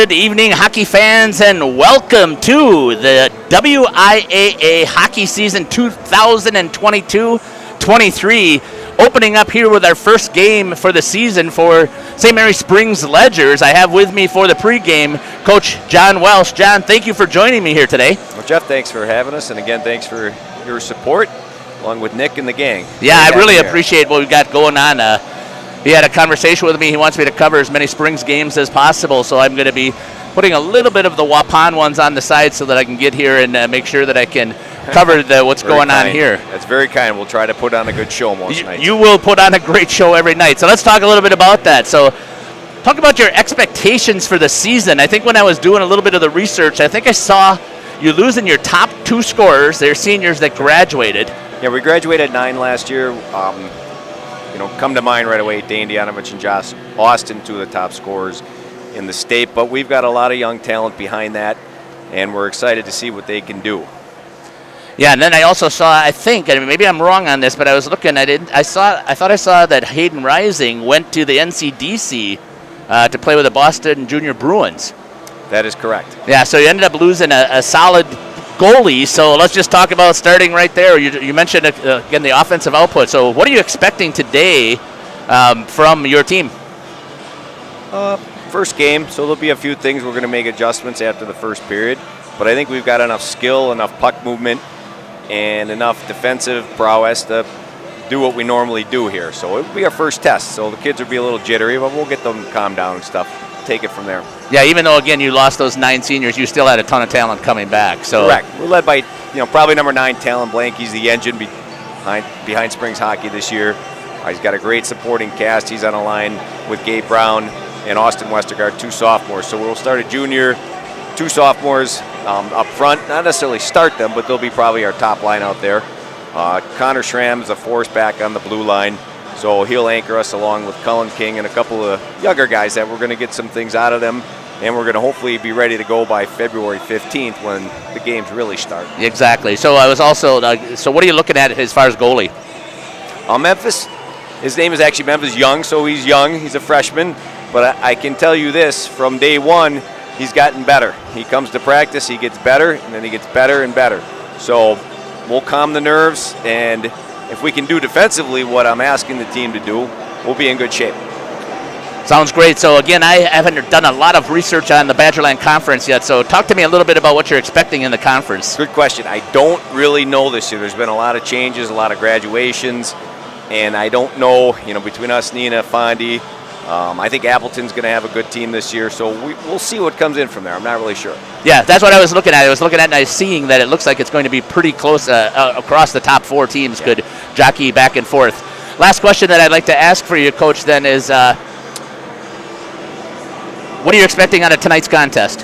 Good evening, hockey fans, and welcome to the WIAA hockey season 2022-23, opening up here with our first game for the season for St. Mary Springs Ledgers. I have with me for the pregame Coach John Welsh. John, thank you for joining me here today. Well, Jeff, thanks for having us, and again, thanks for your support, along with Nick and the gang. Yeah, I really appreciate what we've got going on. He had a conversation with me. He wants me to cover as many Springs games as possible, so I'm going to be putting a little bit of the Waupun ones on the side so that I can get here and make sure that I can cover what's going on here. That's very kind. We'll try to put on a good show most nights. You will put on a great show every night. So let's talk a little bit about that. So talk about your expectations for the season. I think when I was doing a little bit of the research, I think I saw you losing your top two scorers. They're seniors that graduated. Yeah, we graduated 9 last year. Come to mind right away, Dane Dianovich and Josh Austin, two of the top scorers in the state. But we've got a lot of young talent behind that, and we're excited to see what they can do. Yeah, and then I also saw, maybe I'm wrong on this, but I was looking at it. I thought I saw that Hayden Rising went to the NCDC to play with the Boston Junior Bruins. That is correct. Yeah, so you ended up losing a solid goalie, so let's just talk about starting right there. You mentioned, again, the offensive output. So what are you expecting today from your team? First game, so there'll be a few things. We're going to make adjustments after the first period, but I think we've got enough skill, enough puck movement, and enough defensive prowess to do what we normally do here. So it'll be our first test, so the kids will be a little jittery, but we'll get them calmed down and stuff. Take it from there. Yeah, even though, again, you lost those 9 seniors, you still had a ton of talent coming back. So correct. We're led by, probably number 9, Talon Blank. He's the engine behind Springs hockey this year. He's got a great supporting cast. He's on a line with Gabe Brown and Austin Westergaard, 2 sophomores. So we'll start a junior, 2 sophomores up front. Not necessarily start them, but they'll be probably our top line out there. Connor Schramm is a force back on the blue line. So he'll anchor us along with Cullen King and a couple of younger guys that we're going to get some things out of them, and we're going to hopefully be ready to go by February 15th when the games really start. Exactly. So I was also, so what are you looking at as far as goalie? Memphis, his name is actually Memphis Young, so he's young. He's a freshman, but I can tell you this, from day one, he's gotten better. He comes to practice, he gets better, and then he gets better and better. So we'll calm the nerves, and if we can do defensively what I'm asking the team to do, we'll be in good shape. Sounds great. So, again, I haven't done a lot of research on the Badgerland Conference yet, so talk to me a little bit about what you're expecting in the conference. Good question. I don't really know this year. There's been a lot of changes, a lot of graduations, and I don't know, between us, Nina, Fondy, I think Appleton's going to have a good team this year, so we'll see what comes in from there. I'm not really sure. Yeah, that's what I was looking at. I was looking at and I was seeing that it looks like it's going to be pretty close across the top 4 teams. Yeah. Could jockey back and forth. Last question that I'd like to ask for you, Coach, then is what are you expecting out of tonight's contest?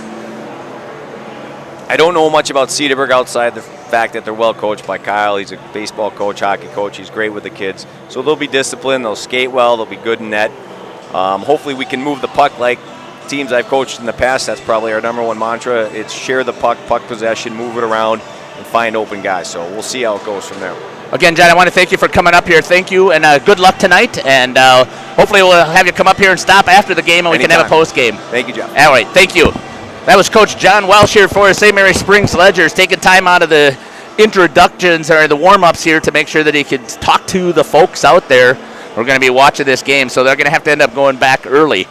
I don't know much about Cedarburg outside the fact that they're well coached by Kyle. He's a baseball coach, hockey coach. He's great with the kids. So they'll be disciplined. They'll skate well. They'll be good in net. Hopefully we can move the puck like teams I've coached in the past. That's probably our number 1 mantra. It's share the puck possession, move it around, and find open guys. So we'll see how it goes from there. Again, John, I want to thank you for coming up here. Thank you, and good luck tonight. And hopefully we'll have you come up here and stop after the game, and we can have a post game. Thank you, Jeff. All right, thank you. That was Coach John Welsh here for St. Mary Springs Ledgers, taking time out of the introductions or the warm-ups here to make sure that he could talk to the folks out there. We're going to be watching this game, so they're going to have to end up going back early.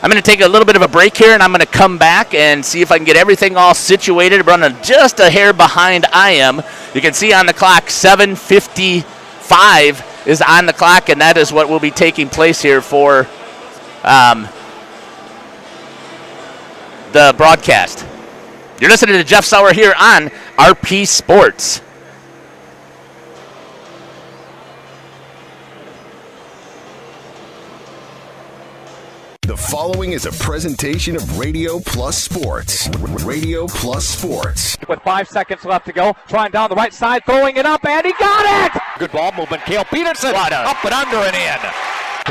I'm going to take a little bit of a break here, and I'm going to come back and see if I can get everything all situated. Running just a hair behind I am. You can see on the clock, 7:55 is on the clock, and that is what will be taking place here for the broadcast. You're listening to Jeff Sauer here on RP Sports. The following is a presentation of Radio Plus Sports. Radio Plus Sports. With 5 seconds left to go, trying down the right side, throwing it up, and he got it! Good ball movement. Cale Peterson up and under and in.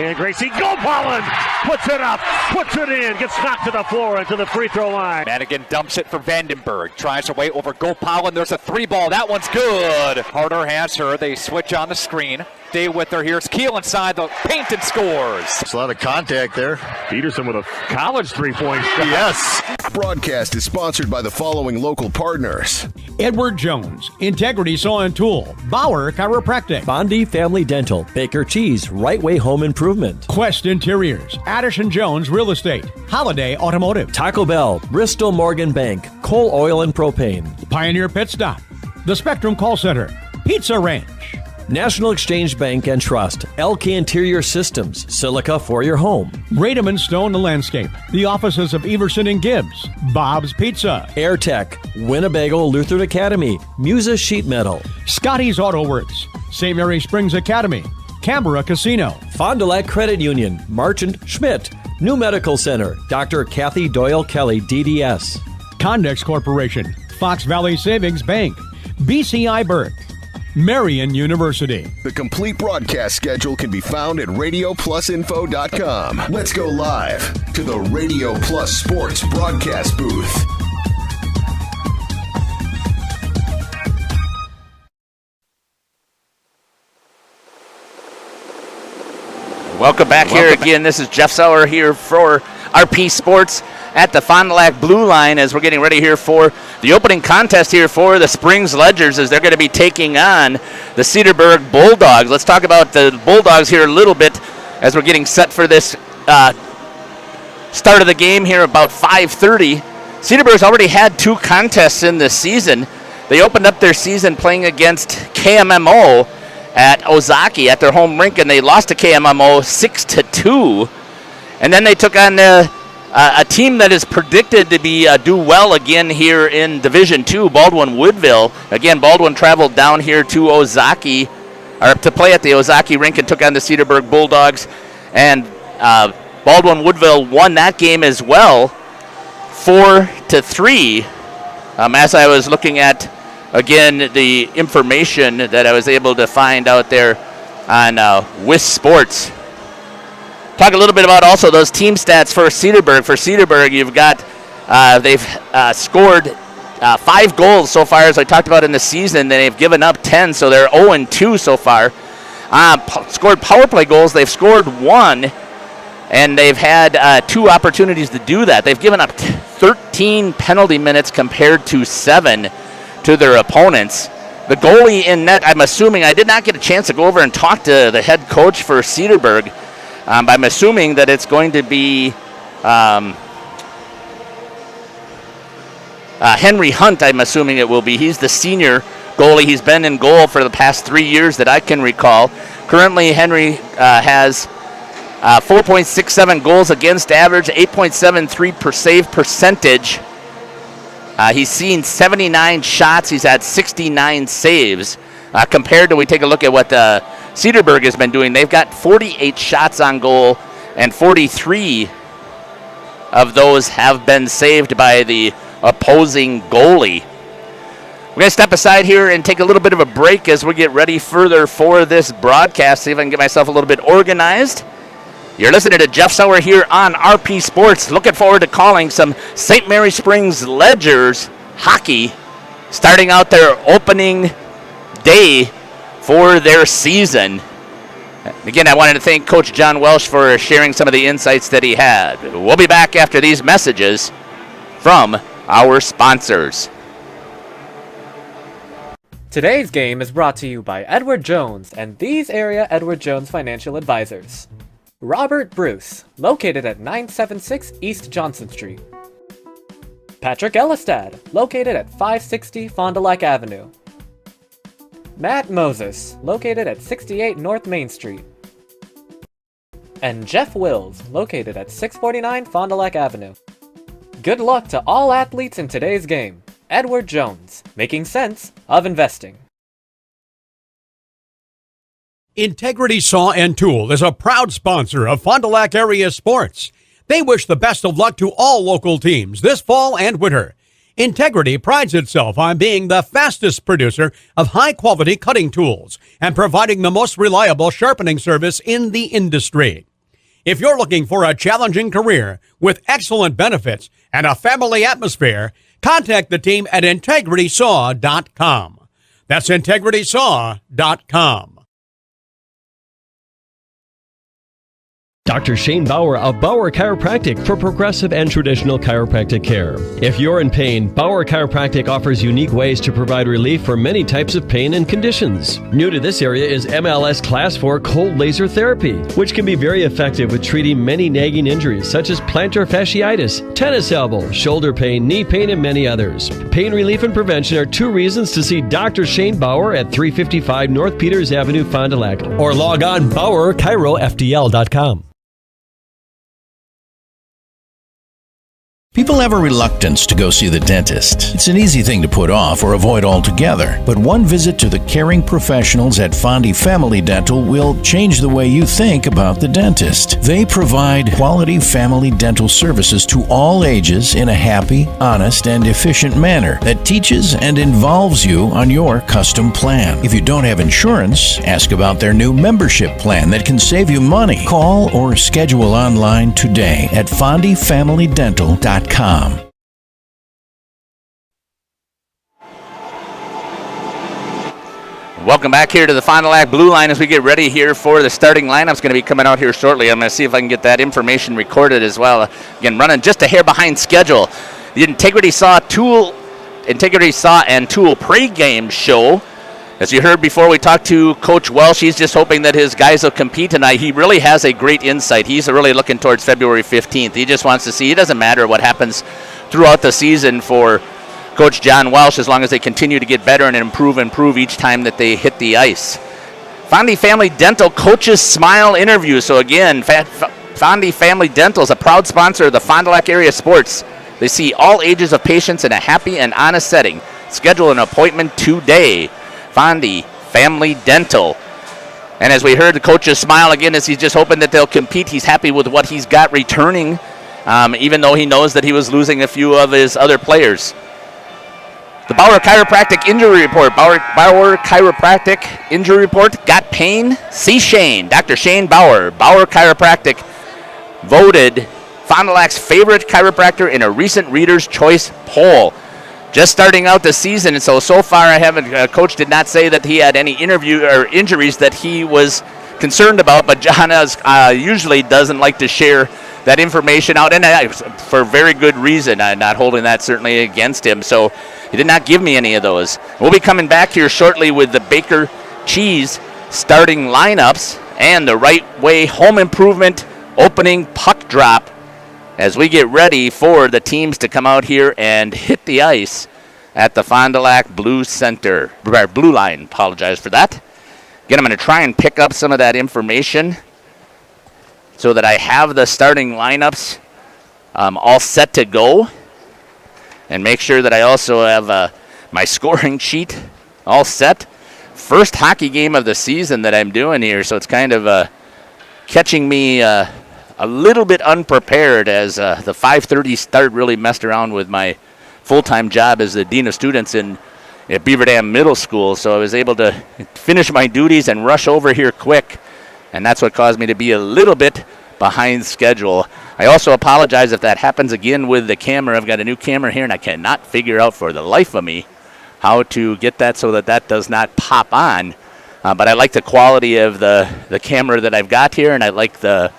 And Gracie, go Pollen! puts it up, puts it in, gets knocked to the floor and to the free throw line. Madigan dumps it for Vandenberg. Tries away over Gopal, and there's a 3-ball. That one's good. Harder has her. They switch on the screen. Stay with her. Here's Keel inside the paint and scores. There's a lot of contact there. Peterson with a college three-point shot. Yes. Broadcast is sponsored by the following local partners. Edward Jones, Integrity Saw and Tool, Bauer Chiropractic, Bondi Family Dental, Baker Cheese, Right Way Home Improvement, Quest Interiors, Addison Jones Real Estate, Holiday Automotive, Taco Bell, Bristol Morgan Bank, Coal Oil and Propane, Pioneer Pit Stop, The Spectrum Call Center, Pizza Ranch, National Exchange Bank and Trust, LK Interior Systems, Silica for your home, Radom and Stone Landscape, the offices of Everson and Gibbs, Bob's Pizza, AirTech, Winnebago Lutheran Academy, Musa Sheet Metal, Scotty's Auto Works, St. Mary Springs Academy, Canberra Casino, Fond du Lac Credit Union, Marchant Schmidt, New Medical Center, Dr. Kathy Doyle Kelly, DDS, Condex Corporation, Fox Valley Savings Bank, BCI Burke, Marian University. The complete broadcast schedule can be found at radioplusinfo.com. Let's go live to the Radio Plus Sports broadcast booth. Welcome back here again. This is Jeff Sauer here for RP Sports at the Fond du Lac Blue Line as we're getting ready here for the opening contest here for the Springs Ledgers as they're going to be taking on the Cedarburg Bulldogs. Let's talk about the Bulldogs here a little bit as we're getting set for this start of the game here about 5:30. Cedarburg's already had 2 contests in this season. They opened up their season playing against KMMO at Ozaki at their home rink, and they lost to KMMO 6-2. And then they took on a team that is predicted to be do well again here in Division II, Baldwin Woodville. Again, Baldwin traveled down here to Ozaki, or to play at the Ozaki rink, and took on the Cedarburg Bulldogs. And Baldwin Woodville won that game as well, 4-3. As I was looking at, again, the information that I was able to find out there on WIS Sports. Talk a little bit about also those team stats for Cedarburg. For Cedarburg, you've got they've scored 5 goals so far, as I talked about in the season. They've given up 10, so they're 0-2 so far. Scored power play goals. They've scored 1, and they've had 2 opportunities to do that. They've given up 13 penalty minutes compared to 7 to their opponents. The goalie in net, I'm assuming, I did not get a chance to go over and talk to the head coach for Cedarburg. I'm assuming that it's going to be Henry Hunt, I'm assuming it will be. He's the senior goalie. He's been in goal for the past 3 years that I can recall. Currently, Henry has 4.67 goals against average, 8.73 per save percentage. He's seen 79 shots. He's had 69 saves. Compared to, we take a look at what Cedarburg has been doing. They've got 48 shots on goal, and 43 of those have been saved by the opposing goalie. We're going to step aside here and take a little bit of a break as we get ready further for this broadcast, see if I can get myself a little bit organized. You're listening to Jeff Sauer here on RP Sports. Looking forward to calling some St. Mary Springs Ledgers hockey, starting out their opening day for their season. Again, I wanted to thank Coach John Welsh for sharing some of the insights that he had. We'll be back after these messages from our sponsors. Today's game is brought to you by Edward Jones and these area Edward Jones Financial Advisors. Robert Bruce, located at 976 East Johnson Street. Patrick Ellistad, located at 560 Fond du Lac Avenue. Matt Moses, located at 68 North Main Street. And Jeff Wills, located at 649 Fond du Lac Avenue. Good luck to all athletes in today's game. Edward Jones, making sense of investing. Integrity Saw and Tool is a proud sponsor of Fond du Lac area sports. They wish the best of luck to all local teams this fall and winter. Integrity prides itself on being the fastest producer of high-quality cutting tools and providing the most reliable sharpening service in the industry. If you're looking for a challenging career with excellent benefits and a family atmosphere, contact the team at integritysaw.com. That's integritysaw.com. Dr. Shane Bauer of Bauer Chiropractic for progressive and traditional chiropractic care. If you're in pain, Bauer Chiropractic offers unique ways to provide relief for many types of pain and conditions. New to this area is MLS Class 4 cold laser therapy, which can be very effective with treating many nagging injuries such as plantar fasciitis, tennis elbow, shoulder pain, knee pain, and many others. Pain relief and prevention are 2 reasons to see Dr. Shane Bauer at 355 North Peters Avenue, Fond du Lac, or log on BauerChiroFDL.com. People have a reluctance to go see the dentist. It's an easy thing to put off or avoid altogether. But one visit to the caring professionals at Fondi Family Dental will change the way you think about the dentist. They provide quality family dental services to all ages in a happy, honest, and efficient manner that teaches and involves you on your custom plan. If you don't have insurance, ask about their new membership plan that can save you money. Call or schedule online today at FondiFamilyDental.com. Welcome back here to the Fond du Lac Blue Line as we get ready here for the starting lineup's going to be coming out here shortly. I'm going to see if I can get that information recorded as well. Again, running just a hair behind schedule. The Integrity Saw and Tool Pregame show. As you heard before, we talked to Coach Welsh. He's just hoping that his guys will compete tonight. He really has a great insight. He's really looking towards February 15th. He just wants to see. It doesn't matter what happens throughout the season for Coach John Welsh as long as they continue to get better and improve each time that they hit the ice. Fondi Family Dental Coaches Smile interview. So again, Fondi Family Dental is a proud sponsor of the Fond du Lac area sports. They see all ages of patients in a happy and honest setting. Schedule an appointment today. Fondi Family Dental. And as we heard the coaches smile again as he's just hoping that they'll compete. He's happy with what he's got returning, even though he knows that he was losing a few of his other players. The Bauer Chiropractic Injury Report. Bauer Chiropractic Injury Report. Got pain? See Shane. Dr. Shane Bauer. Bauer Chiropractic voted Fond du Lac's favorite chiropractor in a recent Reader's Choice poll. Just starting out the season, and so far I haven't. Coach did not say that he had any injuries that he was concerned about, but John usually doesn't like to share that information out, and for very good reason. I'm not holding that certainly against him. So he did not give me any of those. We'll be coming back here shortly with the Baker Cheese starting lineups and the Right Way Home Improvement opening puck drop, as we get ready for the teams to come out here and hit the ice at the Fond du Lac Blue Line. Apologize for that. Again, I'm going to try and pick up some of that information so that I have the starting lineups all set to go, and make sure that I also have my scoring sheet all set. First hockey game of the season that I'm doing here, so it's kind of catching me a little bit unprepared, as the 5:30 start really messed around with my full-time job as the Dean of Students at Beaver Dam Middle School. So I was able to finish my duties and rush over here quick, and that's what caused me to be a little bit behind schedule. I also apologize if that happens again with the camera. I've got a new camera here, and I cannot figure out for the life of me how to get that so that that does not pop on. But I like the quality of the camera that I've got here, and I like the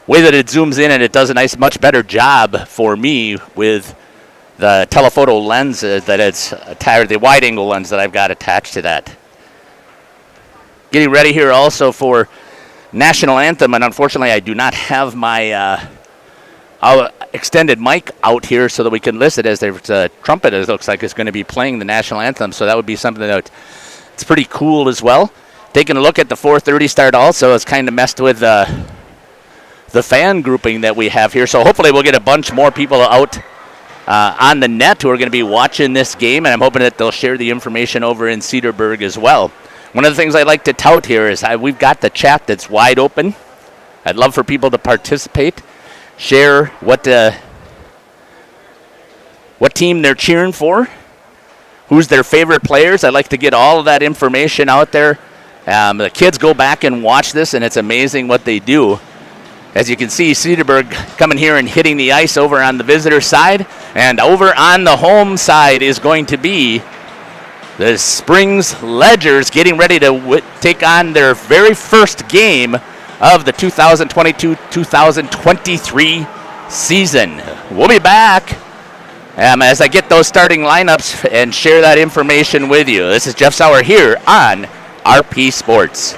way that it zooms in, and it does a much better job for me with the telephoto lens that it's the wide angle lens that I've got attached to that. Getting ready here also for National Anthem, and unfortunately I do not have my extended mic out here so that we can listen, as there's a trumpet it looks like is going to be playing the National Anthem, so that would be something that it's pretty cool as well. Taking a look at the 4:30 start also, it's kind of messed with the fan grouping that we have here. So hopefully we'll get a bunch more people out on the net who are going to be watching this game, and I'm hoping that they'll share the information over in Cedarburg as well. One of the things I like to tout here is we've got the chat that's wide open. I'd love for people to participate, share what team they're cheering for, who's their favorite players. I'd like to get all of that information out there The kids go back and watch this, and it's amazing what they do. As you can see, Cedarburg coming here and hitting the ice over on the visitor side. And over on the home side is going to be the Springs Ledgers getting ready to take on their very first game of the 2022-2023 season. We'll be back as I get those starting lineups and share that information with you. This is Jeff Sauer here on RP Sports.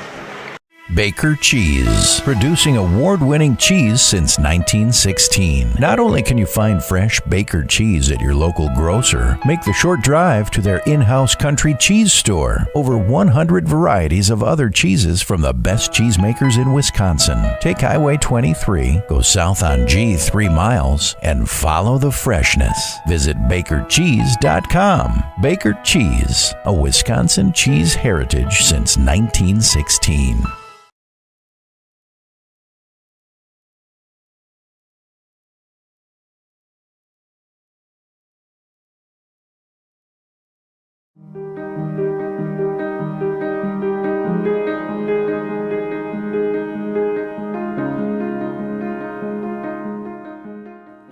Baker Cheese, producing award-winning cheese since 1916. Not only can you find fresh Baker cheese at your local grocer, make the short drive to their in-house country cheese store. Over 100 varieties of other cheeses from the best cheesemakers in Wisconsin. Take Highway 23, go south on G 3 miles, and follow the freshness. Visit bakercheese.com. Baker Cheese, a Wisconsin cheese heritage since 1916.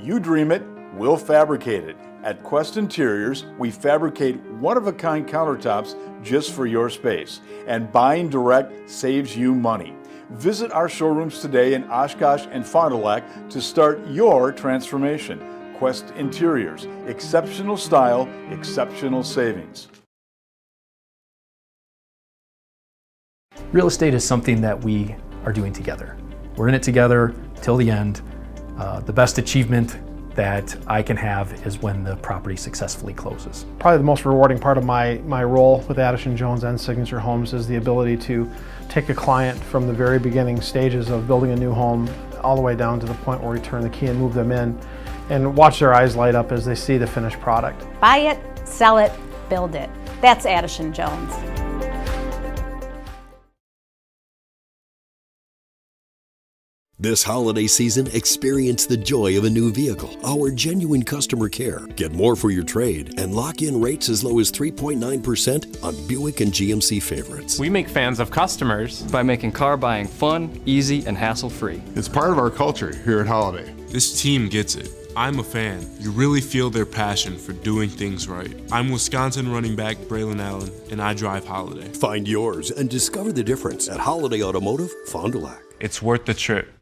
You dream it, we'll fabricate it. At Quest Interiors, we fabricate one-of-a-kind countertops just for your space. And buying direct saves you money. Visit our showrooms today in Oshkosh and Fond du Lac to start your transformation. Quest Interiors, exceptional style, exceptional savings. Real estate is something that we are doing together. We're in it together till the end. The best achievement that I can have is when the property successfully closes. Probably the most rewarding part of my role with Addison Jones and Signature Homes is the ability to take a client from the very beginning stages of building a new home all the way down to the point where we turn the key and move them in and watch their eyes light up as they see the finished product. Buy it, sell it, build it. That's Addison Jones. This holiday season, experience the joy of a new vehicle. Our genuine customer care. Get more for your trade and lock in rates as low as 3.9% on Buick and GMC favorites. We make fans of customers by making car buying fun, easy, and hassle-free. It's part of our culture here at Holiday. This team gets it. I'm a fan. You really feel their passion for doing things right. I'm Wisconsin running back Braylon Allen, and I drive Holiday. Find yours and discover the difference at Holiday Automotive, Fond du Lac. It's worth the trip.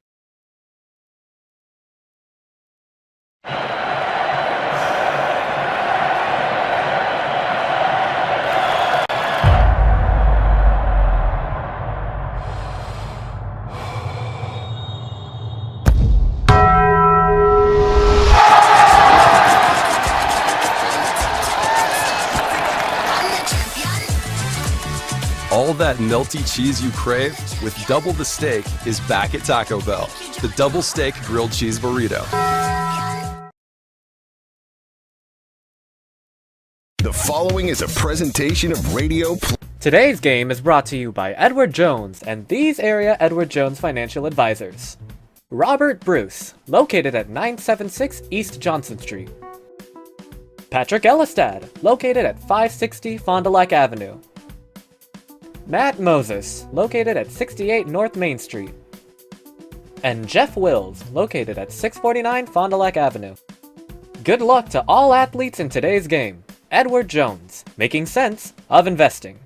All that melty cheese you crave with double the steak is back at Taco Bell. The double steak grilled cheese burrito. The following is a presentation of Radio Today's game is brought to you by Edward Jones and these area Edward Jones financial advisors. Robert Bruce, located at 976 East Johnson Street. Patrick Ellistad, located at 560 Fond du Lac Avenue. Matt Moses, located at 68 North Main Street. And Jeff Wills, located at 649 Fond du Lac Avenue. Good luck to all athletes in today's game. Edward Jones, making sense of investing.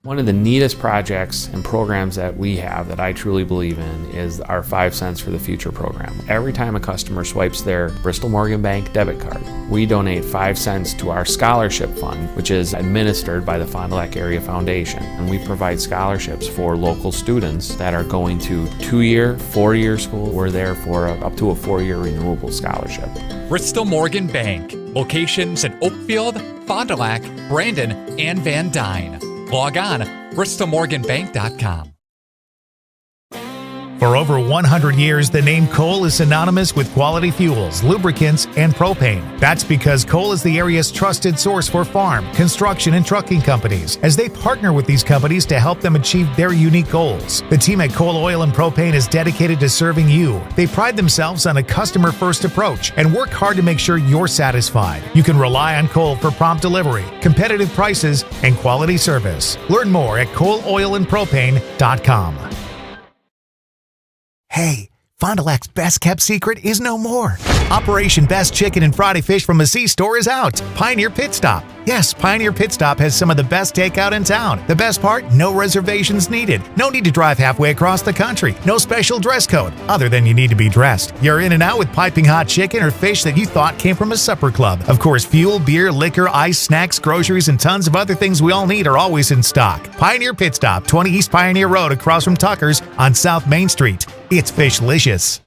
One of the neatest projects and programs that we have that I truly believe in is our 5 Cents for the Future program. Every time a customer swipes their Bristol Morgan Bank debit card, we donate 5 cents to our scholarship fund, which is administered by the Fond du Lac Area Foundation. And we provide scholarships for local students that are going to 2-year, 4-year school. We're there for up to a 4-year renewable scholarship. Bristol Morgan Bank, locations in Oakfield, Fond du Lac, Brandon, and Van Dyne. Log on, bristolmorganbank.com. For over 100 years, the name Cole is synonymous with quality fuels, lubricants, and propane. That's because Cole is the area's trusted source for farm, construction, and trucking companies, as they partner with these companies to help them achieve their unique goals. The team at Cole Oil and Propane is dedicated to serving you. They pride themselves on a customer-first approach and work hard to make sure you're satisfied. You can rely on Cole for prompt delivery, competitive prices, and quality service. Learn more at ColeOilandPropane.com. Hey, Fond du Lac's best-kept secret is no more. Operation Best Chicken and Friday Fish from a C-Store is out. Pioneer Pit Stop. Yes, Pioneer Pit Stop has some of the best takeout in town. The best part? No reservations needed. No need to drive halfway across the country. No special dress code, other than you need to be dressed. You're in and out with piping hot chicken or fish that you thought came from a supper club. Of course, fuel, beer, liquor, ice, snacks, groceries, and tons of other things we all need are always in stock. Pioneer Pit Stop, 20 East Pioneer Road across from Tucker's on South Main Street. It's Fishlicious.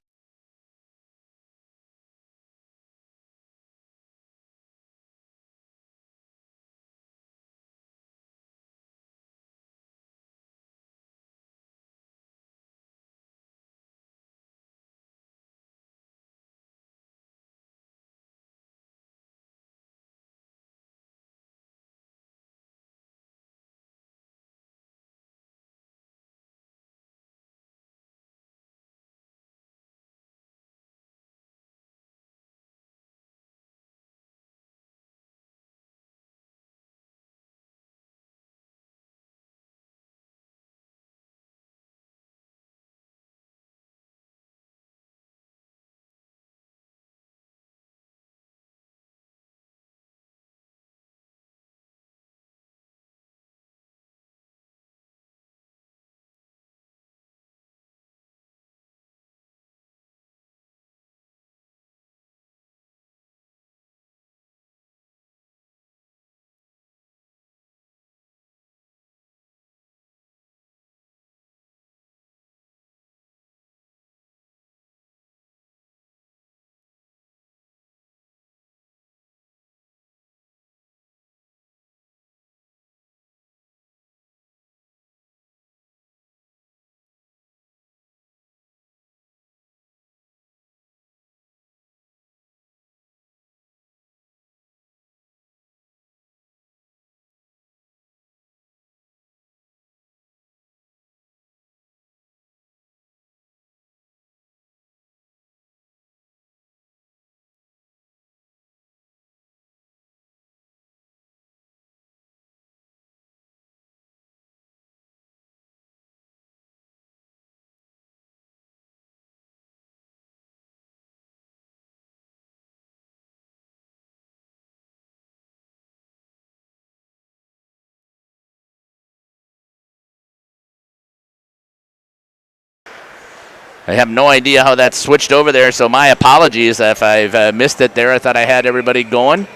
I have no idea how that switched over there, so my apologies if I've missed it there. I thought I had everybody going.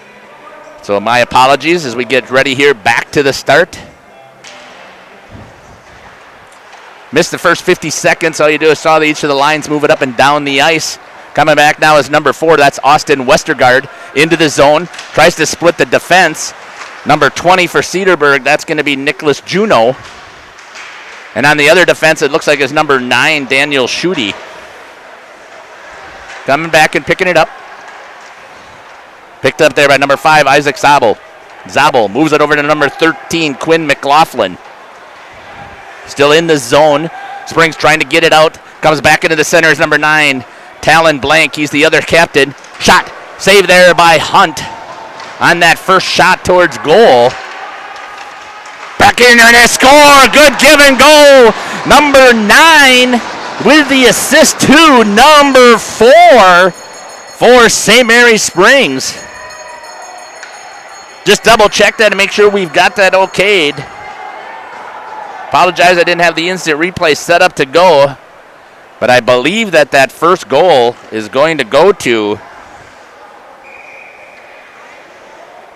So my apologies as we get ready here back to the start. Missed the first 50 seconds. All you do is saw each of the lines moving up and down the ice. Coming back now is number 4. That's Austin Westergaard into the zone. Tries to split the defense. Number 20 for Cedarburg, that's going to be Nicholas Juneau. And on the other defense, it looks like it's number 9, Daniel Schutte. Coming back and picking it up. Picked up there by number 5, Isaac Zabel. Zabel moves it over to number 13, Quinn McLaughlin. Still in the zone. Springs trying to get it out. Comes back into the center is number 9, Talon Blank. He's the other captain. Shot. Saved there by Hunt on that first shot towards goal. Back in there and they score. Good give and go. Number 9 with the assist to number 4 for St. Mary Springs. Just double check that and make sure we've got that okayed. Apologize I didn't have the instant replay set up to go, but I believe that that first goal is going to go to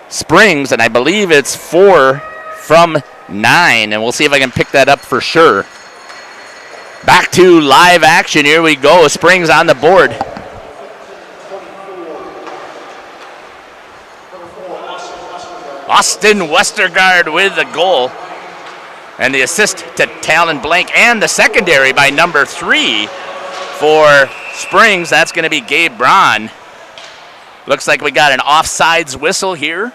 Springs, and I believe it's 4 from 9, and we'll see if I can pick that up for sure. Back to live action. Here we go. Springs on the board. Austin Westergaard with the goal. And the assist to Talon Blank and the secondary by number 3 for Springs. That's going to be Gabe Braun. Looks like we got an offsides whistle here.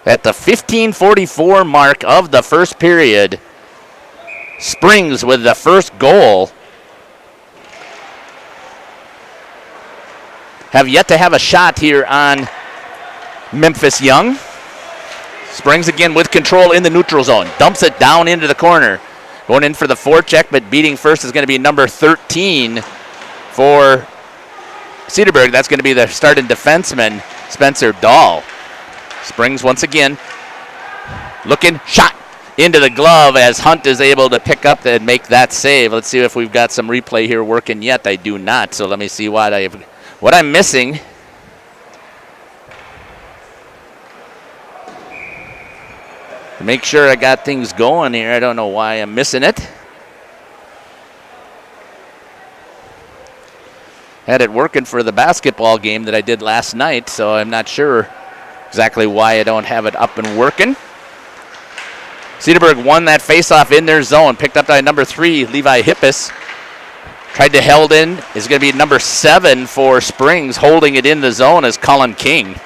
At the 15:44 mark of the first period, Springs with the first goal. Have yet to have a shot here on Memphis Young. Springs again with control in the neutral zone. Dumps it down into the corner. Going in for the forecheck, but beating first is going to be number 13 for Cedarburg. That's going to be the starting defenseman, Spencer Dahl. Springs once again looking, shot into the glove as Hunt is able to pick up and make that save. Let's see if we've got some replay here working yet. I do not, so let me see what I'm missing. To make sure I got things going here. I don't know why I'm missing it. Had it working for the basketball game that I did last night, so I'm not sure exactly why I don't have it up and working. Cedarburg won that faceoff in their zone. Picked up by number 3, Levi Hippis. Tried to held in. Is going to be number 7 for Springs. Holding it in the zone is Cullen King.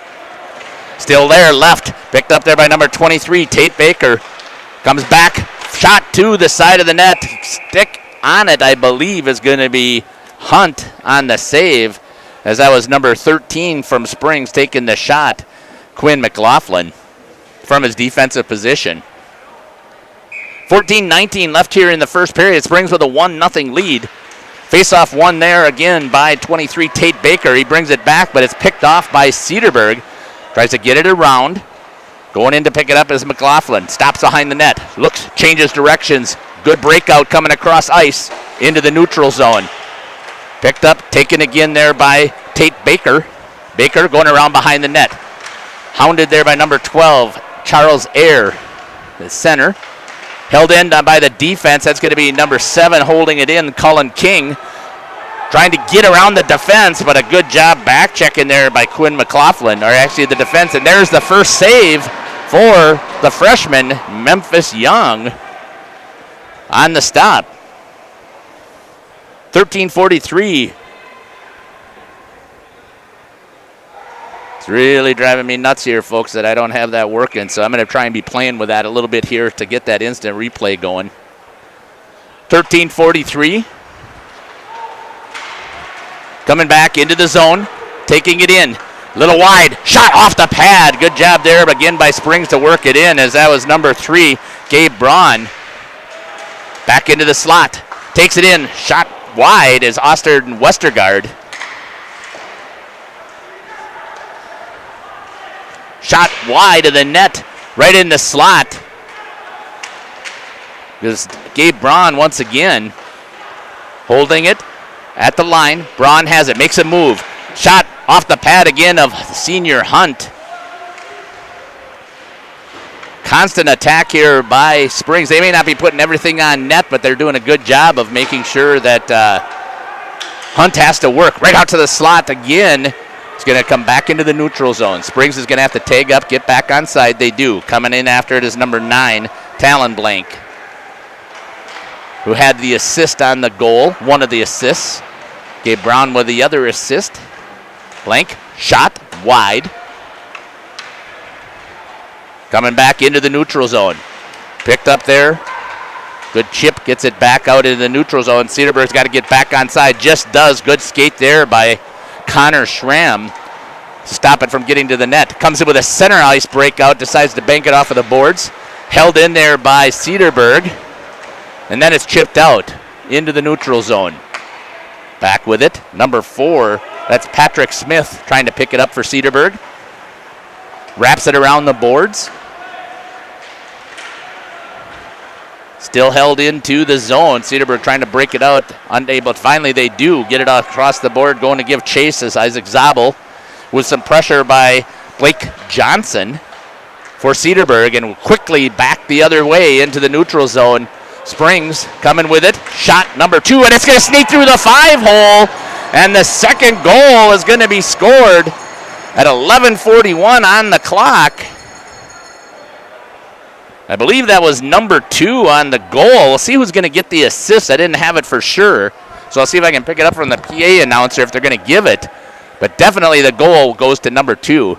Still there, left. Picked up there by number 23, Tate Baker. Comes back, shot to the side of the net. Stick on it, I believe, is going to be Hunt on the save, as that was number 13 from Springs taking the shot, Quinn McLaughlin, from his defensive position. 14-19 left here in the first period. Springs with a 1-0 lead. Face-off won there again by 23, Tate Baker. He brings it back, but it's picked off by Cedarburg. Tries to get it around. Going in to pick it up is McLaughlin. Stops behind the net. Looks, changes directions. Good breakout coming across ice into the neutral zone. Picked up, taken again there by Tate Baker. Baker going around behind the net. Hounded there by number 12, Charles Ayer, the center. Held in by the defense. That's going to be number 7 holding it in, Cullen King. Trying to get around the defense, but a good job back checking there by Quinn McLaughlin, or actually the defense. And there's the first save for the freshman, Memphis Young, on the stop. 13:43. It's really driving me nuts here, folks, that I don't have that working. So I'm going to try and be playing with that a little bit here to get that instant replay going. 13:43. Coming back into the zone, taking it in. Little wide, shot off the pad. Good job there again by Springs to work it in, as that was number 3, Gabe Braun. Back into the slot, takes it in. Shot wide is Austin Westergaard. Shot wide of the net, right in the slot. This Gabe Braun once again holding it at the line. Braun has it, makes a move. Shot off the pad again of senior Hunt. Constant attack here by Springs. They may not be putting everything on net, but they're doing a good job of making sure that Hunt has to work right out to the slot again. It's going to come back into the neutral zone. Springs is going to have to tag up, get back on side. They do. Coming in after it is number 9, Talon Blank, who had the assist on the goal, one of the assists. Gabe Braun with the other assist. Blank, shot wide. Coming back into the neutral zone. Picked up there. Good chip, gets it back out into the neutral zone. Cedarburg's got to get back on side, just does. Good skate there by Connor Schramm. Stop it from getting to the net. Comes in with a center ice breakout, decides to bank it off of the boards. Held in there by Cedarburg. And then it's chipped out into the neutral zone. Back with it, number 4. That's Patrick Smith trying to pick it up for Cedarburg. Wraps it around the boards. Still held into the zone. Cedarburg trying to break it out, unable. Finally, they do get it across the board, going to give chase as Isaac Zabel with some pressure by Blake Johnson for Cedarburg, and quickly back the other way into the neutral zone. Springs coming with it. Shot number 2, and it's going to sneak through the 5-hole. And the second goal is going to be scored at 11:41 on the clock. I believe that was number 2 on the goal. We'll see who's going to get the assist. I didn't have it for sure. So I'll see if I can pick it up from the PA announcer if they're going to give it. But definitely the goal goes to number 2.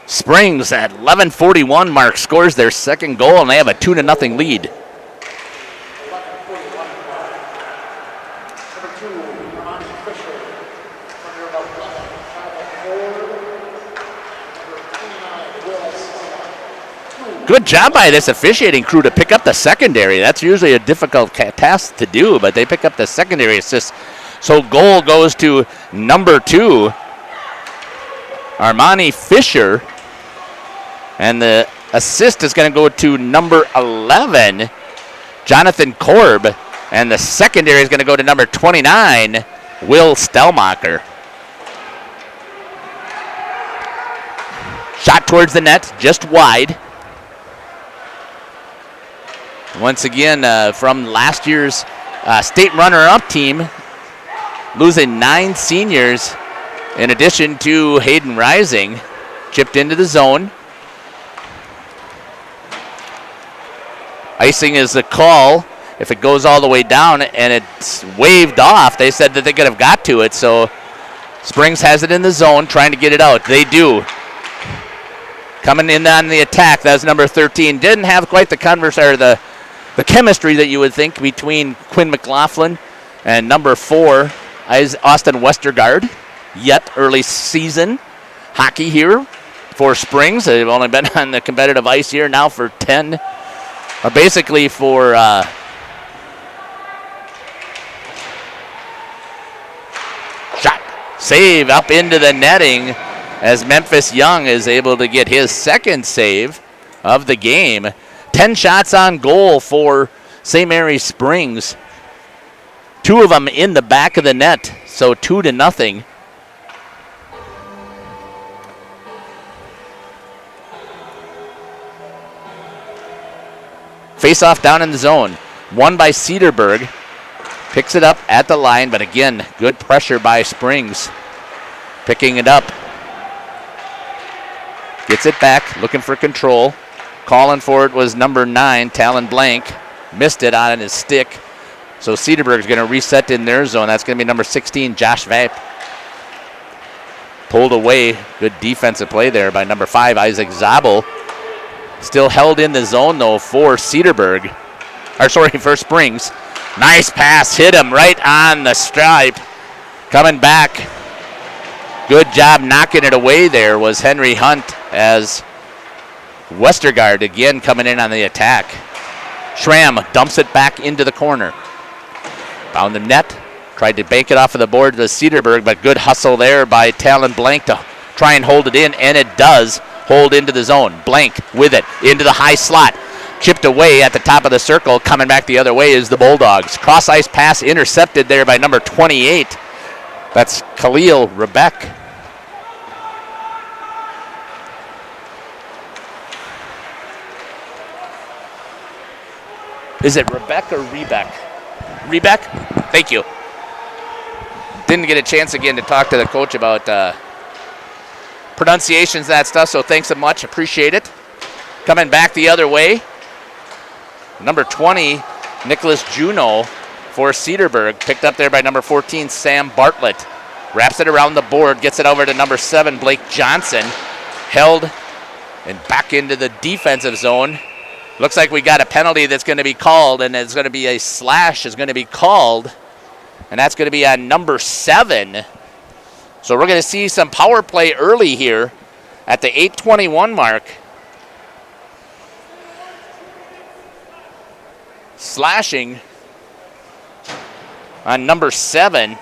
Springs at 11:41 mark scores their second goal, and they have a 2-0 lead. Good job by this officiating crew to pick up the secondary. That's usually a difficult task to do, but they pick up the secondary assist. So goal goes to number 2, Armani Fisher. And the assist is going to go to number 11, Jonathan Korb. And the secondary is going to go to number 29, Will Stelmacher. Shot towards the net, just wide. Once again, from last year's state runner-up team, losing 9 seniors in addition to Hayden Rising. Chipped into the zone. Icing is the call. If it goes all the way down and it's waved off, they said that they could have got to it. So Springs has it in the zone, trying to get it out. They do. Coming in on the attack, that's number 13. Didn't have quite the the chemistry that you would think between Quinn McLaughlin and number 4, Austin Westergaard. Yet early season hockey here for Springs. They've only been on the competitive ice here now for 10. Basically for shot, save up into the netting as Memphis Young is able to get his second save of the game. 10 shots on goal for St. Mary's Springs. 2 of them in the back of the net, so 2-0. Face-off down in the zone. Won by Cedarburg. Picks it up at the line, but again, good pressure by Springs. Picking it up. Gets it back, looking for control. Calling for it was number 9, Talon Blank. Missed it on his stick. So Cedarburg's going to reset in their zone. That's going to be number 16, Josh Vape. Pulled away. Good defensive play there by number 5, Isaac Zabel. Still held in the zone, though, for Cedarburg. For Springs. Nice pass. Hit him right on the stripe. Coming back. Good job knocking it away there was Henry Hunt as Westergaard again coming in on the attack. Schramm dumps it back into the corner. Found the net. Tried to bank it off of the board to Cedarburg, but good hustle there by Talon Blank to try and hold it in, and it does hold into the zone. Blank with it into the high slot. Chipped away at the top of the circle. Coming back the other way is the Bulldogs. Cross ice pass intercepted there by number 28. That's Khalil Rebek. Is it Rebek or Rebeck? Rebeck? Thank you. Didn't get a chance again to talk to the coach about pronunciations and that stuff, so thanks so much. Appreciate it. Coming back the other way, number 20, Nicholas Juneau for Cedarburg. Picked up there by number 14, Sam Bartlett. Wraps it around the board, gets it over to number 7, Blake Johnson. Held and back into the defensive zone. Looks like we got a penalty that's going to be called, and it's going to be a slash is going to be called, and that's going to be on number 7. So we're going to see some power play early here at the 8:21 mark. Slashing on number 7.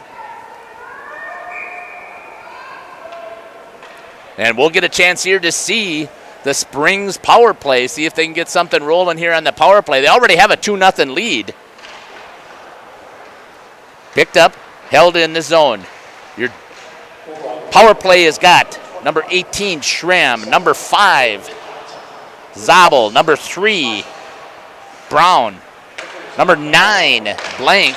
And we'll get a chance here to see the Springs power play, see if they can get something rolling here on the power play. They already have a 2-0 lead. Picked up, held in the zone. Your power play has got number 18, Schramm, number 5, Zabel, number 3, Brown, number 9, Blank.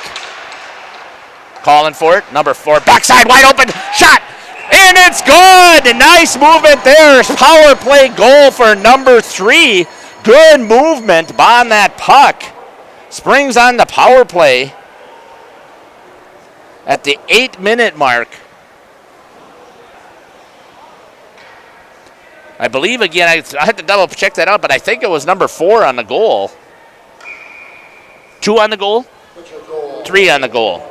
Calling for it, number 4, backside, wide open, shot! And it's good. Nice movement there. Power play goal for number 3. Good movement on that puck. Springs on the power play at the 8-minute mark. I believe, again, I had to double check that out, but I think it was number 4 on the goal. 2 on the goal? 3 on the goal.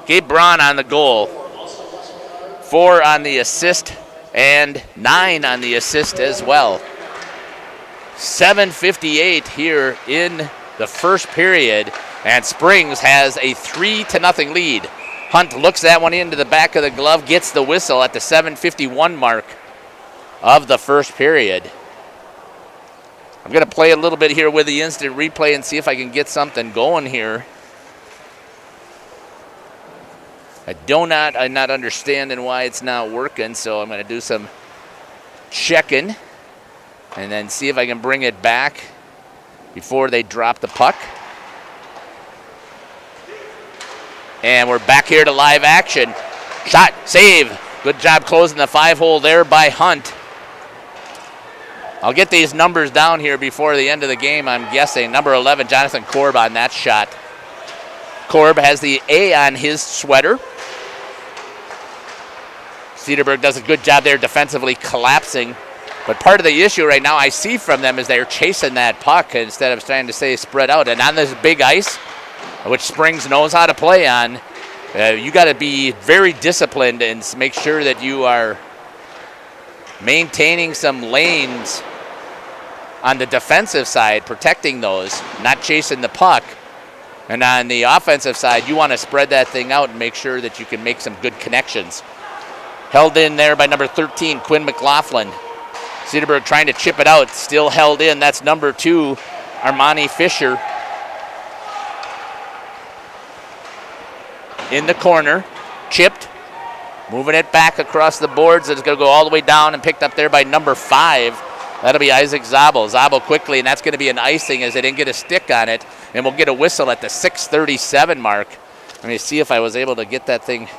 Gabe Braun on the goal. 4 on the assist and 9 on the assist as well. 7:58 here in the first period, and Springs has a 3-0 lead. Hunt looks that one into the back of the glove, gets the whistle at the 7:51 mark of the first period. I'm going to play a little bit here with the instant replay and see if I can get something going here. I'm not understanding why it's not working, so I'm going to do some checking and then see if I can bring it back before they drop the puck. And we're back here to live action. Shot, save. Good job closing the 5-hole there by Hunt. I'll get these numbers down here before the end of the game, I'm guessing. Number 11, Jonathan Korb on that shot. Korb has the A on his sweater. Cedarburg does a good job there defensively collapsing. But part of the issue right now I see from them is they're chasing that puck instead of trying to stay spread out. And on this big ice, which Springs knows how to play on, you got to be very disciplined and make sure that you are maintaining some lanes on the defensive side, protecting those, not chasing the puck. And on the offensive side, you want to spread that thing out and make sure that you can make some good connections. Held in there by number 13, Quinn McLaughlin. Cedarburg trying to chip it out, still held in. That's number 2, Armani Fisher. In the corner, chipped, moving it back across the boards. It's going to go all the way down and picked up there by number 5. That'll be Isaac Zabel. Zabel quickly, and that's going to be an icing as they didn't get a stick on it. And we'll get a whistle at the 6:37 mark. Let me see if I was able to get that thing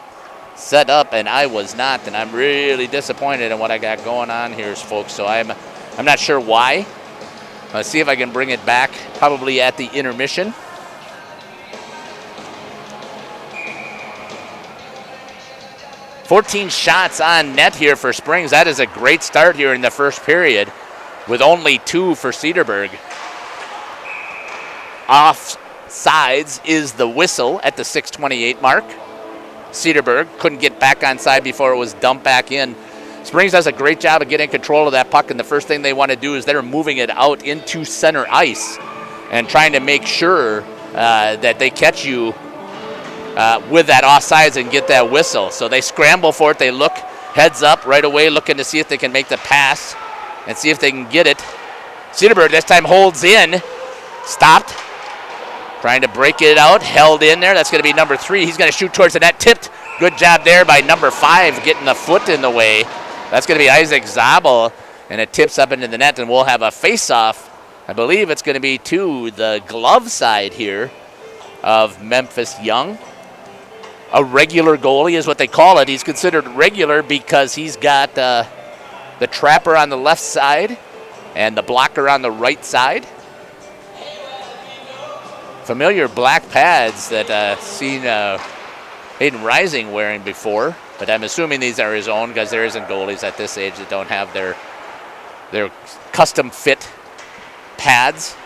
set up, and I was not, and I'm really disappointed in what I got going on here, folks. So I'm not sure why. Let's see if I can bring it back, probably at the intermission. $14 shots on net here for Springs. That is a great start here in the first period, with only 2 for Cedarburg. Offsides is the whistle at the 6:28 mark. Cedarburg couldn't get back on side before it was dumped back in. Springs does a great job of getting control of that puck, and the first thing they want to do is they're moving it out into center ice and trying to make sure that they catch you with that offsides and get that whistle. So they scramble for it. They look heads up right away, looking to see if they can make the pass and see if they can get it. Cedarburg this time holds in, stopped, trying to break it out, held in there. That's going to be number 3. He's going to shoot towards the net, tipped. Good job there by number 5, getting the foot in the way. That's going to be Isaac Zabel, and it tips up into the net, and we'll have a face-off. I believe it's going to be to the glove side here of Memphis Young. A regular goalie is what they call it. He's considered regular because he's got the trapper on the left side and the blocker on the right side. Familiar black pads that I've seen Hayden Rising wearing before, but I'm assuming these are his own because there isn't goalies at this age that don't have their custom fit pads.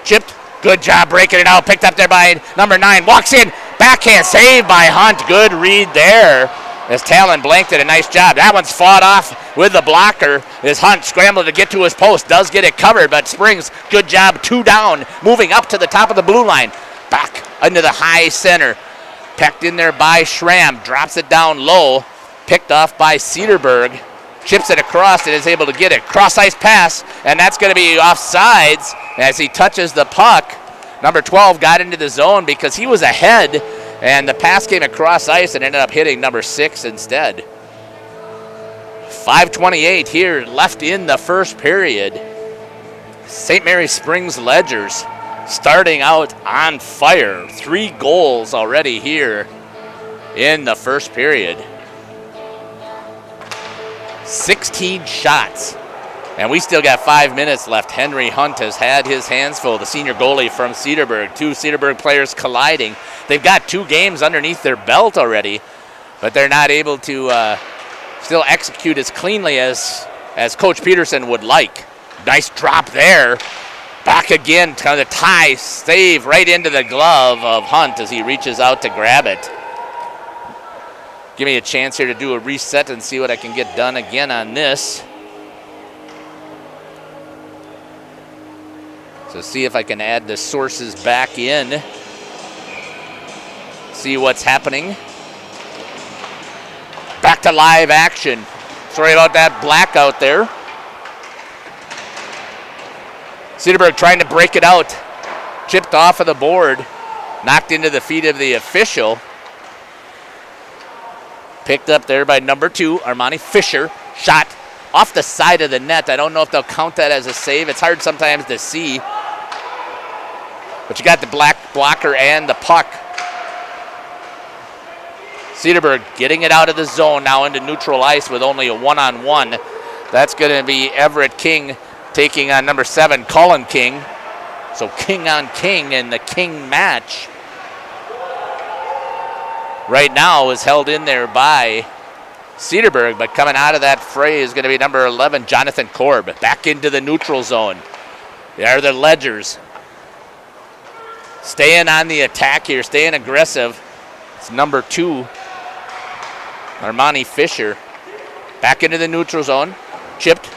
Chipped. Good job breaking it out. Picked up there by number 9. Walks in. Backhand save by Hunt. Good read there as Talon Blank did a nice job. That one's fought off with the blocker as Hunt scrambled to get to his post. Does get it covered, but Springs, good job. 2 down. Moving up to the top of the blue line. Back into the high center. Pecked in there by Schramm. Drops it down low. Picked off by Cedarburg. Chips it across and is able to get it. Cross-ice pass, and that's going to be offsides as he touches the puck. Number 12 got into the zone because he was ahead, and the pass came across ice and ended up hitting number 6 instead. 5:28 here left in the first period. St. Mary's Springs Ledgers starting out on fire. 3 goals already here in the first period. 16 shots. And we still got 5 minutes left. Henry Hunt has had his hands full, the senior goalie from Cedarburg. 2 Cedarburg players colliding. They've got 2 games underneath their belt already, but they're not able to still execute as cleanly as Coach Peterson would like. Nice drop there. Back again, kind of the tie save right into the glove of Hunt as he reaches out to grab it. Give me a chance here to do a reset and see what I can get done again on this. So see if I can add the sources back in. See what's happening. Back to live action. Sorry about that blackout there. Cedarburg trying to break it out. Chipped off of the board. Knocked into the feet of the official. Picked up there by number 2, Armani Fisher. Shot off the side of the net. I don't know if they'll count that as a save. It's hard sometimes to see. But you got the black blocker and the puck. Cedarburg getting it out of the zone now into neutral ice with only a 1-on-1. That's going to be Everett King taking on number 7, Colin King. So King on King in the King match. Right now is held in there by Cedarburg, but coming out of that fray is going to be number 11, Jonathan Korb. Back into the neutral zone. There are the Ledgers. Staying on the attack here, staying aggressive. It's number 2, Armani Fisher. Back into the neutral zone. Chipped.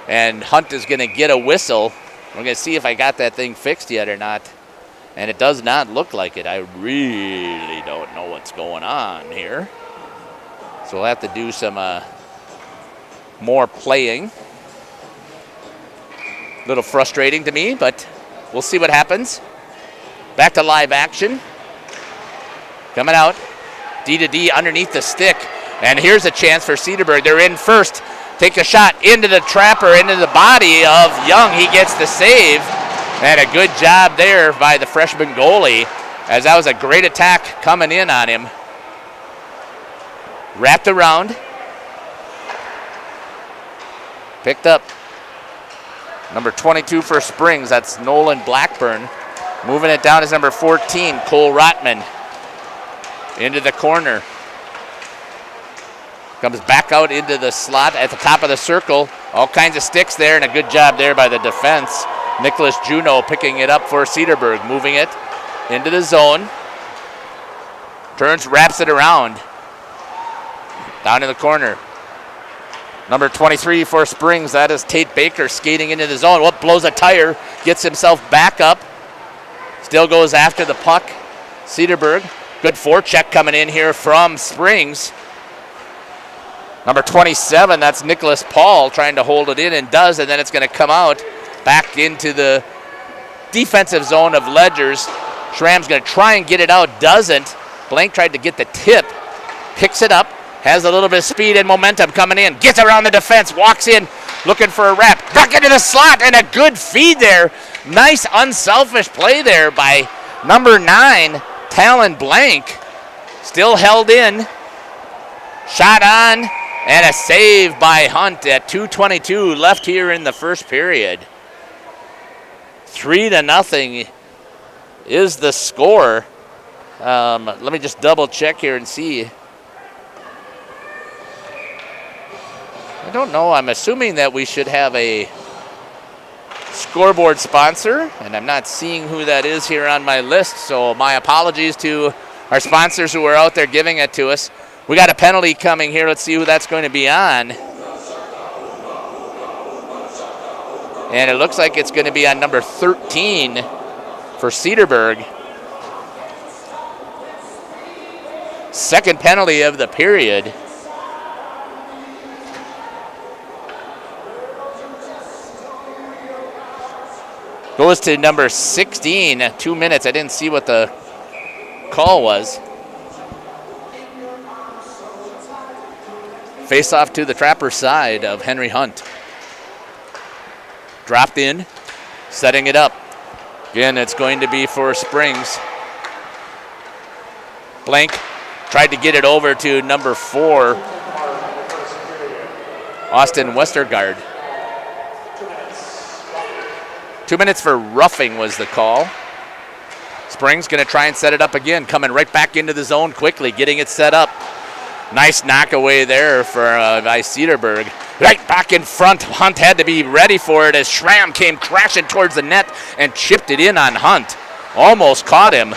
And Hunt is going to get a whistle. We're going to see if I got that thing fixed yet or not. And it does not look like it. I really don't know what's going on here. So we'll have to do some more playing. A little frustrating to me, but we'll see what happens. Back to live action. Coming out. D to D underneath the stick. And here's a chance for Cedarburg. They're in first. Take a shot into the trapper, into the body of Young. He gets the save. And a good job there by the freshman goalie, as that was a great attack coming in on him. Wrapped around. Picked up. Number 22 for Springs, that's Nolan Blackburn. Moving it down is number 14, Cole Rotman. Into the corner. Comes back out into the slot at the top of the circle. All kinds of sticks there, and a good job there by the defense. Nicholas Juneau picking it up for Cedarburg, moving it into the zone. Turns, wraps it around. Down in the corner. Number 23 for Springs, that is Tate Baker skating into the zone. Whoop, blows a tire, gets himself back up. Still goes after the puck. Cedarburg, good forecheck coming in here from Springs. Number 27, that's Nicholas Paul trying to hold it in and does, and then it's going to come out back into the defensive zone of Ledgers. Schramm's going to try and get it out, doesn't. Blank tried to get the tip, picks it up, has a little bit of speed and momentum coming in, gets around the defense, walks in, looking for a wrap, back into the slot, and a good feed there. Nice unselfish play there by number 9, Talon Blank. Still held in, shot on, and a save by Hunt at 2:22 left here in the first period. 3-0 is the score. Let me just double check here and see. I don't know. I'm assuming that we should have a scoreboard sponsor, and I'm not seeing who that is here on my list, so my apologies to our sponsors who are out there giving it to us. We got a penalty coming here. Let's see who that's going to be on. And it looks like it's going to be on number 13 for Cedarburg. Second penalty of the period. Goes to number 16, 2 minutes. I didn't see what the call was. Face off to the Trapper side of Henry Hunt. Dropped in, setting it up. Again, it's going to be for Springs. Blank tried to get it over to number 4, Austin Westergaard. 2 minutes for roughing was the call. Springs going to try and set it up again, coming right back into the zone quickly, getting it set up. Nice knockaway there for by Cedarburg. Right back in front. Hunt had to be ready for it as Schramm came crashing towards the net and chipped it in on Hunt. Almost caught him.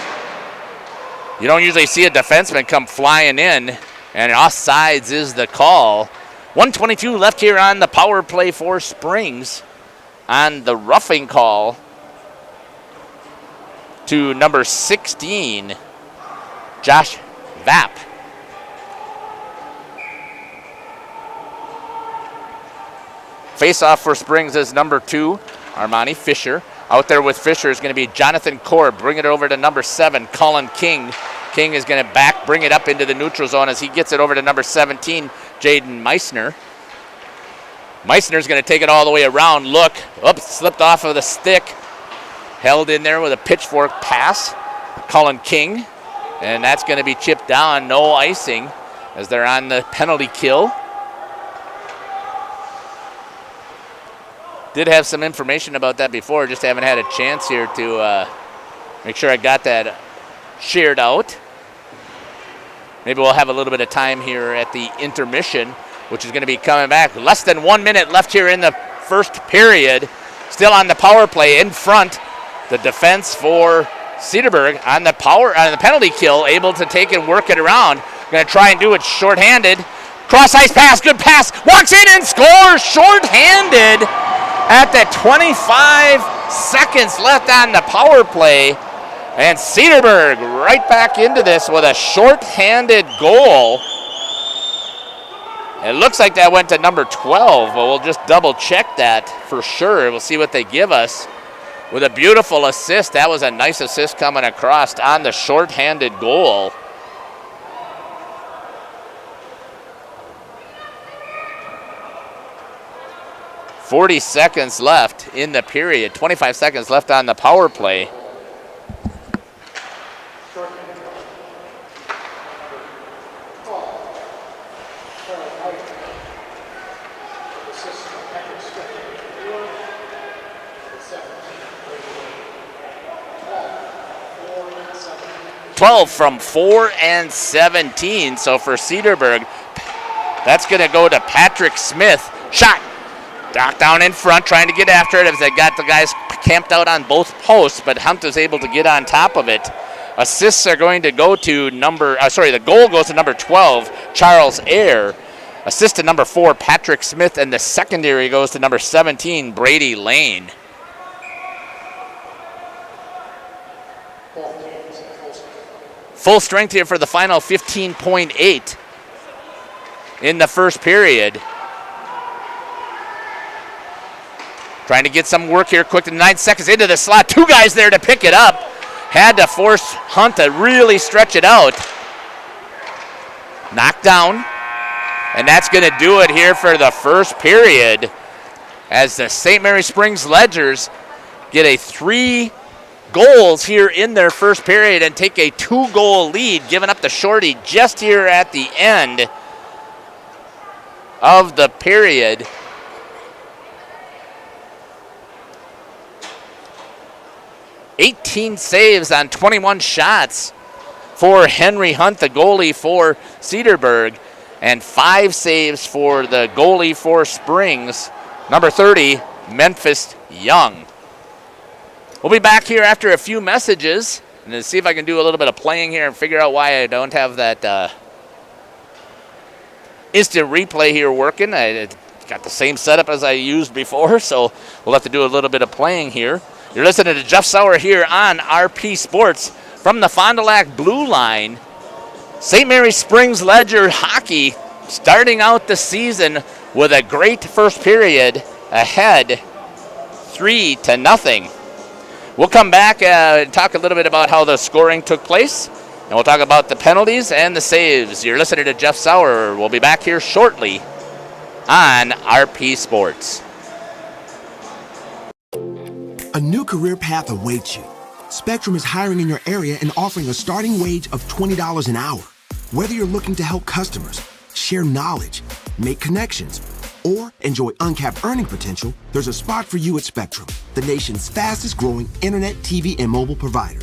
You don't usually see a defenseman come flying in, and offsides is the call. 1:22 left here on the power play for Springs on the roughing call to number 16, Josh Vapp. Face-off for Springs is number 2, Armani Fisher. Out there with Fisher is going to be Jonathan Korb. Bring it over to number 7, Colin King. King is going to bring it up into the neutral zone as he gets it over to number 17, Jaden Meissner. Meissner's going to take it all the way around. Look, slipped off of the stick. Held in there with a pitchfork pass. Colin King. And that's going to be chipped down. No icing as they're on the penalty kill. Did have some information about that before, just haven't had a chance here to make sure I got that shared out. Maybe we'll have a little bit of time here at the intermission, which is going to be coming back. Less than 1 minute left here in the first period. Still on the power play in front. The defense for Cedarburg on the penalty kill, able to take and work it around. Going to try and do it shorthanded. Cross ice pass, good pass. Walks in and scores shorthanded. At the 25 seconds left on the power play. And Cedarburg right back into this with a short-handed goal. It looks like that went to number 12, but we'll just double check that for sure. We'll see what they give us. With a beautiful assist. That was a nice assist coming across on the short-handed goal. .40 seconds left in the period. 25 seconds left on the power play. .12 from 4 and 17. So for Cedarburg, that's going to go to Patrick Smith. Shot. Docked down in front, trying to get after it as they got the guys camped out on both posts, but Hunt is able to get on top of it. Assists are going to go to the goal goes to number 12, Charles Ayer. Assist to number 4, Patrick Smith, and the secondary goes to number 17, Brady Lane. Full strength here for the final 15.8 in the first period. Trying to get some work here quick to 9 seconds into the slot. 2 guys there to pick it up. Had to force Hunt to really stretch it out. Knocked down. And that's going to do it here for the first period as the St. Mary Springs Ledgers get a 3 goals here in their first period and take a 2-goal lead, giving up the shorty just here at the end of the period. $18 saves on 21 shots for Henry Hunt, the goalie for Cedarburg, and 5 saves for the goalie for Springs, number 30, Memphis Young. We'll be back here after a few messages and to see if I can do a little bit of playing here and figure out why I don't have that instant replay here working. I got the same setup as I used before, so we'll have to do a little bit of playing here. You're listening to Jeff Sauer here on RP Sports from the Fond du Lac Blue Line. St. Mary Springs Ledger hockey starting out the season with a great first period ahead 3-0. We'll come back and talk a little bit about how the scoring took place, and we'll talk about the penalties and the saves. You're listening to Jeff Sauer. We'll be back here shortly on RP Sports. A new career path awaits you. Spectrum is hiring in your area and offering a starting wage of $20 an hour. Whether you're looking to help customers, share knowledge, make connections, or enjoy uncapped earning potential, there's a spot for you at Spectrum, the nation's fastest growing internet, TV, and mobile provider.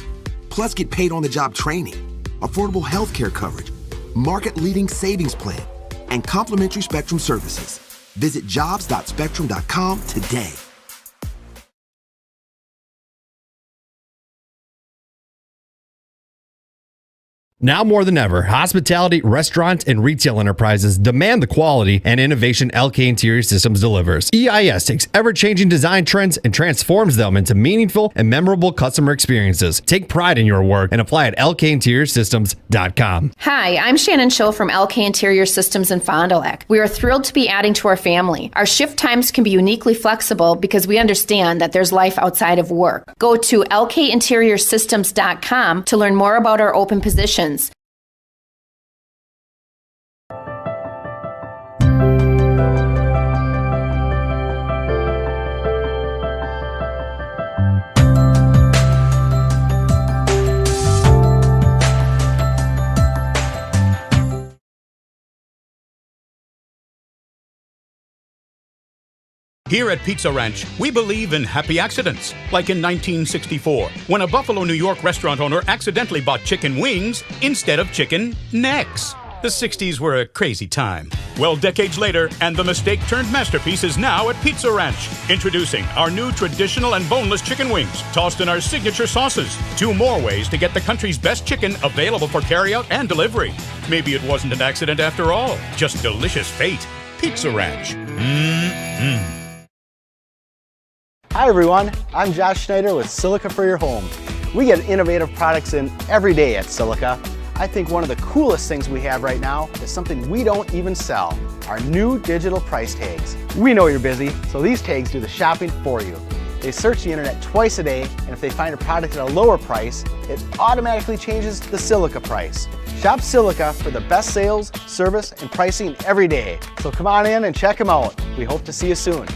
Plus, get paid on the job training, affordable health care coverage, market-leading savings plan, and complimentary Spectrum services. Visit jobs.spectrum.com today. Now more than ever, hospitality, restaurants, and retail enterprises demand the quality and innovation LK Interior Systems delivers. EIS takes ever-changing design trends and transforms them into meaningful and memorable customer experiences. Take pride in your work and apply at lkinteriorsystems.com. Hi, I'm Shannon Schill from LK Interior Systems in Fond du Lac. We are thrilled to be adding to our family. Our shift times can be uniquely flexible because we understand that there's life outside of work. Go to lkinteriorsystems.com to learn more about our open positions. Here at Pizza Ranch, we believe in happy accidents, like in 1964, when a Buffalo, New York restaurant owner accidentally bought chicken wings instead of chicken necks. The 60s were a crazy time. Well, decades later, and the mistake turned masterpiece is now at Pizza Ranch. Introducing our new traditional and boneless chicken wings, tossed in our signature sauces. 2 more ways to get the country's best chicken available for carryout and delivery. Maybe it wasn't an accident after all, just delicious fate. Pizza Ranch. Mmm. Hi everyone, I'm Josh Schneider with Silica for Your Home. We get innovative products in every day at Silica. I think one of the coolest things we have right now is something we don't even sell, our new digital price tags. We know you're busy, so these tags do the shopping for you. They search the internet twice a day, and if they find a product at a lower price, it automatically changes the Silica price. Shop Silica for the best sales, service, and pricing every day. So come on in and check them out. We hope to see you soon.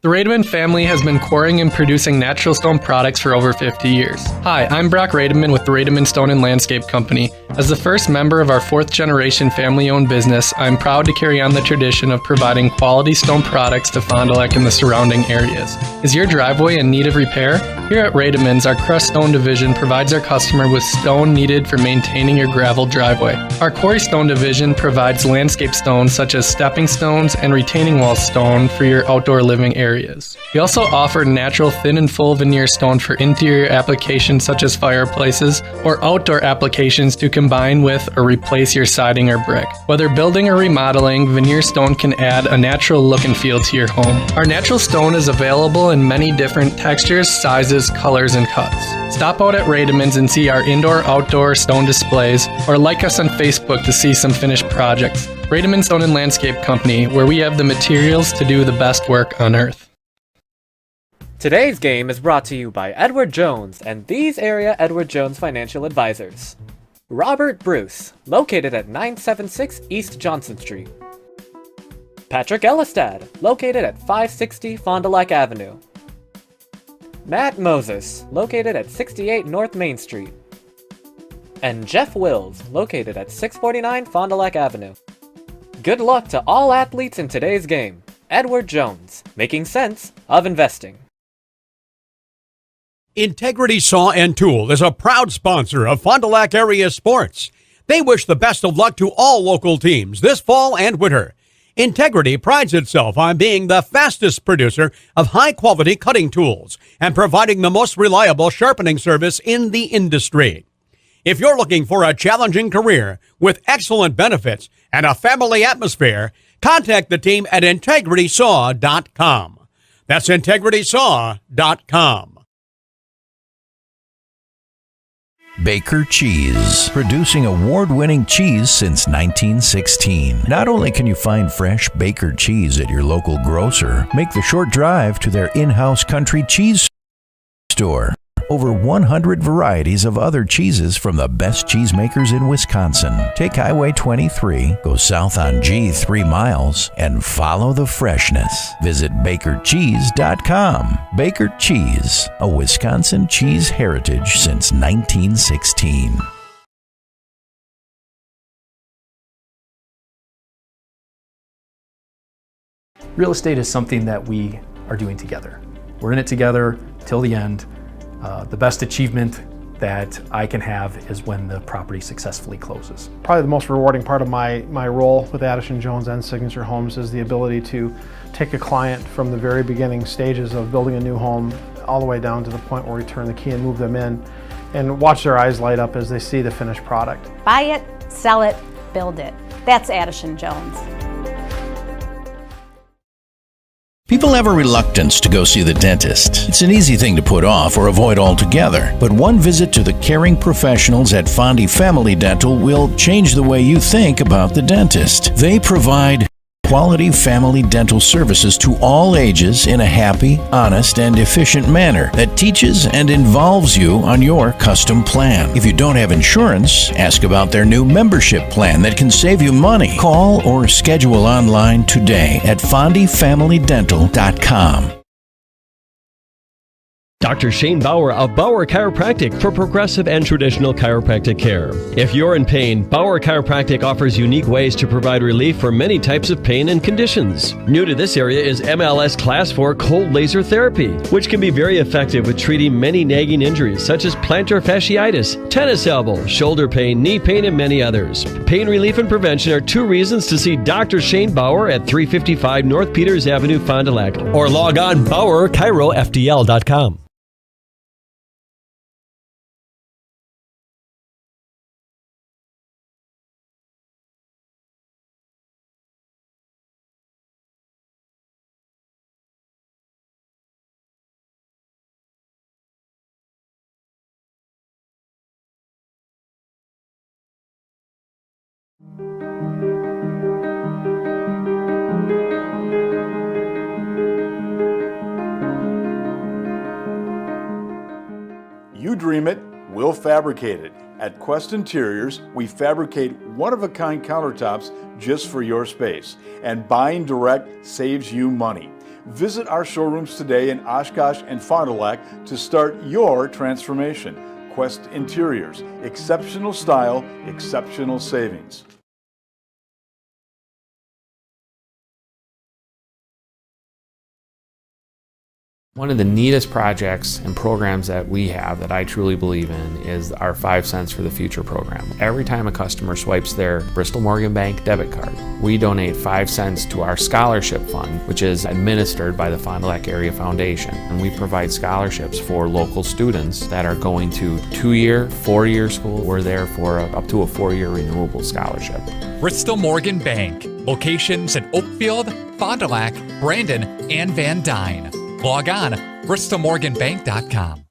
The Rademan family has been quarrying and producing natural stone products for over 50 years. Hi, I'm Brock Rademan with the Rademan Stone and Landscape Company. As the first member of our 4th generation family-owned business, I'm proud to carry on the tradition of providing quality stone products to Fond du Lac and the surrounding areas. Is your driveway in need of repair? Here at Rademan's, our crushed stone division provides our customer with stone needed for maintaining your gravel driveway. Our quarry stone division provides landscape stones such as stepping stones and retaining wall stone for your outdoor living areas. We also offer natural thin and full veneer stone for interior applications such as fireplaces or outdoor applications to combine with or replace your siding or brick. Whether building or remodeling, veneer stone can add a natural look and feel to your home. Our natural stone is available in many different textures, sizes, colors, and cuts. Stop out at Rademan's and see our indoor-outdoor stone displays, or like us on Facebook to see some finished projects. Rademan Stone and Landscape Company, where we have the materials to do the best work on earth. Today's game is brought to you by Edward Jones and these area Edward Jones financial advisors. Robert Bruce, located at 976 East Johnson Street. Patrick Elistad, located at 560 Fond du Lac Avenue. Matt Moses, located at 68 North Main Street. And Jeff Wills, located at 649 Fond du Lac Avenue. Good luck to all athletes in today's game. Edward Jones, making sense of investing. Integrity Saw and Tool is a proud sponsor of Fond du Lac area sports. They wish the best of luck to all local teams this fall and winter. Integrity prides itself on being the fastest producer of high-quality cutting tools and providing the most reliable sharpening service in the industry. If you're looking for a challenging career with excellent benefits and a family atmosphere, contact the team at integritysaw.com. That's integritysaw.com. Baker Cheese, producing award-winning cheese since 1916. Not only can you find fresh Baker cheese at your local grocer, make the short drive to their in-house country cheese store. Over 100 varieties of other cheeses from the best cheesemakers in Wisconsin. Take Highway 23, go south on G 3 miles, and follow the freshness. Visit BakerCheese.com. Baker Cheese, a Wisconsin cheese heritage since 1916. Real estate is something that we are doing together. We're in it together till the end. The best achievement that I can have is when the property successfully closes. Probably the most rewarding part of my role with Addison Jones and Signature Homes is the ability to take a client from the very beginning stages of building a new home all the way down to the point where we turn the key and move them in and watch their eyes light up as they see the finished product. Buy it, sell it, build it. That's Addison Jones. People have a reluctance to go see the dentist. It's an easy thing to put off or avoid altogether, but one visit to the caring professionals at Fondy Family Dental will change the way you think about the dentist. They provide quality family dental services to all ages in a happy, honest, and efficient manner that teaches and involves you on your custom plan. If you don't have insurance, ask about their new membership plan that can save you money. Call or schedule online today at fondyfamilydental.com. Dr. Shane Bauer of Bauer Chiropractic for progressive and traditional chiropractic care. If you're in pain, Bauer Chiropractic offers unique ways to provide relief for many types of pain and conditions. New to this area is MLS Class 4 cold laser therapy, which can be very effective with treating many nagging injuries such as plantar fasciitis, tennis elbow, shoulder pain, knee pain, and many others. Pain relief and prevention are 2 reasons to see Dr. Shane Bauer at 355 North Peters Avenue, Fond du Lac, or log on BauerChiroFDL.com. You dream it, we'll fabricate it. At Quest Interiors, we fabricate one-of-a-kind countertops just for your space, and buying direct saves you money. Visit our showrooms today in Oshkosh and Fond du Lac to start your transformation. Quest Interiors, exceptional style, exceptional savings. One of the neatest projects and programs that we have that I truly believe in is our 5 cents for the future program. Every time a customer swipes their Bristol Morgan Bank debit card, we donate 5 cents to our scholarship fund, which is administered by the Fond du Lac Area Foundation. And we provide scholarships for local students that are going to 2-year, 4-year school. We're there for up to a 4-year renewable scholarship. Bristol Morgan Bank. Locations in Oakfield, Fond du Lac, Brandon, and Van Dyne. Log on bristolmorganbank.com.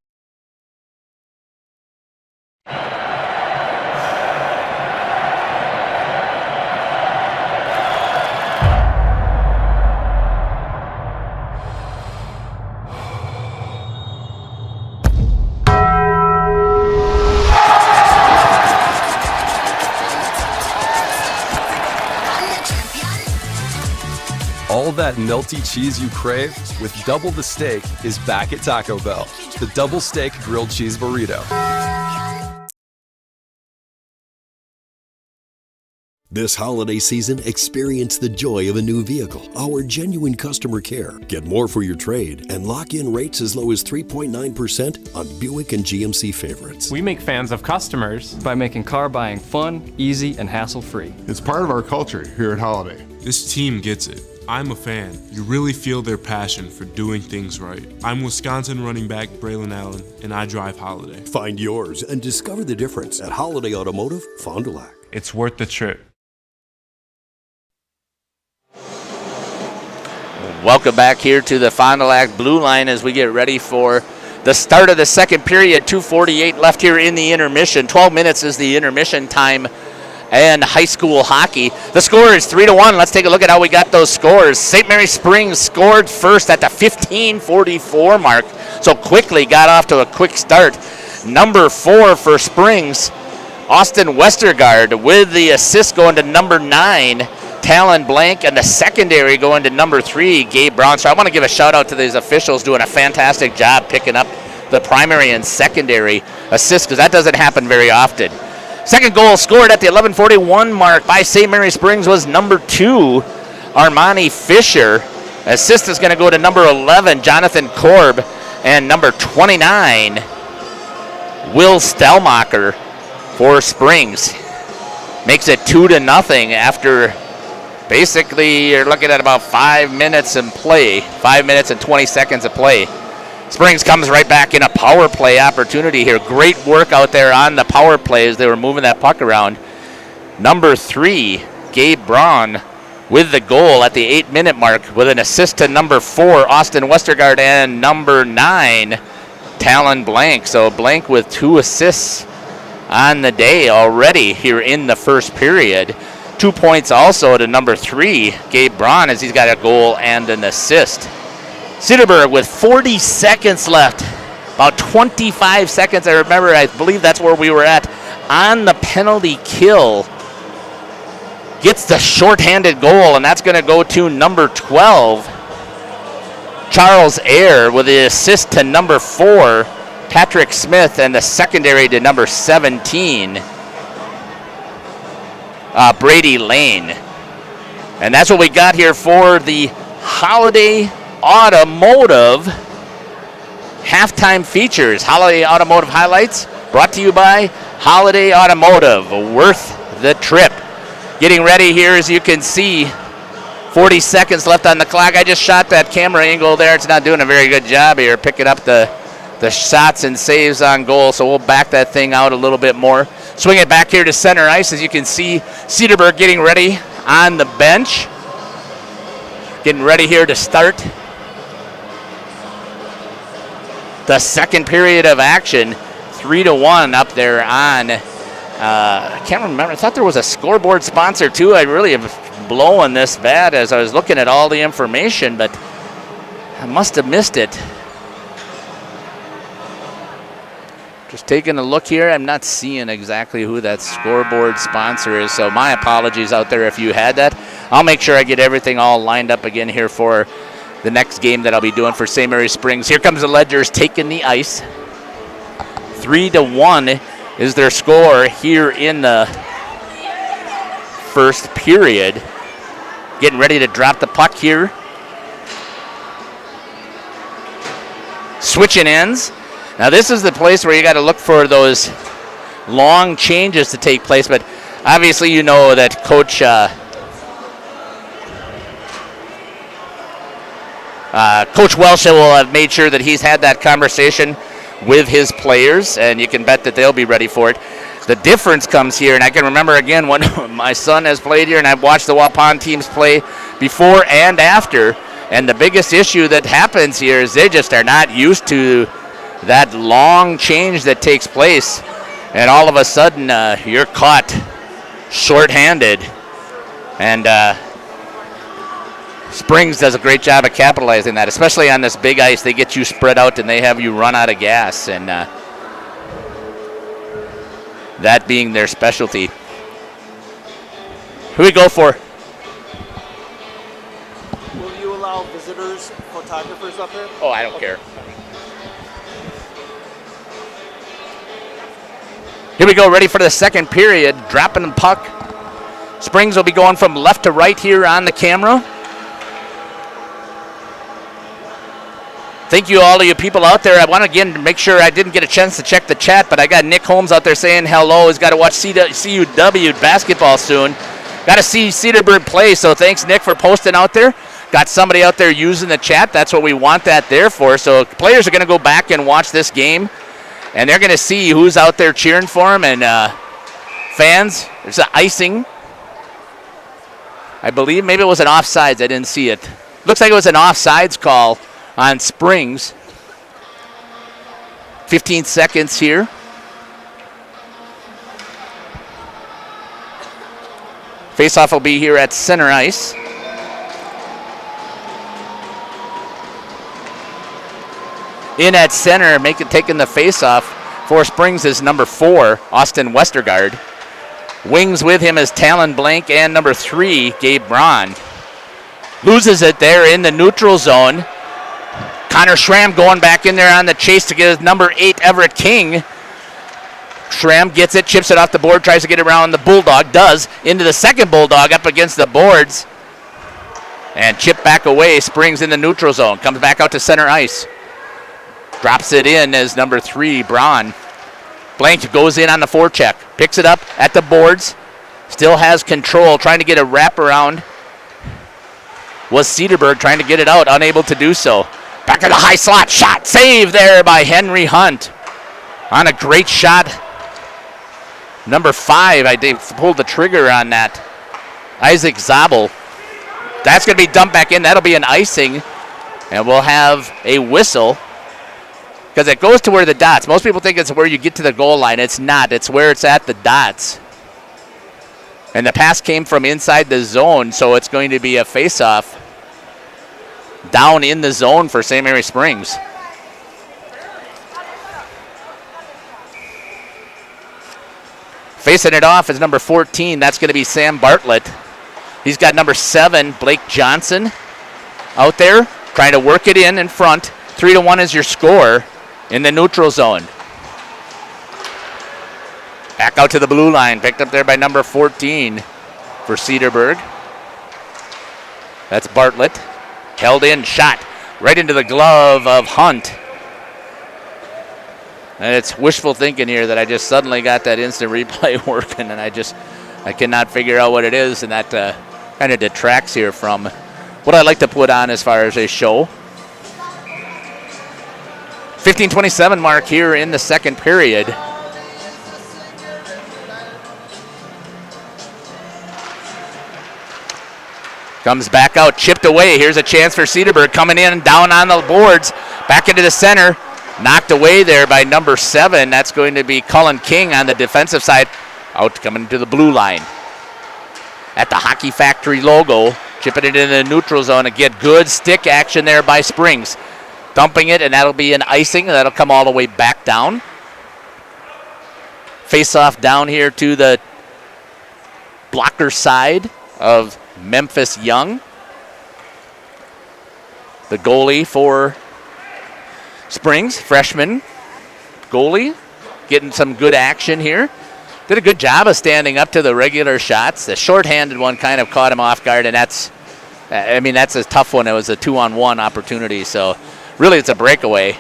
All that melty cheese you crave with double the steak is back at Taco Bell. The double steak grilled cheese burrito. This holiday season, experience the joy of a new vehicle. Our genuine customer care. Get more for your trade and lock in rates as low as 3.9% on Buick and GMC favorites. We make fans of customers by making car buying fun, easy, and hassle-free. It's part of our culture here at Holiday. This team gets it. I'm a fan. You really feel their passion for doing things right. I'm Wisconsin running back Braylon Allen, and I drive Holiday. Find yours and discover the difference at Holiday Automotive, Fond du Lac. It's worth the trip. Welcome back here to the Fond du Lac Blue Line as we get ready for the start of the second period. 2:48 left here in the intermission. 12 minutes is the intermission time and high school hockey. The score is 3-1. Let's take a look at how we got those scores. St. Mary Springs scored first at the 15:44 mark, so quickly got off to a quick start. Number 4 for Springs, Austin Westergaard, with the assist going to number 9, Talon Blank, and the secondary going to number 3, Gabe Brown. So I want to give a shout out to these officials doing a fantastic job picking up the primary and secondary assists, because that doesn't happen very often. Second goal scored at the 11:41 mark by St. Mary Springs was number 2, Armani Fisher. Assist is going to go to number 11, Jonathan Korb, and number 29, Will Stelmacher for Springs. Makes it 2-0 after basically you're looking at about 5 minutes in play, 5 minutes and 20 seconds of play. Springs comes right back in a power play opportunity here. Great work out there on the power play as they were moving that puck around. Number 3, Gabe Braun, with the goal at the 8-minute mark, with an assist to number 4, Austin Westergaard, and number 9, Talon Blank. So Blank with 2 assists on the day already here in the first period. 2 points also to number 3, Gabe Braun, as he's got a goal and an assist. Cedarburg with 40 seconds left, about 25 seconds. I believe that's where we were at on the penalty kill. Gets the shorthanded goal, and that's going to go to number 12, Charles Ayer, with the assist to number 4, Patrick Smith, and the secondary to number 17, Brady Lane. And that's what we got here for the Holiday Automotive halftime features. Holiday Automotive highlights brought to you by Holiday Automotive. Worth the trip. Getting ready here, as you can see, 40 seconds left on the clock. I just shot that camera angle there. It's not doing a very good job here picking up the shots and saves on goal, so we'll back that thing out a little bit more. Swing it back here to center ice. As you can see, Cedarburg getting ready on the bench. Getting ready here to start the second period of action. 3-1 up there on, I can't remember. I thought there was a scoreboard sponsor too. I really am blowing this bad as I was looking at all the information, but I must have missed it. Just taking a look here, I'm not seeing exactly who that scoreboard sponsor is, so my apologies out there if you had that. I'll make sure I get everything all lined up again here for the next game that I'll be doing for St. Mary Springs. Here comes the Ledgers taking the ice. 3-1 is their score here in the first period. Getting ready to drop the puck here. Switching ends. Now this is the place where you got to look for those long changes to take place, but obviously you know that Coach Welsh will have made sure that he's had that conversation with his players, and you can bet that they'll be ready for it. The difference comes here, and I can remember again when my son has played here, and I've watched the Waupun teams play before and after, and the biggest issue that happens here is they just are not used to that long change that takes place, and all of a sudden you're caught short-handed, and Springs does a great job of capitalizing that, especially on this big ice. They get you spread out and they have you run out of gas, and that being their specialty. Who we go for? Will you allow visitors, photographers up here? Oh, I don't care. Here we go, ready for the second period. Dropping the puck. Springs will be going from left to right here on the camera. Thank you, all of you people out there. I want to again make sure I didn't get a chance to check the chat, but I got Nick Holmes out there saying hello. He's got to watch CUW basketball soon. Got to see Cedarburg play, so thanks, Nick, for posting out there. Got somebody out there using the chat. That's what we want that there for. So players are going to go back and watch this game, and they're going to see who's out there cheering for them. And fans, there's an icing. I believe maybe it was an offsides. I didn't see it. Looks like it was an offsides call on Springs. 15 seconds here. Face-off will be here at center ice. In at center, taking the face-off for Springs is number 4, Austin Westergaard. Wings with him is Talon Blank and number 3, Gabe Braun. Loses it there in the neutral zone. Connor Schramm going back in there on the chase to get his number 8, Everett King. Schramm gets it, chips it off the board, tries to get it around the Bulldog, does, into the second Bulldog up against the boards. And chip back away, Springs in the neutral zone, comes back out to center ice. Drops it in as number 3, Braun. Blank goes in on the forecheck, picks it up at the boards, still has control, trying to get a wraparound. Was Cedarburg trying to get it out, unable to do so. Back in the high slot, shot, save there by Henry Hunt. On a great shot. Number 5, I pulled the trigger on that. Isaac Zabel. That's going to be dumped back in. That'll be an icing, and we'll have a whistle. Because it goes to where the dots. Most people think it's where you get to the goal line. It's not. It's where it's at the dots. And the pass came from inside the zone, so it's going to be a face-off down in the zone for St. Mary Springs. Facing it off is number 14. That's going to be Sam Bartlett. He's got number 7, Blake Johnson, out there trying to work it in front. 3-1 is your score in the neutral zone. Back out to the blue line, picked up there by number 14 for Cedarburg. That's Bartlett. Held in, shot right into the glove of Hunt. And it's wishful thinking here that I just suddenly got that instant replay working, and I cannot figure out what it is, and that kind of detracts here from what I like to put on as far as a show. 15:27 mark here in the second period. Comes back out, chipped away. Here's a chance for Cedarburg coming in, down on the boards, back into the center. Knocked away there by number 7. That's going to be Cullen King on the defensive side. Out coming to the blue line. At the Hockey Factory logo, chipping it in the neutral zone. Again, good stick action there by Springs. Dumping it, and that'll be an icing. That'll come all the way back down. Face-off down here to the blocker side of Memphis Young. The goalie for Springs, freshman goalie, getting some good action here. Did a good job of standing up to the regular shots. The shorthanded one kind of caught him off guard, and that's a tough one. It was a 2-on-1 opportunity, so really it's a breakaway.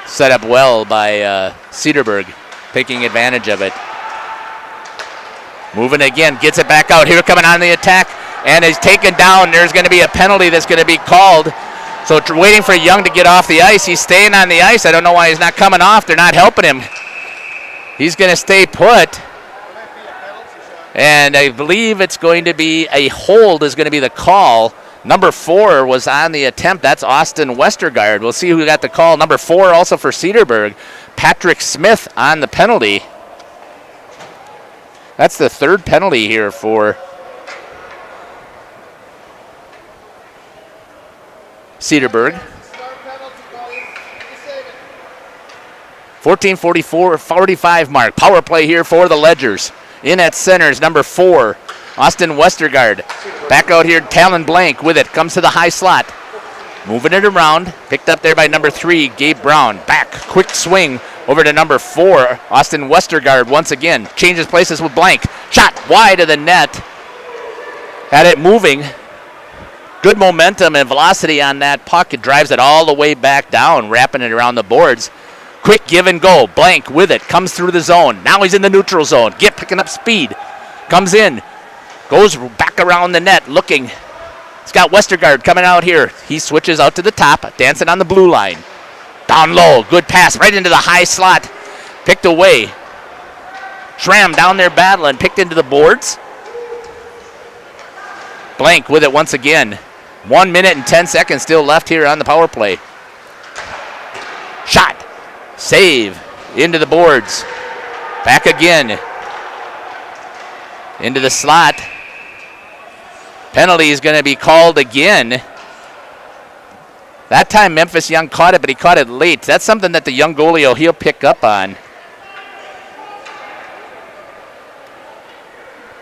Set up well by Cedarburg, taking advantage of it. Moving again, gets it back out. Here coming on the attack, and is taken down. There's going to be a penalty that's going to be called. So waiting for Young to get off the ice. He's staying on the ice. I don't know why he's not coming off. They're not helping him. He's going to stay put. And I believe it's going to be a hold is going to be the call. Number 4 was on the attempt. That's Austin Westergaard. We'll see who got the call. Number 4 also for Cedarburg. Patrick Smith on the penalty. That's the third penalty here for Cedarburg. 14:45 mark. Power play here for the Ledgers. In at center is number 4, Austin Westergaard. Back out here, Talon Blank with it. Comes to the high slot. Moving it around. Picked up there by number 3, Gabe Brown. Back, quick swing over to number 4, Austin Westergaard once again. Changes places with Blank. Shot wide of the net. Had it moving. Good momentum and velocity on that puck. It drives it all the way back down, wrapping it around the boards. Quick give and go. Blank with it. Comes through the zone. Now he's in the neutral zone. Picking up speed. Comes in. Goes back around the net looking. It's got Westergaard coming out here. He switches out to the top. Dancing on the blue line. Down low. Good pass right into the high slot. Picked away. Schramm down there battling. Picked into the boards. Blank with it once again. 1 minute and 10 seconds still left here on the power play. Shot. Save. Into the boards. Back again. into the slot. Penalty is going to be called again. That time Memphis Young caught it, but he caught it late. That's something that the young goalie, he'll pick up on.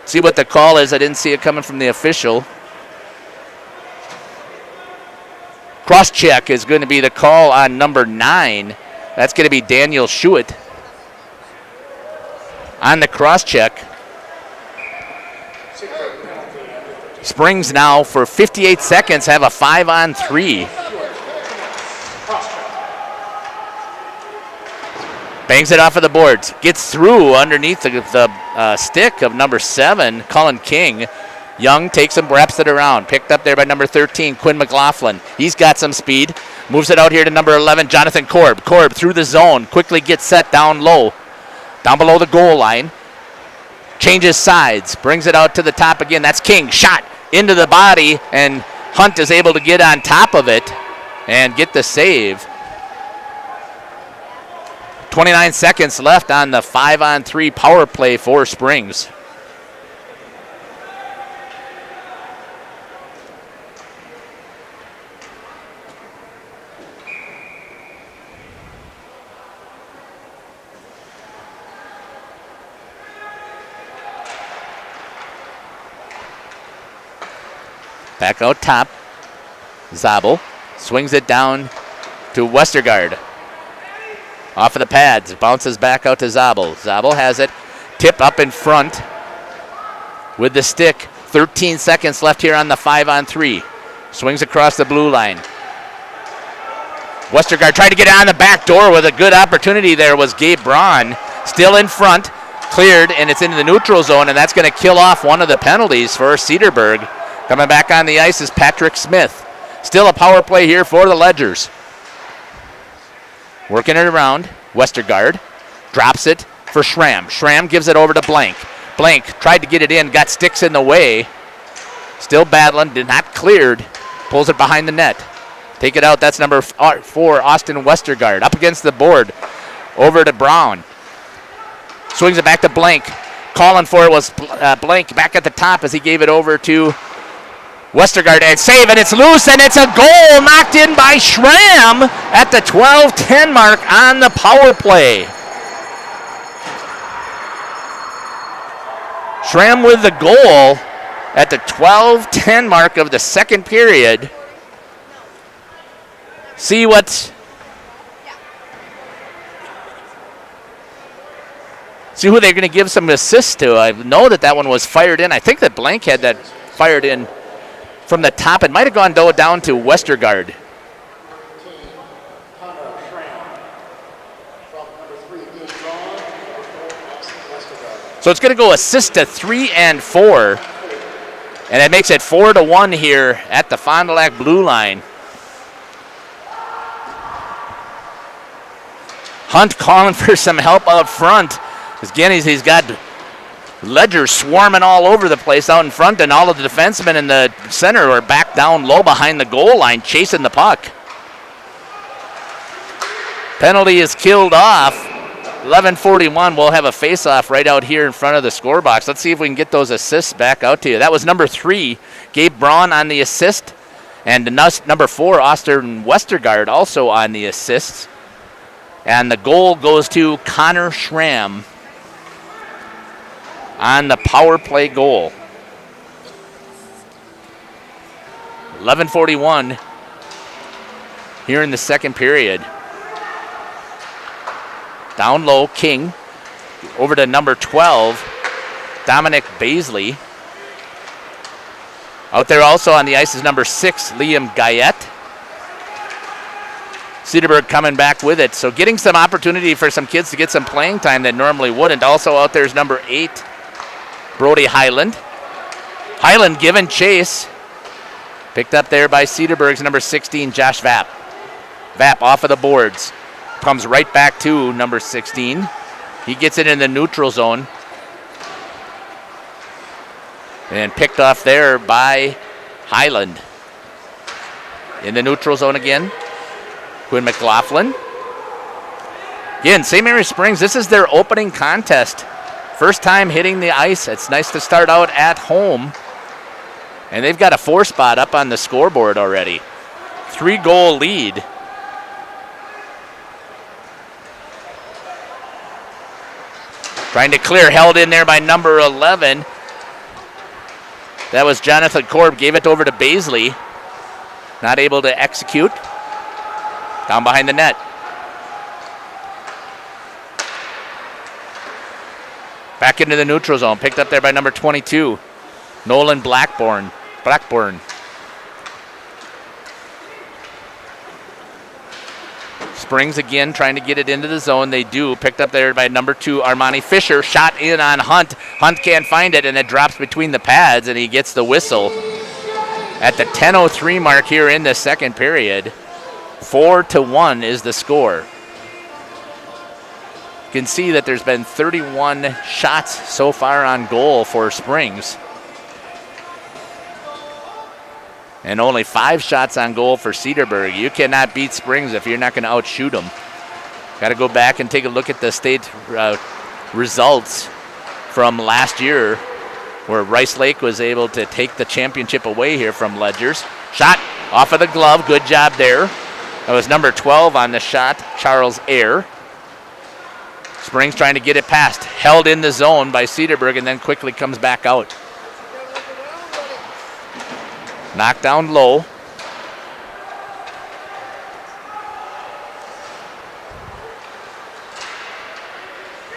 See what the call is. I didn't see it coming from the official. Cross check is going to be the call on number 9. That's going to be Daniel Schuett on the cross check. Springs now for 58 seconds have a 5-on-3. Bangs it off of the boards. Gets through underneath the stick of number 7, Cullen King. Young takes him, wraps it around. Picked up there by number 13, Quinn McLaughlin. He's got some speed. Moves it out here to number 11, Jonathan Korb. Korb through the zone. Quickly gets set down low. Down below the goal line. Changes sides. Brings it out to the top again. That's King. Shot into the body, and Hunt is able to get on top of it and get the save. 29 seconds left on the 5-on-3 power play for Springs. Back out top. Zabel swings it down to Westergaard. Off of the pads, bounces back out to Zabel. Zabel has it. Tip up in front with the stick. 13 seconds left here on the 5-on-3. Swings across the blue line. Westergaard tried to get it on the back door with a good opportunity there was Gabe Braun. Still in front, cleared, and it's into the neutral zone, and that's going to kill off one of the penalties for Cedarburg. Coming back on the ice is Patrick Smith. Still a power play here for the Ledgers. Working it around. Westergaard drops it for Schramm. Schramm gives it over to Blank. Blank tried to get it in, got sticks in the way. Still battling, did not cleared. Pulls it behind the net. Take it out, that's number 4, Austin Westergaard. Up against the board, over to Brown. Swings it back to Blank. Calling for it was Blank back at the top as he gave it over to Westergaard, and save, and it's loose, and it's a goal knocked in by Schramm at the 12-10 mark on the power play. Schramm with the goal at the 12-10 mark of the second period. See who they're going to give some assists to. I know that one was fired in. I think that Blank had that fired in from the top. It might have gone down to Westergaard. So it's going to go assist to 3 and 4. And it makes it 4-1 here at the Fond du Lac blue line. Hunt calling for some help out front. Again, he's got Ledger swarming all over the place out in front, and all of the defensemen in the center are back down low behind the goal line chasing the puck. Penalty is killed off. 11:41, we'll have a face-off right out here in front of the score box. Let's see if we can get those assists back out to you. That was number 3, Gabe Braun on the assist, and number 4, Austin Westergaard also on the assists. And the goal goes to Connor Schramm on the power play goal. 11:41 here in the second period. Down low, King. Over to number 12, Dominic Baisley. Out there also on the ice is number 6, Liam Guyette. Cedarburg coming back with it. So getting some opportunity for some kids to get some playing time that normally wouldn't. Also out there is number 8, Brody Highland. Highland given chase. Picked up there by Cedarburg's number 16, Josh Vapp. Vapp off of the boards. Comes right back to number 16. He gets it in the neutral zone. And picked off there by Highland. In the neutral zone again. Quinn McLaughlin. Again, St. Mary's Springs, this is their opening contest First time hitting the ice. It's nice to start out at home. And they've got a 4 spot up on the scoreboard already. 3-goal lead. Trying to clear, held in there by number 11. That was Jonathan Korb, gave it over to Baisley. Not able to execute. Down behind the net. Back into the neutral zone, picked up there by number 22, Nolan Blackburn. Springs again, trying to get it into the zone. They do. Picked up there by number 2, Armani Fisher. Shot in on Hunt. Hunt can't find it, and it drops between the pads, and he gets the whistle. At the 10:03 mark here in the second period, 4-1 is the score. You can see that there's been 31 shots so far on goal for Springs. And only 5 shots on goal for Cedarburg. You cannot beat Springs if you're not going to outshoot them. Got to go back and take a look at the state results from last year, where Rice Lake was able to take the championship away here from Ledgers. Shot off of the glove. Good job there. That was number 12 on the shot, Charles Ayer. Springs trying to get it past. Held in the zone by Cedarburg and then quickly comes back out. Knocked down low.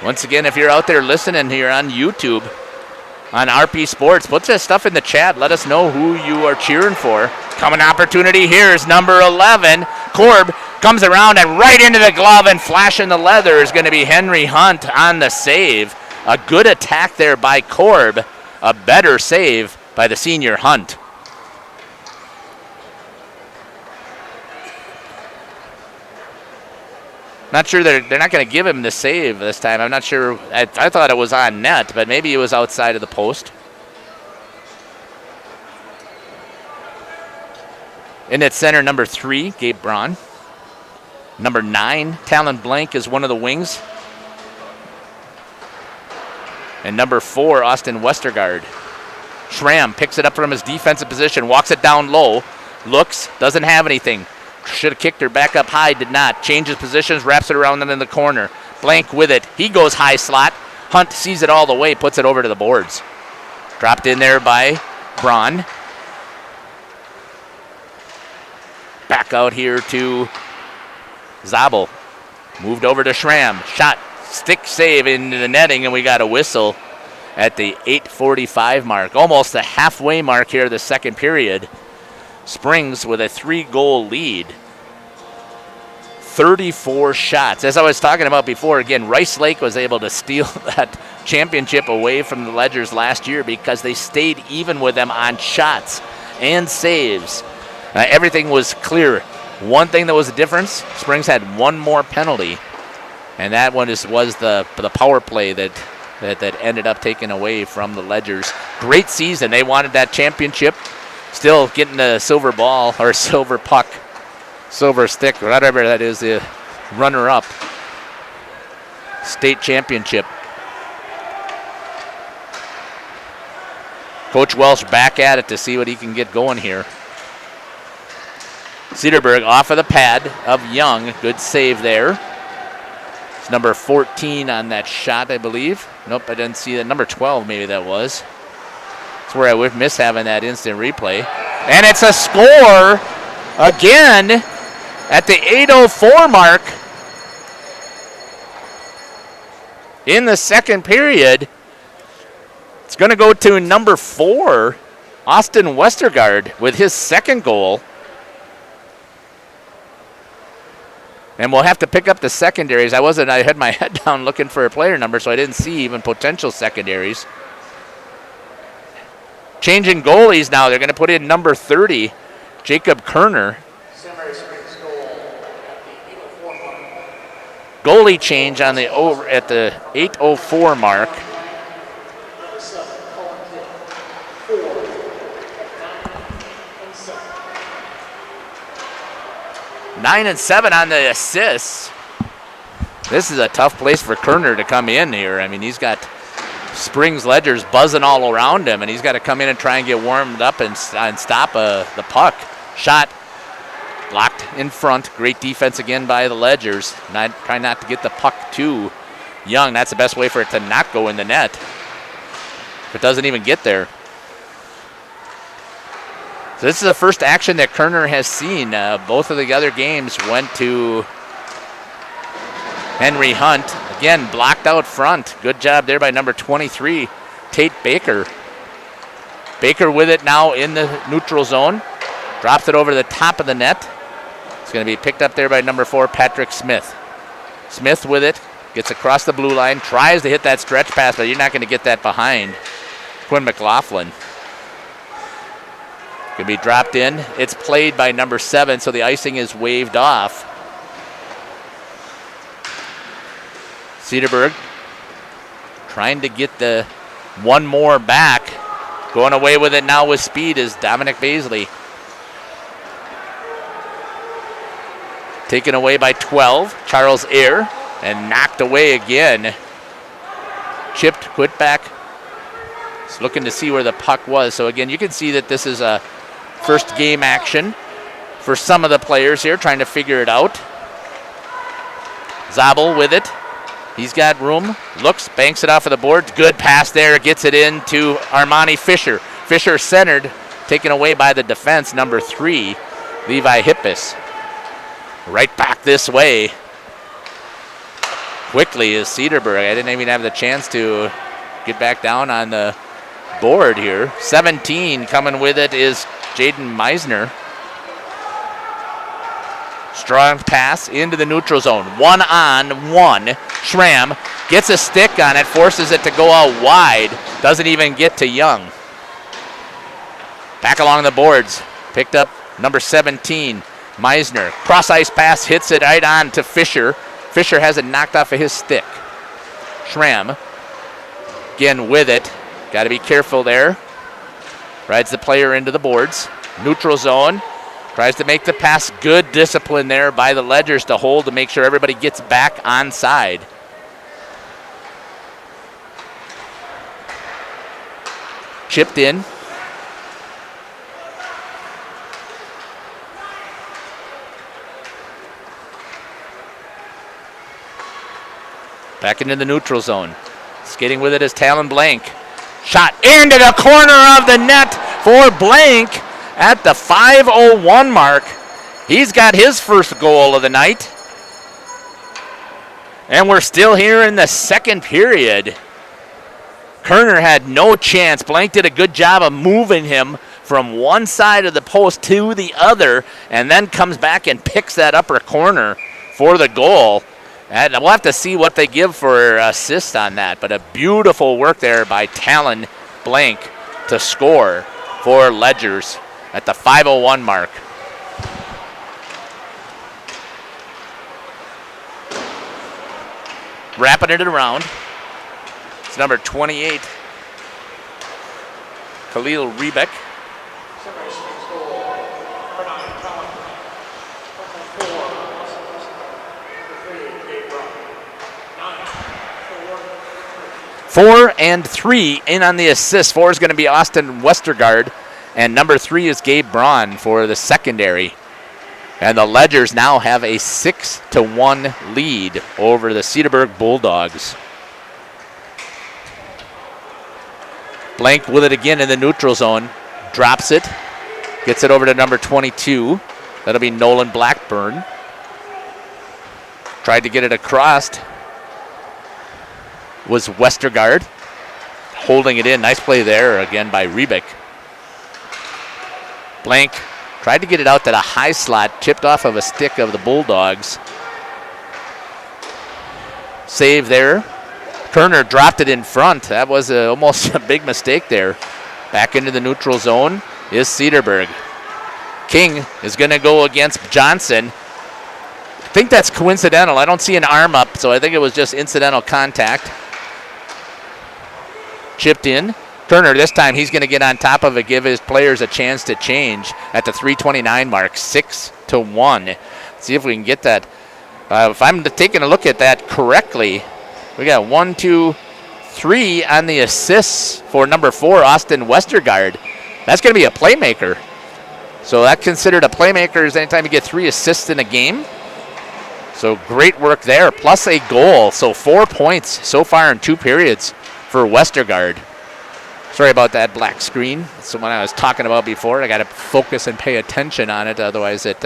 Once again, if you're out there listening here on YouTube, on RP Sports, put that stuff in the chat. Let us know who you are cheering for. Coming opportunity here is number 11. Korb comes around and right into the glove, and flashing the leather is going to be Henry Hunt on the save. A good attack there by Korb. A better save by the senior Hunt. Not sure they're not going to give him the save this time. I'm not sure. I thought it was on net, but maybe it was outside of the post. In at center, number 3, Gabe Braun. Number 9, Talon Blank, is one of the wings. And number 4, Austin Westergaard. Schramm picks it up from his defensive position, walks it down low, looks, doesn't have anything. Should have kicked her back up high, did not. Changes positions, wraps it around and in the corner. Blank with it. He goes high slot. Hunt sees it all the way, puts it over to the boards. Dropped in there by Braun. Back out here to Zabel. Moved over to Schramm. Shot, stick save into the netting, and we got a whistle at the 8:45 mark. Almost the halfway mark here of the second period. Springs with a 3-goal lead. 34 shots. As I was talking about before, again, Rice Lake was able to steal that championship away from the Ledgers last year because they stayed even with them on shots and saves. Everything was clear. One thing that was a difference, Springs had one more penalty, and that one was the power play that ended up taken away from the Ledgers. Great season. They wanted that championship. Still getting the silver ball, or silver puck, silver stick, whatever that is, the runner-up state championship. Coach Welsh back at it to see what he can get going here. Cedarburg off of the pad of Young. Good save there. It's number 14 on that shot, I believe. Nope, I didn't see that. Number 12 maybe that was. That's where I would miss having that instant replay. And it's a score again at the 8:04 mark in the second period. It's going to go to number 4, Austin Westergaard, with his second goal. And we'll have to pick up the secondaries. I had my head down looking for a player number, so I didn't see even potential secondaries. Changing goalies now. They're going to put in number 30, Jacob Kerner. Goalie change on at the 8:04 mark. Nine and 7 on the assists. This is a tough place for Kerner to come in here. I mean, he's got Springs Ledger's buzzing all around him, and he's got to come in and try and get warmed up and stop the puck. Shot blocked in front. Great defense again by the Ledgers. Trying not to get the puck too young. That's the best way for it to not go in the net. If it doesn't even get there. So this is the first action that Kerner has seen. Both of the other games went to Henry Hunt. Again, blocked out front. Good job there by number 23, Tate Baker. Baker with it now in the neutral zone. Drops it over the top of the net. It's going to be picked up there by number 4, Patrick Smith. Smith with it. Gets across the blue line. Tries to hit that stretch pass, but you're not going to get that behind Quinn McLaughlin. Going to be dropped in. It's played by number 7, so the icing is waved off. Cedarburg trying to get the one more back. Going away with it now with speed is Dominic Baisley. Taken away by 12, Charles Eyre, and knocked away again. Chipped, put back. Just looking to see where the puck was. So again, you can see that this is a first game action for some of the players here, trying to figure it out. Zabel with it. He's got room, looks, banks it off of the board. Good pass there, gets it in to Armani Fisher. Fisher centered, taken away by the defense, number 3, Levi Hippis. Right back this way. Quickly is Cedarburg. I didn't even have the chance to get back down on the board here. 17 coming with it is Jaden Meisner. Strong pass into the neutral zone. 1-on-1. Schramm gets a stick on it, forces it to go out wide. Doesn't even get to Young. Back along the boards. Picked up number 17, Meisner. Cross ice pass, hits it right on to Fisher. Fisher has it knocked off of his stick. Schramm again with it. Got to be careful there. Rides the player into the boards. Neutral zone. Tries to make the pass. Good discipline there by the Ledgers to hold to make sure everybody gets back onside. Chipped in. Back into the neutral zone. Skating with it is Talon Blank. Shot into the corner of the net for Blank. At the 5:01 mark, he's got his first goal of the night. And we're still here in the second period. Kerner had no chance. Blank did a good job of moving him from one side of the post to the other, and then comes back and picks that upper corner for the goal. And we'll have to see what they give for assist on that, but a beautiful work there by Talon Blank to score for Ledgers at the 5:01 mark. Wrapping it around. It's number 28, Khalil Rebeck. Four and 3 in on the assist. 4 is going to be Austin Westergaard. And number 3 is Gabe Braun for the secondary. And the Ledgers now have a 6-1 lead over the Cedarburg Bulldogs. Blank with it again in the neutral zone. Drops it. Gets it over to number 22. That'll be Nolan Blackburn. Tried to get it across. Was Westergaard. Holding it in. Nice play there again by Rebeck. Blank tried to get it out to the high slot, chipped off of a stick of the Bulldogs. Save there. Kerner dropped it in front. That was almost a big mistake there. Back into the neutral zone is Cedarburg. King is going to go against Johnson. I think that's coincidental. I don't see an arm up, so I think it was just incidental contact. Chipped in. Kerner, this time he's going to get on top of it, give his players a chance to change at the 3:29 mark, 6-1. See if we can get that. If I'm taking a look at that correctly, we got 1, 2, 3 on the assists for number 4, Austin Westergaard. That's going to be a playmaker. So that's considered a playmaker is anytime you get 3 assists in a game. So great work there, plus a goal. So 4 points so far in 2 periods for Westergaard. Sorry about that black screen. That's the one I was talking about before. I got to focus and pay attention on it, otherwise it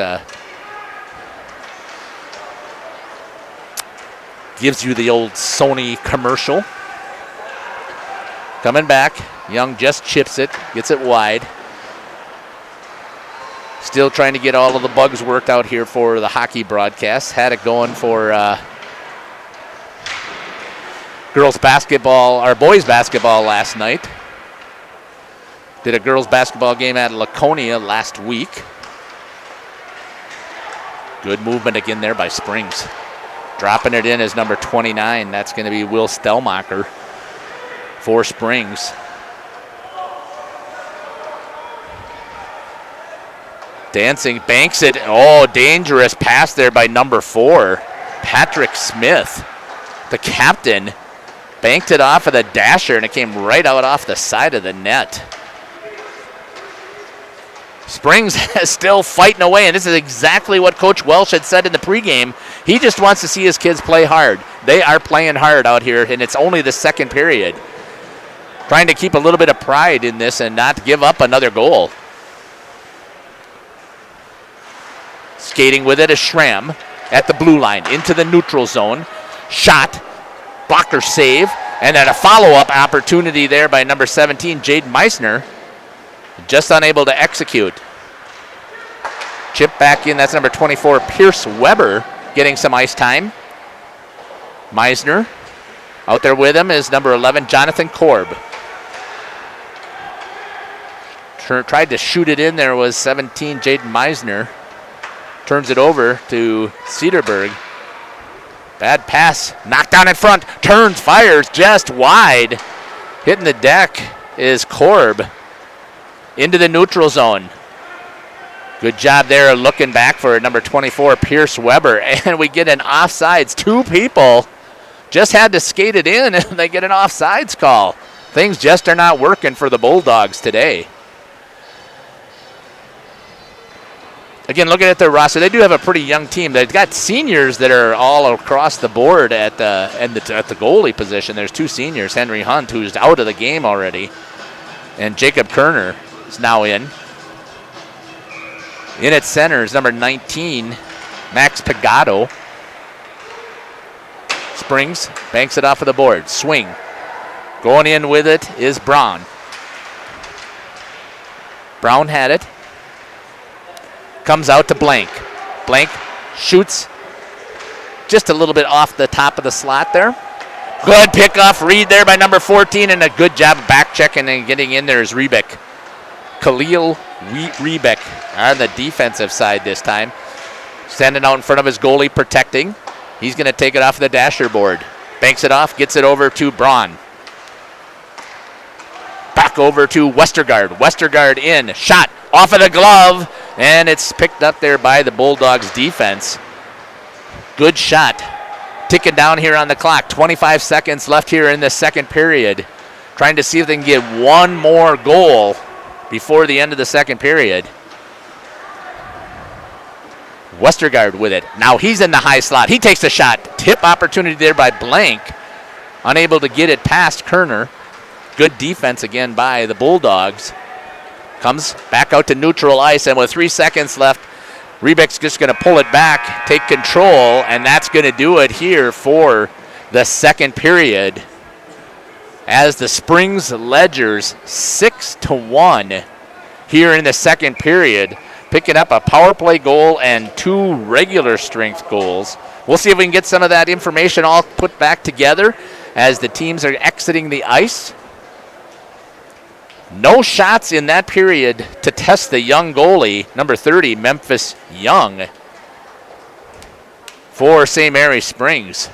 gives you the old Sony commercial. Coming back, Young just chips it, gets it wide. Still trying to get all of the bugs worked out here for the hockey broadcast. Had it going for girls basketball, or boys basketball last night. Did a girls basketball game at Laconia last week. Good movement again there by Springs. Dropping it in as number 29. That's going to be Will Stellmacher for Springs. Dancing, banks it. Oh, dangerous pass there by number 4, Patrick Smith. The captain banked it off of the dasher, and it came right out off the side of the net. Springs is still fighting away, and this is exactly what Coach Welsh had said in the pregame. He just wants to see his kids play hard. They are playing hard out here, and it's only the second period. Trying to keep a little bit of pride in this and not give up another goal. Skating with it is Schramm at the blue line into the neutral zone. Shot, blocker save, and then a follow-up opportunity there by number 17, Jade Meisner. Just unable to execute. Chip back in, that's number 24, Pierce Weber, getting some ice time. Meisner. Out there with him is number 11, Jonathan Korb. Tried to shoot it in there was 17, Jaden Meisner. Turns it over to Cedarburg. Bad pass, knocked down in front, turns, fires just wide. Hitting the deck is Korb. Into the neutral zone. Good job there looking back for number 24, Pierce Weber. And we get an offsides. 2 people just had to skate it in, and they get an offsides call. Things just are not working for the Bulldogs today. Again, looking at their roster, they do have a pretty young team. They've got seniors that are all across the board at the goalie position. There's 2 seniors, Henry Hunt, who's out of the game already, and Jacob Kerner is now in. In at center is number 19, Max Pagado. Springs banks it off of the board. Swing. Going in with it is Brown. Brown had it. Comes out to Blank. Blank shoots just a little bit off the top of the slot there. Good pickoff read there by number 14, and a good job back checking and getting in there is Rebeck. Khalil Rebeck on the defensive side this time. Standing out in front of his goalie, protecting. He's going to take it off the dasher board. Banks it off, gets it over to Braun. Back over to Westergaard. Westergaard in, shot off of the glove, and it's picked up there by the Bulldogs defense. Good shot. Ticking down here on the clock. 25 seconds left here in the second period. Trying to see if they can get one more goal before the end of the second period. Westergaard with it. Now he's in the high slot. He takes a shot. Tip opportunity there by Blank. Unable to get it past Kerner. Good defense again by the Bulldogs. Comes back out to neutral ice, and with 3 seconds left, Rebeck's just going to pull it back, take control, and that's going to do it here for the second period. As the Springs Ledgers 6-1 here in the second period, picking up a power play goal and 2 regular strength goals. We'll see if we can get some of that information all put back together as the teams are exiting the ice. No shots in that period to test the young goalie, number 30, Memphis Young, for St. Mary Springs.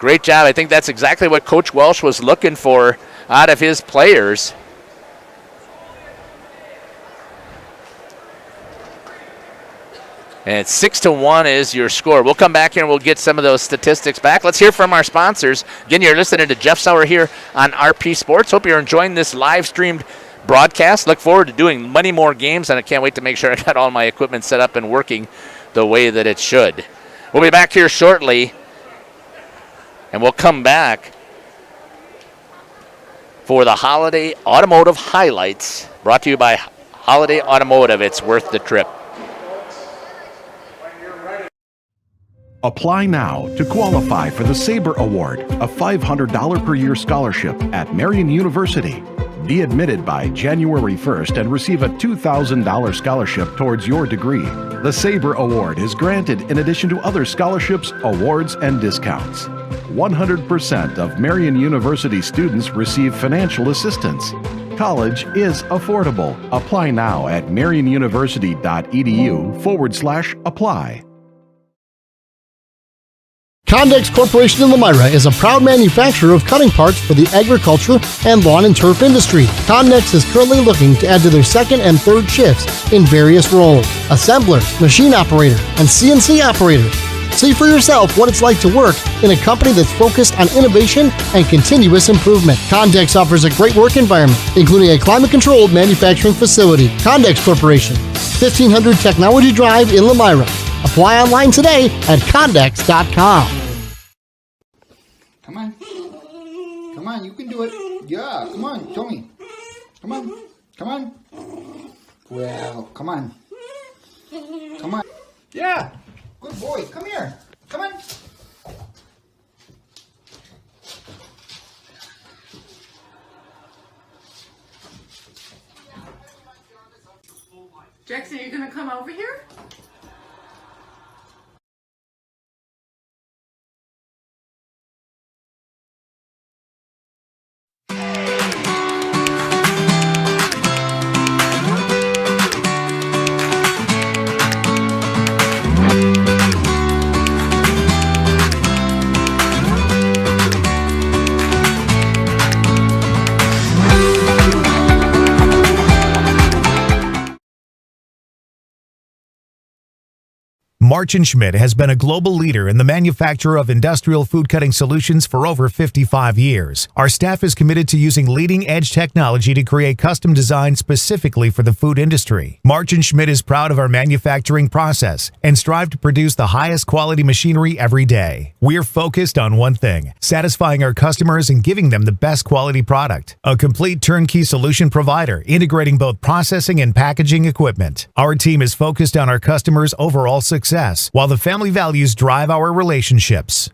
Great job. I think that's exactly what Coach Welsh was looking for out of his players. And 6-1 is your score. We'll come back here and we'll get some of those statistics back. Let's hear from our sponsors. Again, you're listening to Jeff Sauer here on RP Sports. Hope you're enjoying this live streamed broadcast. Look forward to doing many more games, and I can't wait to make sure I got all my equipment set up and working the way that it should. We'll be back here shortly, and we'll come back for the Holiday Automotive Highlights, brought to you by Holiday Automotive. It's worth the trip. Apply now to qualify for the Sabre Award, a $500 per year scholarship at Marian University. Be admitted by January 1st and receive a $2,000 scholarship towards your degree. The Sabre Award is granted in addition to other scholarships, awards, and discounts. 100% of Marian University students receive financial assistance. College is affordable. Apply now at marianuniversity.edu/apply. Condex Corporation in Elmira is a proud manufacturer of cutting parts for the agriculture and lawn and turf industry. Condex is currently looking to add to their second and third shifts in various roles: assembler, machine operator, and CNC operator. See for yourself what it's like to work in a company that's focused on innovation and continuous improvement. Condex offers a great work environment, including a climate-controlled manufacturing facility. Condex Corporation, 1500 Technology Drive in Elmira. Apply online today at Condex.com. Come on. Come on, you can do it. Yeah, come on, show me. Come on. Come on. Well, come on. Come on. Yeah. Good boy. Come here. Come on. Jackson, are you going to come over here? March & Schmidt has been a global leader in the manufacture of industrial food cutting solutions for over 55 years. Our staff is committed to using leading-edge technology to create custom designs specifically for the food industry. March & Schmidt is proud of our manufacturing process and strive to produce the highest quality machinery every day. We're focused on one thing: satisfying our customers and giving them the best quality product. A complete turnkey solution provider, integrating both processing and packaging equipment. Our team is focused on our customers' overall success, while the family values drive our relationships.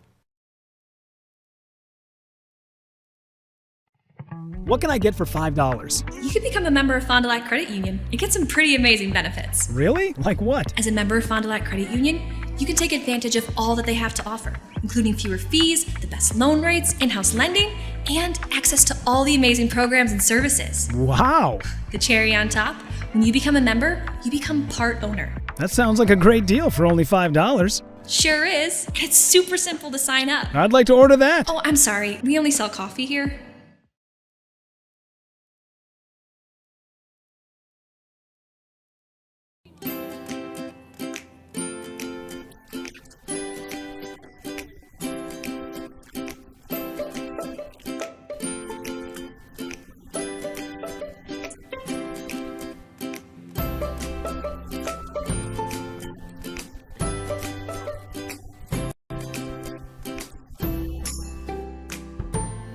What can I get for $5? You can become a member of Fond du Lac Credit Union and get some pretty amazing benefits. Really? Like what? As a member of Fond du Lac Credit Union, you can take advantage of all that they have to offer, including fewer fees, the best loan rates, in-house lending, and access to all the amazing programs and services. Wow! The cherry on top, when you become a member, you become part owner. That sounds like a great deal for only $5. Sure is. And it's super simple to sign up. I'd like to order that. Oh, I'm sorry. We only sell coffee here.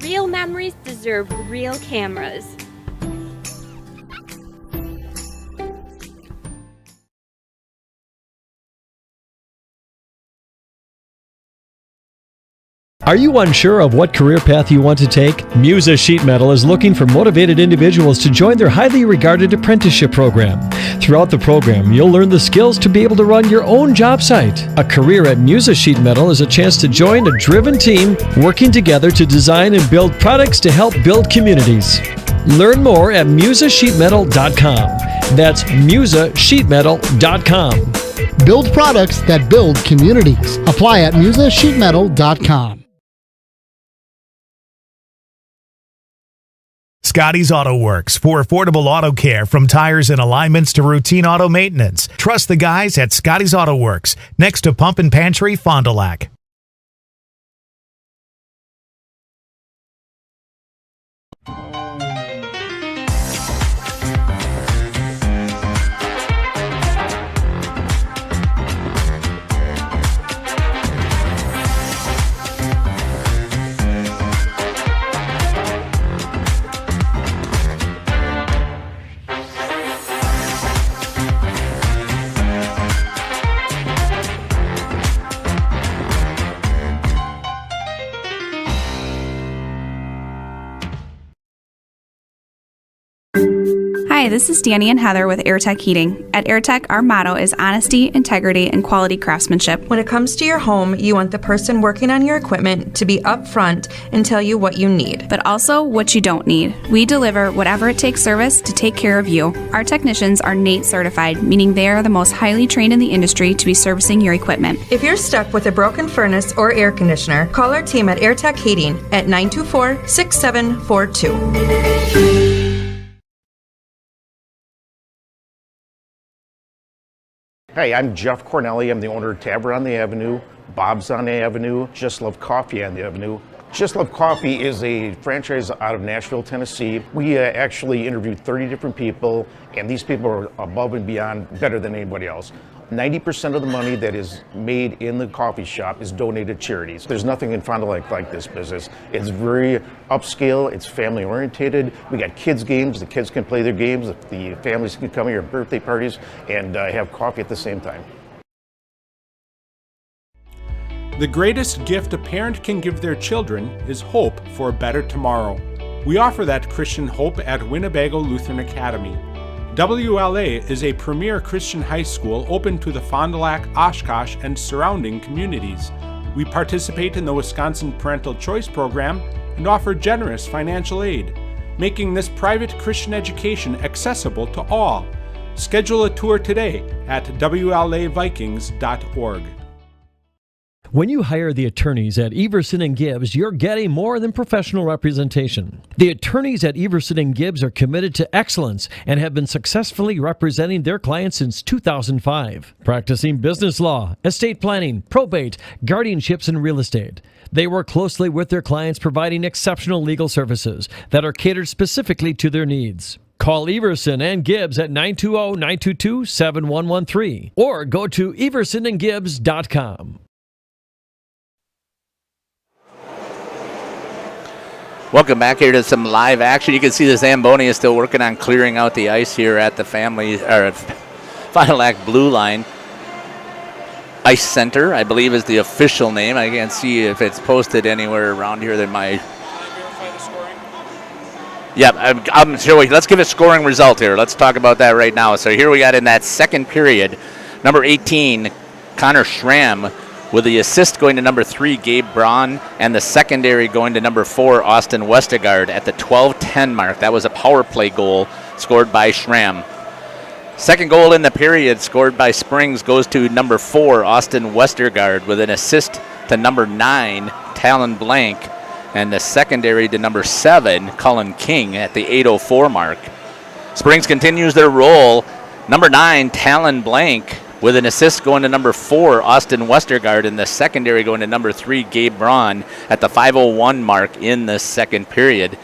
Real memories deserve real cameras. Are you unsure of what career path you want to take? Musa Sheet Metal is looking for motivated individuals to join their highly regarded apprenticeship program. Throughout the program, you'll learn the skills to be able to run your own job site. A career at Musa Sheet Metal is a chance to join a driven team working together to design and build products to help build communities. Learn more at musasheetmetal.com. That's musasheetmetal.com. Build products that build communities. Apply at musasheetmetal.com. Scotty's Auto Works for affordable auto care, from tires and alignments to routine auto maintenance. Trust the guys at Scotty's Auto Works, next to Pump and Pantry, Fond du Lac. Hi, this is Danny and Heather with AirTech Heating. At AirTech, our motto is honesty, integrity, and quality craftsmanship. When it comes to your home, you want the person working on your equipment to be upfront and tell you what you need. But also what you don't need. We deliver whatever it takes service to take care of you. Our technicians are NATE certified, meaning they are the most highly trained in the industry to be servicing your equipment. If you're stuck with a broken furnace or air conditioner, call our team at AirTech Heating at 924-6742. Hey, I'm Jeff Cornelli. I'm the owner of Tavern on the Avenue, Bob's on the Avenue, Just Love Coffee on the Avenue. Just Love Coffee is a franchise out of Nashville, Tennessee. We actually interviewed 30 different people, and these people are above and beyond better than anybody else. 90% of the money that is made in the coffee shop is donated to charities. There's nothing in Fond du Lac like this business. It's very upscale, it's family oriented. We got kids games, the kids can play their games, the families can come here at birthday parties and have coffee at the same time. The greatest gift a parent can give their children is hope for a better tomorrow. We offer that Christian hope at Winnebago Lutheran Academy. WLA is a premier Christian high school open to the Fond du Lac, Oshkosh, and surrounding communities. We participate in the Wisconsin Parental Choice Program and offer generous financial aid, making this private Christian education accessible to all. Schedule a tour today at WLAVikings.org. When you hire the attorneys at Everson & Gibbs, you're getting more than professional representation. The attorneys at Everson & Gibbs are committed to excellence and have been successfully representing their clients since 2005, practicing business law, estate planning, probate, guardianships, and real estate. They work closely with their clients, providing exceptional legal services that are catered specifically to their needs. Call Everson & Gibbs at 920-922-7113 or go to eversonandgibbs.com. Welcome back here to some live action. You can see the Zamboni is still working on clearing out the ice here at the Fond du Lac Blue Line. Ice Center, I believe, is the official name. I can't see if it's posted anywhere around here that might. Yeah, I'm sure. Let's give a scoring result here. Let's talk about that right now. So here we got in that second period, number 18, Connor Schramm, with the assist going to number 3, Gabe Braun, and the secondary going to number 4, Austin Westergaard at the 12:10 mark. That was a power play goal scored by Schramm. Second goal in the period scored by Springs goes to number 4, Austin Westergaard, with an assist to number 9, Talon Blank, and the secondary to number 7, Cullen King at the 8:04 mark. Springs continues their roll. Number 9, Talon Blank, with an assist going to number 4, Austin Westergaard, and the secondary going to number 3, Gabe Braun, at the 5:01 mark in the second period.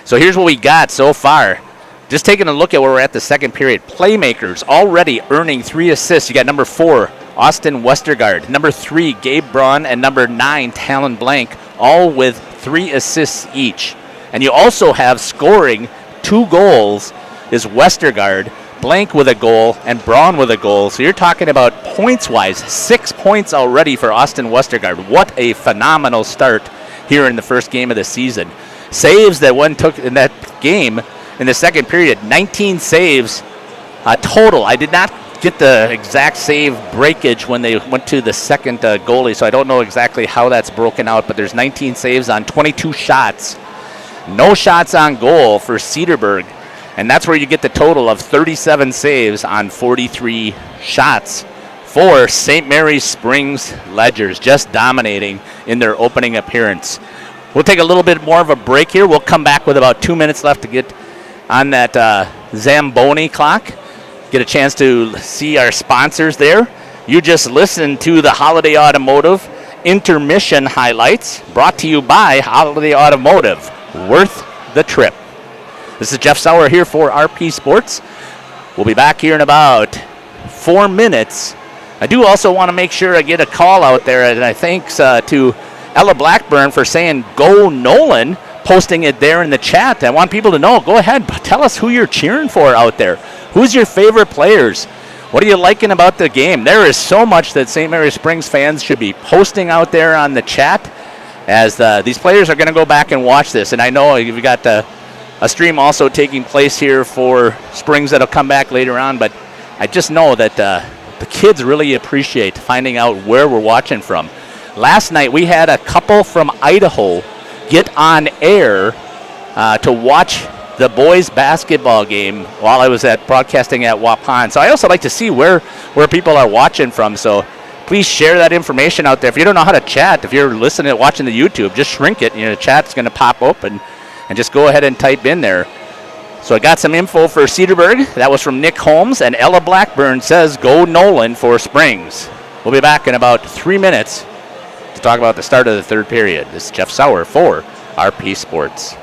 So here's what we got so far. Just taking a look at where we're at the second period. Playmakers already earning 3 assists. You got number 4, Austin Westergaard, number 3, Gabe Braun, and number 9, Talon Blank, all with 3 assists each. And you also have scoring 2 goals is Westergaard, Blank with a goal, and Braun with a goal. So you're talking about points-wise, 6 points already for Austin Westergaard. What a phenomenal start here in the first game of the season. Saves that one took in that game in the second period, 19 saves total. I did not get the exact save breakage when they went to the second goalie, so I don't know exactly how that's broken out, but there's 19 saves on 22 shots. No shots on goal for Cedarburg. And that's where you get the total of 37 saves on 43 shots for St. Mary's Springs Ledgers, just dominating in their opening appearance. We'll take a little bit more of a break here. We'll come back with about 2 minutes left to get on that Zamboni clock. Get a chance to see our sponsors there. You just listened to the Holiday Automotive intermission highlights brought to you by Holiday Automotive. Worth the trip. This is Jeff Sauer here for RP Sports. We'll be back here in about 4 minutes. I do also want to make sure I get a call out there, and thanks to Ella Blackburn for saying "Go Nolan," posting it there in the chat. I want people to know. Go ahead, tell us who you're cheering for out there. Who's your favorite players? What are you liking about the game? There is so much that St. Mary Springs fans should be posting out there on the chat as these players are going to go back and watch this. And I know you've got a stream also taking place here for Springs that'll come back later on, but I just know that the kids really appreciate finding out where we're watching from. Last night we had a couple from Idaho get on air to watch the boys basketball game while I was broadcasting at Waupun. So I also like to see where people are watching from. So please share that information out there. If you don't know how to chat, if you're listening, watching the YouTube, just shrink it. The chat's going to pop open, and just go ahead and type in there. So I got some info for Cedarburg. That was from Nick Holmes, and Ella Blackburn says "Go Nolan" for Springs. We'll be back in about 3 minutes to talk about the start of the third period. This is Jeff Sauer for RP Sports.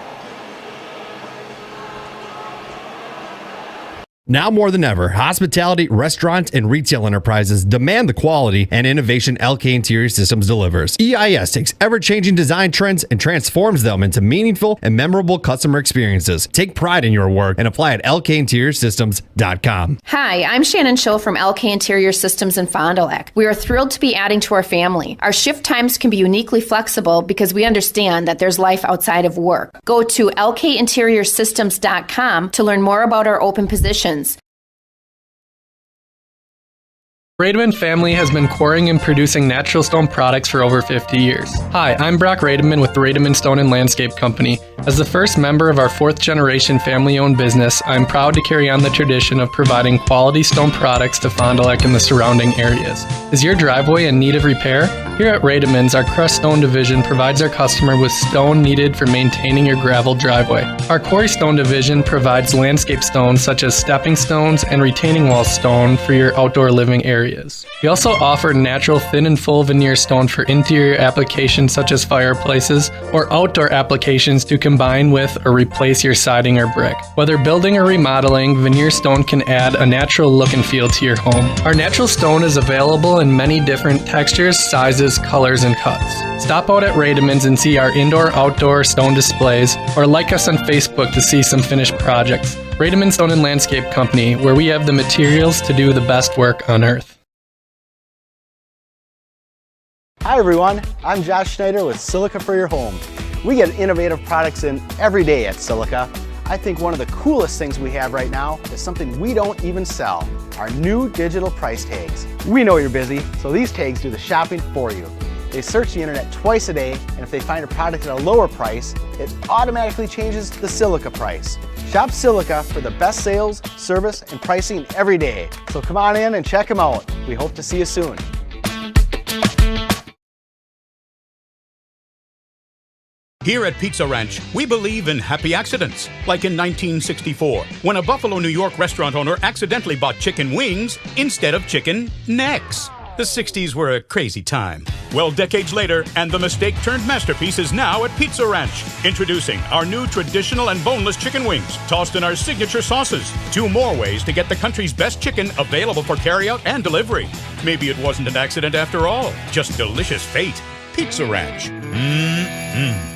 Now more than ever, hospitality, restaurant, and retail enterprises demand the quality and innovation LK Interior Systems delivers. EIS takes ever-changing design trends and transforms them into meaningful and memorable customer experiences. Take pride in your work and apply at lkinteriorsystems.com. Hi, I'm Shannon Schill from LK Interior Systems in Fond du Lac. We are thrilled to be adding to our family. Our shift times can be uniquely flexible because we understand that there's life outside of work. Go to lkinteriorsystems.com to learn more about our open positions. Rademan Family has been quarrying and producing natural stone products for over 50 years. Hi, I'm Brock Rademan with the Rademan Stone and Landscape Company. As the first member of our fourth-generation family-owned business, I'm proud to carry on the tradition of providing quality stone products to Fond du Lac and the surrounding areas. Is your driveway in need of repair? Here at Rademan's, our crushed stone division provides our customer with stone needed for maintaining your gravel driveway. Our quarry stone division provides landscape stones such as stepping stones and retaining wall stone for your outdoor living areas. We also offer natural thin and full veneer stone for interior applications such as fireplaces or outdoor applications to combine with or replace your siding or brick. Whether building or remodeling, veneer stone can add a natural look and feel to your home. Our natural stone is available in many different textures, sizes, colors, and cuts. Stop out at Rademan's and see our indoor-outdoor stone displays, or like us on Facebook to see some finished projects. Rademan Stone and Landscape Company, where we have the materials to do the best work on earth. Hi everyone, I'm Josh Schneider with Silica for Your Home. We get innovative products in every day at Silica. I think one of the coolest things we have right now is something we don't even sell, our new digital price tags. We know you're busy, so these tags do the shopping for you. They search the internet twice a day, and if they find a product at a lower price, it automatically changes the Silica price. Shop Silica for the best sales, service, and pricing every day. So come on in and check them out. We hope to see you soon. Here at Pizza Ranch, we believe in happy accidents, like in 1964, when a Buffalo, New York restaurant owner accidentally bought chicken wings instead of chicken necks. The 60s were a crazy time. Well, decades later, and the mistake turned masterpiece is now at Pizza Ranch. Introducing our new traditional and boneless chicken wings, tossed in our signature sauces. 2 more ways to get the country's best chicken available for carryout and delivery. Maybe it wasn't an accident after all, just delicious fate. Pizza Ranch. Mmm.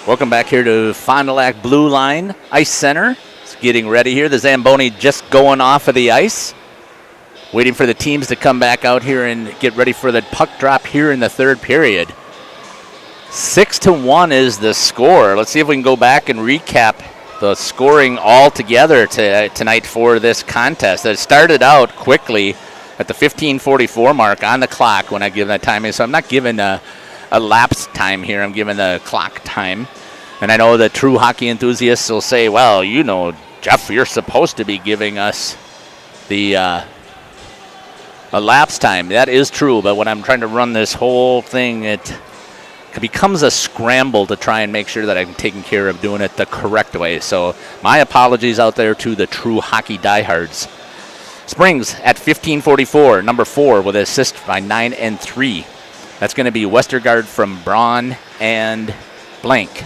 Welcome back here to Fond du Lac Blue Line Ice Center. It's getting ready here. The Zamboni just going off of the ice. Waiting for the teams to come back out here and get ready for the puck drop here in the third period. 6-1 is the score. Let's see if we can go back and recap the scoring all together tonight for this contest. It started out quickly at the 15:44 mark on the clock when I give that timing. So I'm not giving a lapse time here. I'm giving the clock time. And I know the true hockey enthusiasts will say, well, you know, Jeff, you're supposed to be giving us the a lapse time. That is true, but when I'm trying to run this whole thing, it becomes a scramble to try and make sure that I'm taking care of doing it the correct way. So my apologies out there to the true hockey diehards. Springs at 15:44, number 4 with an assist by 9 and 3. That's going to be Westergaard from Braun and Blank.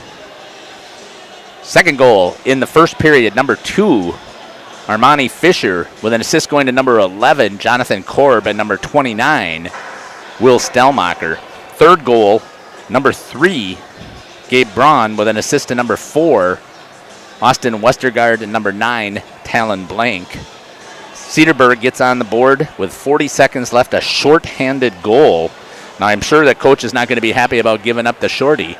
Second goal in the first period, number 2, Armani Fisher with an assist going to number 11, Jonathan Korb, and number 29, Will Stelmacher. Third goal, number 3, Gabe Braun with an assist to number 4, Austin Westergaard, and number 9, Talon Blank. Cedarburg gets on the board with 40 seconds left, a short-handed goal. Now, I'm sure that coach is not going to be happy about giving up the shorty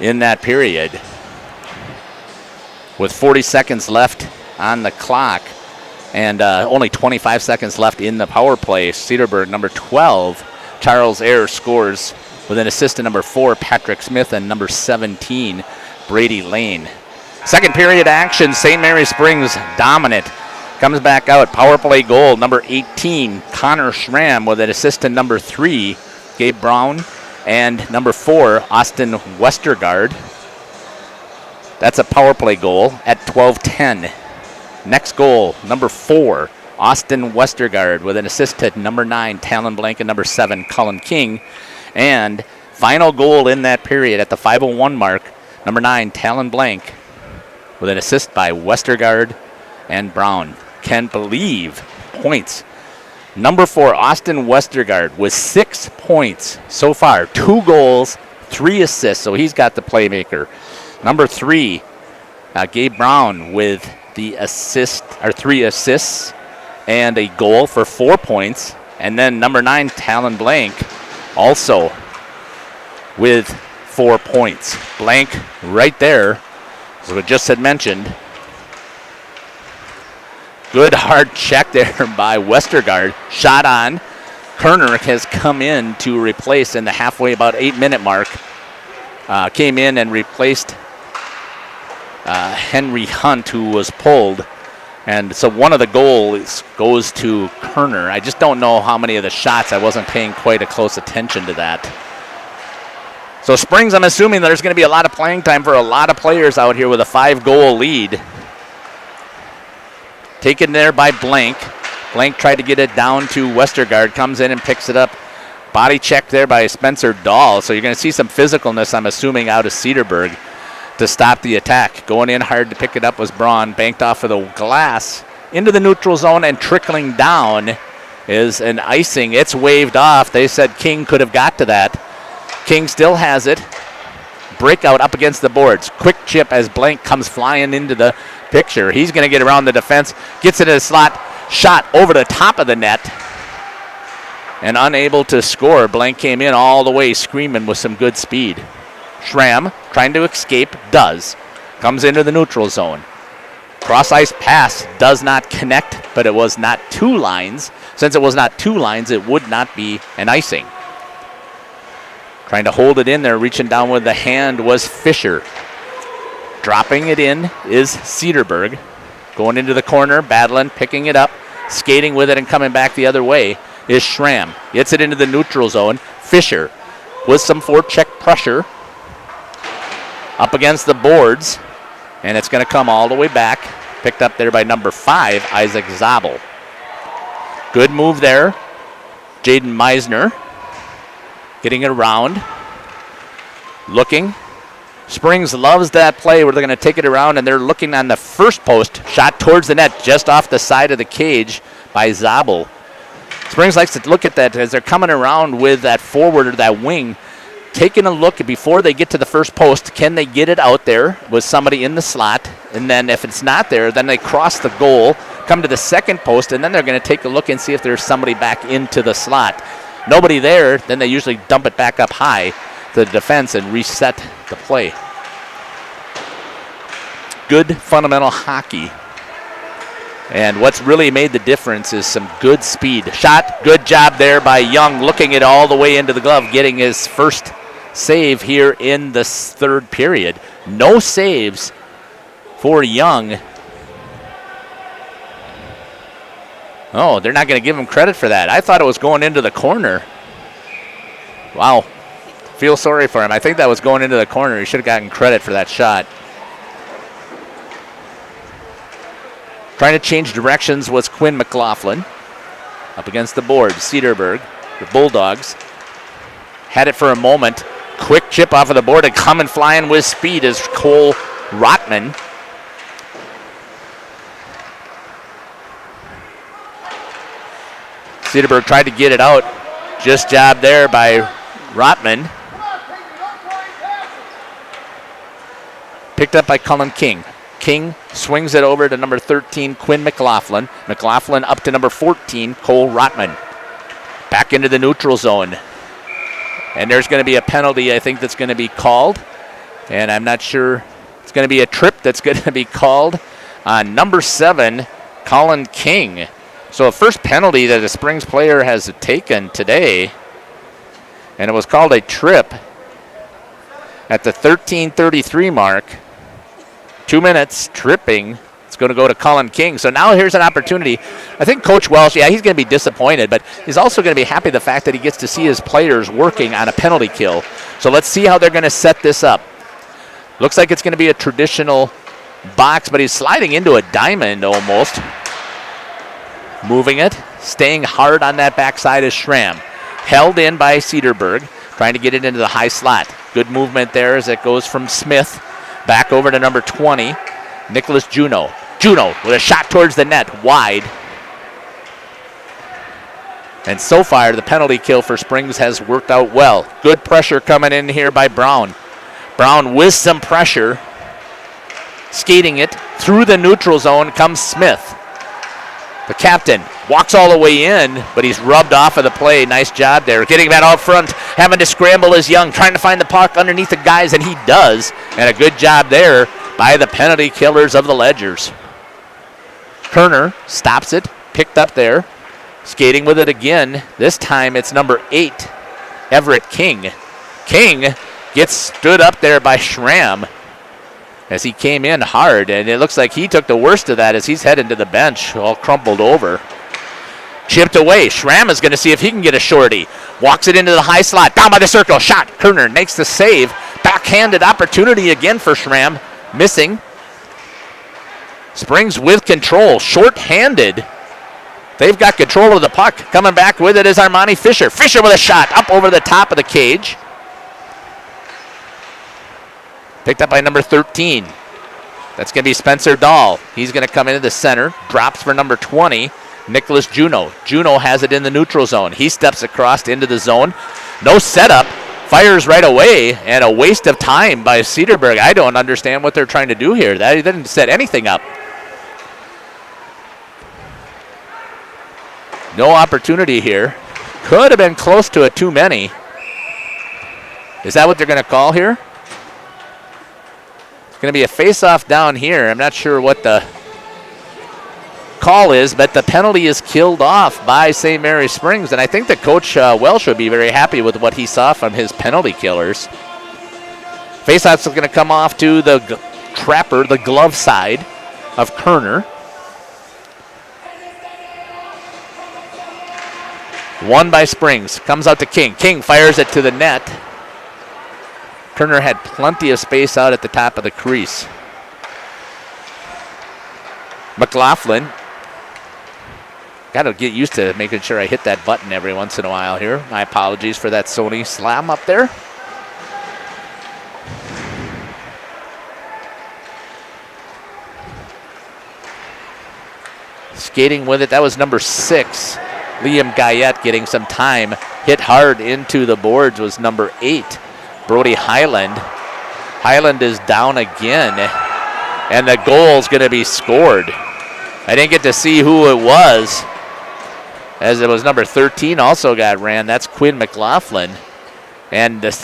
in that period. With 40 seconds left on the clock and only 25 seconds left in the power play, Cedarburg, number 12, Charles Ayers scores with an assist to number 4, Patrick Smith, and number 17, Brady Lane. Second period action, St. Mary Springs dominant. Comes back out, power play goal, number 18, Connor Schramm with an assist to number 3, Gabe Brown, and number 4, Austin Westergaard. That's a power play goal at 12:10. Next goal, number 4, Austin Westergaard with an assist to number 9, Talon Blank, and number 7, Cullen King. And final goal in that period at the 5:01 mark, number 9, Talon Blank with an assist by Westergaard and Brown. Can't believe points. Number 4, Austin Westergaard with 6 points so far. 2 goals, 3 assists, so he's got the playmaker. Number 3, Gabe Brown with the assist, or 3 assists and a goal for 4 points. And then number 9, Talon Blank, also with 4 points. Blank right there, as we just had mentioned. Good hard check there by Westergaard. Shot on. Kerner has come in to replace in the halfway, about 8-minute mark. Came in and replaced Henry Hunt, who was pulled. And so one of the goals goes to Kerner. I just don't know how many of the shots. I wasn't paying quite a close attention to that. So Springs, I'm assuming there's going to be a lot of playing time for a lot of players out here with a 5-goal lead. Taken there by Blank. Blank tried to get it down to Westergaard. Comes in and picks it up. Body check there by Spencer Dahl. So you're going to see some physicalness, I'm assuming, out of Cedarburg to stop the attack. Going in hard to pick it up was Braun. Banked off of the glass into the neutral zone, and trickling down is an icing. It's waved off. They said King could have got to that. King still has it. Breakout up against the boards. Quick chip as Blank comes flying into the picture. He's going to get around the defense. Gets it in a slot. Shot over the top of the net. And unable to score. Blank came in all the way screaming with some good speed. Schramm trying to escape. Does. Comes into the neutral zone. Cross ice pass does not connect, but it was not 2 lines. Since it was not 2 lines, it would not be an icing. Trying to hold it in there, reaching down with the hand was Fisher. Dropping it in is Cedarburg. Going into the corner, battling, picking it up, skating with it and coming back the other way is Schramm. Gets it into the neutral zone. Fisher with some forecheck pressure up against the boards, and it's going to come all the way back. Picked up there by number 5, Isaac Zabel. Good move there. Jaden Meisner getting it around. Looking. Springs loves that play where they're going to take it around, and they're looking on the first post. Shot towards the net just off the side of the cage by Zabel. Springs likes to look at that as they're coming around with that forward or that wing. Taking a look before they get to the first post. Can they get it out there with somebody in the slot? And then if it's not there, then they cross the goal, come to the second post, and then they're going to take a look and see if there's somebody back into the slot. Nobody there, then they usually dump it back up high to the defense and reset the play. good fundamental hockey. And what's really made the difference is some good speed. Shot, good job there by Young, looking it all the way into the glove, getting his first save here in the third period. No saves for Young. Oh, they're not going to give him credit for that. I thought it was going into the corner. Wow. Feel sorry for him. I think that was going into the corner. He should have gotten credit for that shot. Trying to change directions was Quinn McLaughlin. Up against the board, Cedarburg, the Bulldogs. Had it for a moment. Quick chip off of the board and coming flying with speed is Cole Rotman. Cedarburg tried to get it out. Just job there by Rotman. Picked up by Cullen King. King swings it over to number 13, Quinn McLaughlin. McLaughlin up to number 14, Cole Rotman. Back into the neutral zone. And there's going to be a penalty, I think, that's going to be called. And I'm not sure. It's going to be a trip that's going to be called on number 7, Colin King. So a first penalty that a Springs player has taken today. And it was called a trip at the 13:33 mark. 2 minutes, tripping. It's going to go to Colin King. So now here's an opportunity. I think Coach Welsh, he's going to be disappointed, but he's also going to be happy the fact that he gets to see his players working on a penalty kill. So let's see how they're going to set this up. Looks like it's going to be a traditional box, but he's sliding into a diamond almost. Moving it, staying hard on that backside is Schramm. Held in by Cedarburg, trying to get it into the high slot. Good movement there as it goes from Smith back over to number 20, Nicholas Juneau. Juneau with a shot towards the net, wide. And so far, the penalty kill for Springs has worked out well. Good pressure coming in here by Brown. Brown with some pressure. Skating it through the neutral zone comes Smith. The captain walks all the way in, but he's rubbed off of the play. Nice job there. Getting that out front, having to scramble is Young, trying to find the puck underneath the guys, and he does. And a good job there by the penalty killers of the Ledgers. Kerner stops it, picked up there. Skating with it again. This time it's number 8, Everett King. King gets stood up there by Schramm as he came in hard, and it looks like he took the worst of that as he's heading to the bench, all crumpled over. Chipped away. Schramm is going to see if he can get a shorty. Walks it into the high slot, down by the circle. Shot. Kerner makes the save. Backhanded opportunity again for Schramm. Missing. Springs with control. Short-handed. They've got control of the puck. Coming back with it is Armani Fisher. Fisher with a shot up over the top of the cage. Picked up by number 13. That's going to be Spencer Dahl. He's going to come into the center. Drops for number 20, Nicholas Juneau. Juneau has it in the neutral zone. He steps across into the zone. No setup. Fires right away, and a waste of time by Cedarburg. I don't understand what they're trying to do here. They didn't set anything up. No opportunity here. Could have been close to a too many. Is that what they're going to call here? Going to be a face-off down here. I'm not sure what the call is, but the penalty is killed off by St. Mary Springs, and I think that Coach Welsh would be very happy with what he saw from his penalty killers. Face-off's going to come off to the trapper, the glove side of Kerner. Won by Springs. Comes out to King. King fires it to the net. Kerner had plenty of space out at the top of the crease. McLaughlin. Got to get used to making sure I hit that button every once in a while here. My apologies for that Sony slam up there. Skating with it, that was number 6. Liam Guyette getting some time. Hit hard into the boards was number 8. Brody Highland. Highland is down again, and the goal's going to be scored. I didn't get to see who it was, as it was number 13 also got ran. That's Quinn McLaughlin. And the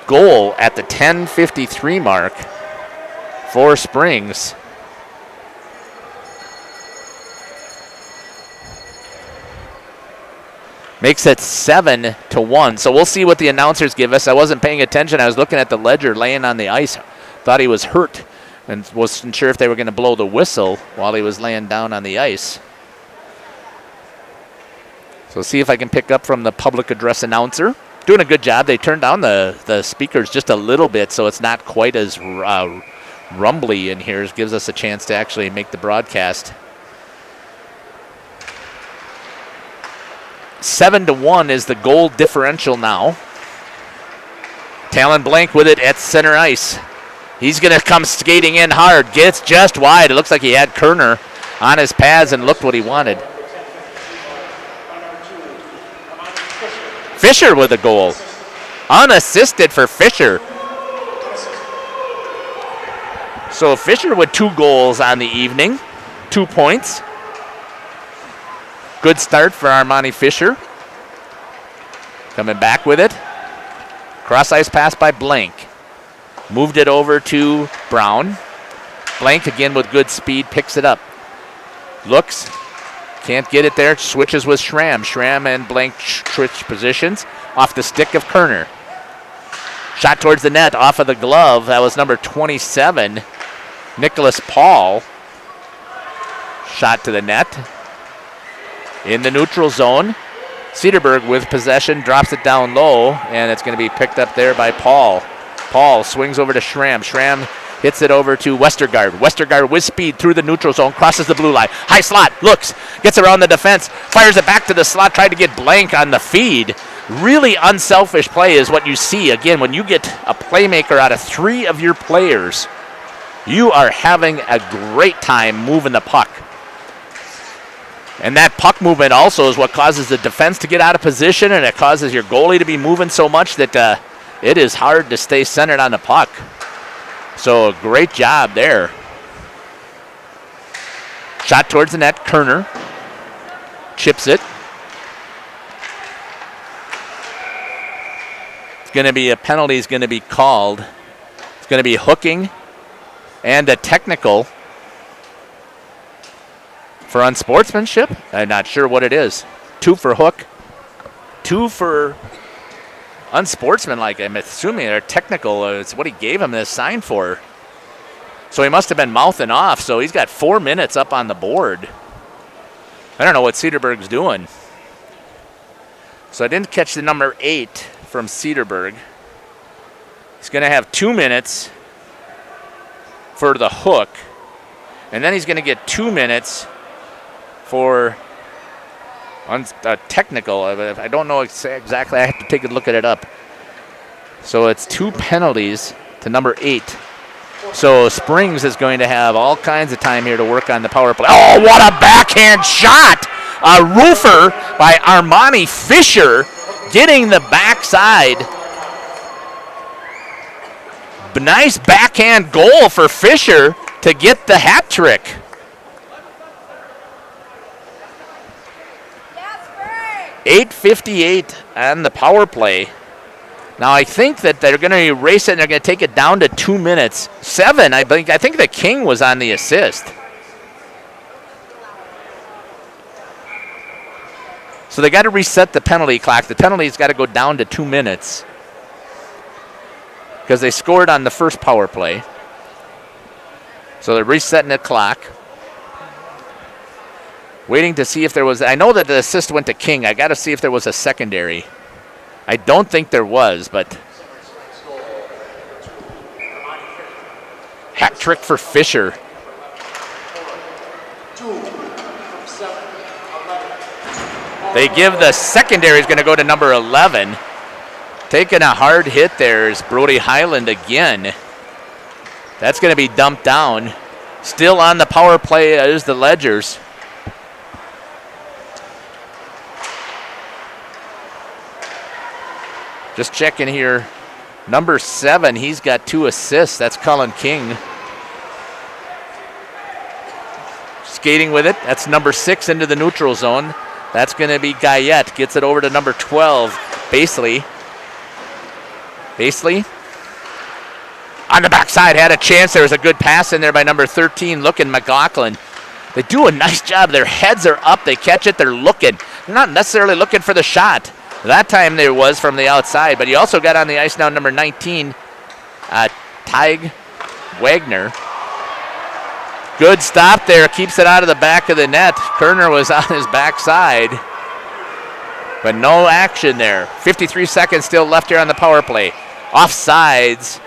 goal at the 10:53 mark for Springs Makes it 7-1. So we'll see what the announcers give us. I wasn't paying attention. I was looking at the ledger laying on the ice. Thought he was hurt and wasn't sure if they were going to blow the whistle while he was laying down on the ice. So see if I can pick up from the public address announcer. Doing a good job. They turned down the speakers just a little bit so it's not quite as rumbly in here. It gives us a chance to actually make the broadcast. 7-1 is the goal differential now. Talon Blank with it at center ice. He's going to come skating in hard. Gets just wide. It looks like he had Kerner on his pads and looked what he wanted. Fisher with a goal. Unassisted for Fisher. So Fisher with 2 goals on the evening. 2 points. Good start for Armani Fisher. Coming back with it. Cross ice pass by Blank. Moved it over to Brown. Blank again with good speed, picks it up. Looks, can't get it there, switches with Schramm. Schramm and Blank switch positions off the stick of Kerner. Shot towards the net off of the glove. That was number 27, Nicholas Paul. Shot to the net. In the neutral zone, Cedarburg with possession, drops it down low, and it's going to be picked up there by Paul. Paul swings over to Schramm. Schramm hits it over to Westergaard. Westergaard with speed through the neutral zone, crosses the blue line. High slot, looks, gets around the defense, fires it back to the slot, tried to get Blank on the feed. Really unselfish play is what you see. Again, when you get a playmaker out of 3 of your players, you are having a great time moving the puck. And that puck movement also is what causes the defense to get out of position, and it causes your goalie to be moving so much that it is hard to stay centered on the puck. So great job there. Shot towards the net, Kerner. Chips it. It's going to be a penalty is going to be called. It's going to be hooking and a technical for unsportsmanship. I'm not sure what it is. 2 for hook, 2 for unsportsmanlike. I'm assuming they're technical. It's what he gave him this sign for. So he must have been mouthing off. So he's got 4 minutes up on the board. I don't know what Cedarburg's doing. So I didn't catch the number 8 from Cedarburg. He's going to have 2 minutes for the hook. And then he's going to get 2 minutes for technical. I don't know exactly. I have to take a look at it up. So it's 2 penalties to number 8. So Springs is going to have all kinds of time here to work on the power play. Oh, what a backhand shot! A roofer by Armani Fisher getting the backside. Nice backhand goal for Fisher to get the hat trick. .858 on the power play. Now I think that they're going to erase it and they're going to take it down to 2 minutes. 7, I think the King was on the assist. So they got to reset the penalty clock. The penalty's got to go down to 2 minutes because they scored on the first power play. So they're resetting the clock. Waiting to see if there was, I know that the assist went to King. I got to see if there was a secondary. I don't think there was, but hat trick for Fisher. They give the secondary is going to go to number 11. Taking a hard hit there is Brody Highland again. That's going to be dumped down. Still on the power play is the Ledgers. Just checking here. Number 7, he's got 2 assists. That's Colin King. Skating with it. That's number 6 into the neutral zone. That's going to be Guyette. Gets it over to number 12, Basley. Basley on the backside had a chance. There was a good pass in there by number 13, looking McLaughlin. They do a nice job. Their heads are up. They catch it. They're looking. not necessarily looking for the shot. That time there was from the outside, but he also got on the ice now, number 19, Tig Wagner. Good stop there, keeps it out of the back of the net. Kerner was on his backside, but no action there. 53 seconds still left here on the power play. Offsides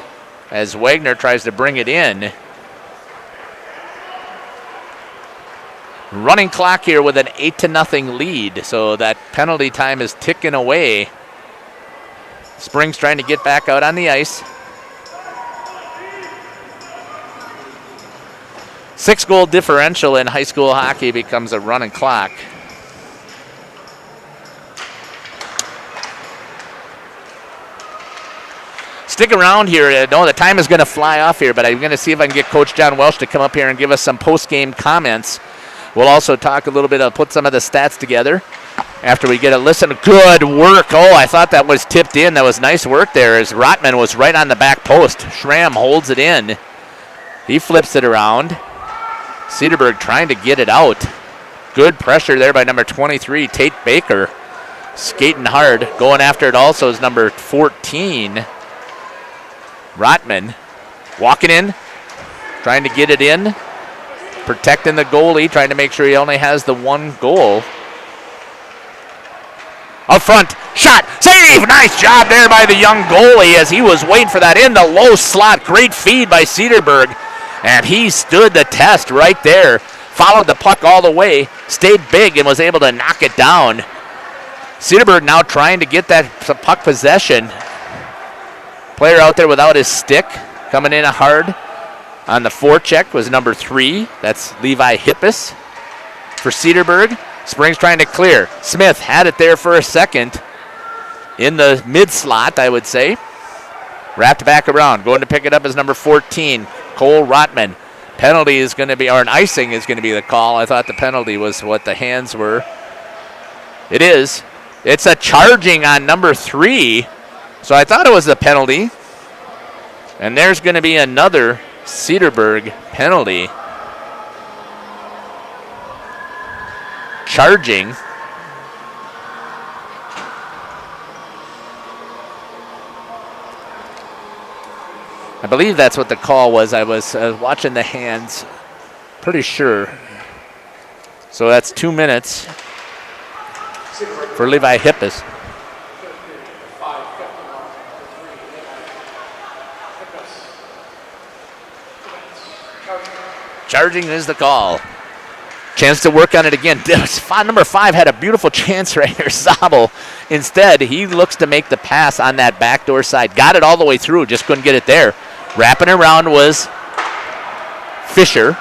as Wagner tries to bring it in. Running clock here with an 8-0 lead, so that penalty time is ticking away. Springs trying to get back out on the ice. 6-goal differential in high school hockey becomes a running clock. Stick around here. No, the time is going to fly off here, but I'm going to see if I can get Coach John Welsh to come up here and give us some post-game comments. We'll also talk a little bit, put some of the stats together after we get a listen. Good work. Oh, I thought that was tipped in. That was nice work there as Rotman was right on the back post. Schramm holds it in. He flips it around. Cedarburg trying to get it out. Good pressure there by number 23, Tate Baker. Skating hard. Going after it also is number 14, Rotman. Walking in, trying to get it in. Protecting the goalie, trying to make sure he only has the one goal. Up front, shot, save! Nice job there by the young goalie as he was waiting for that in the low slot. Great feed by Cedarburg, and he stood the test right there. Followed the puck all the way, stayed big, and was able to knock it down. Cedarburg now trying to get that puck possession. Player out there without his stick, coming in hard. On the forecheck was number 3. That's Levi Hippus for Cedarburg. Springs trying to clear. Smith had it there for a second. In the mid slot, I would say. Wrapped back around. Going to pick it up is number 14, Cole Rotman. Penalty is going to be, or an icing is going to be the call. I thought the penalty was what the hands were. It is. It's a charging on number 3. So I thought it was a penalty. And there's going to be another Cedarburg penalty. Charging. I believe that's what the call was. I was watching the hands. Pretty sure. So that's 2 minutes for Levi Hippus. Charging is the call. Chance to work on it again. Number 5 had a beautiful chance right here, Zabel. Instead, he looks to make the pass on that backdoor side. Got it all the way through, just couldn't get it there. Wrapping around was Fisher.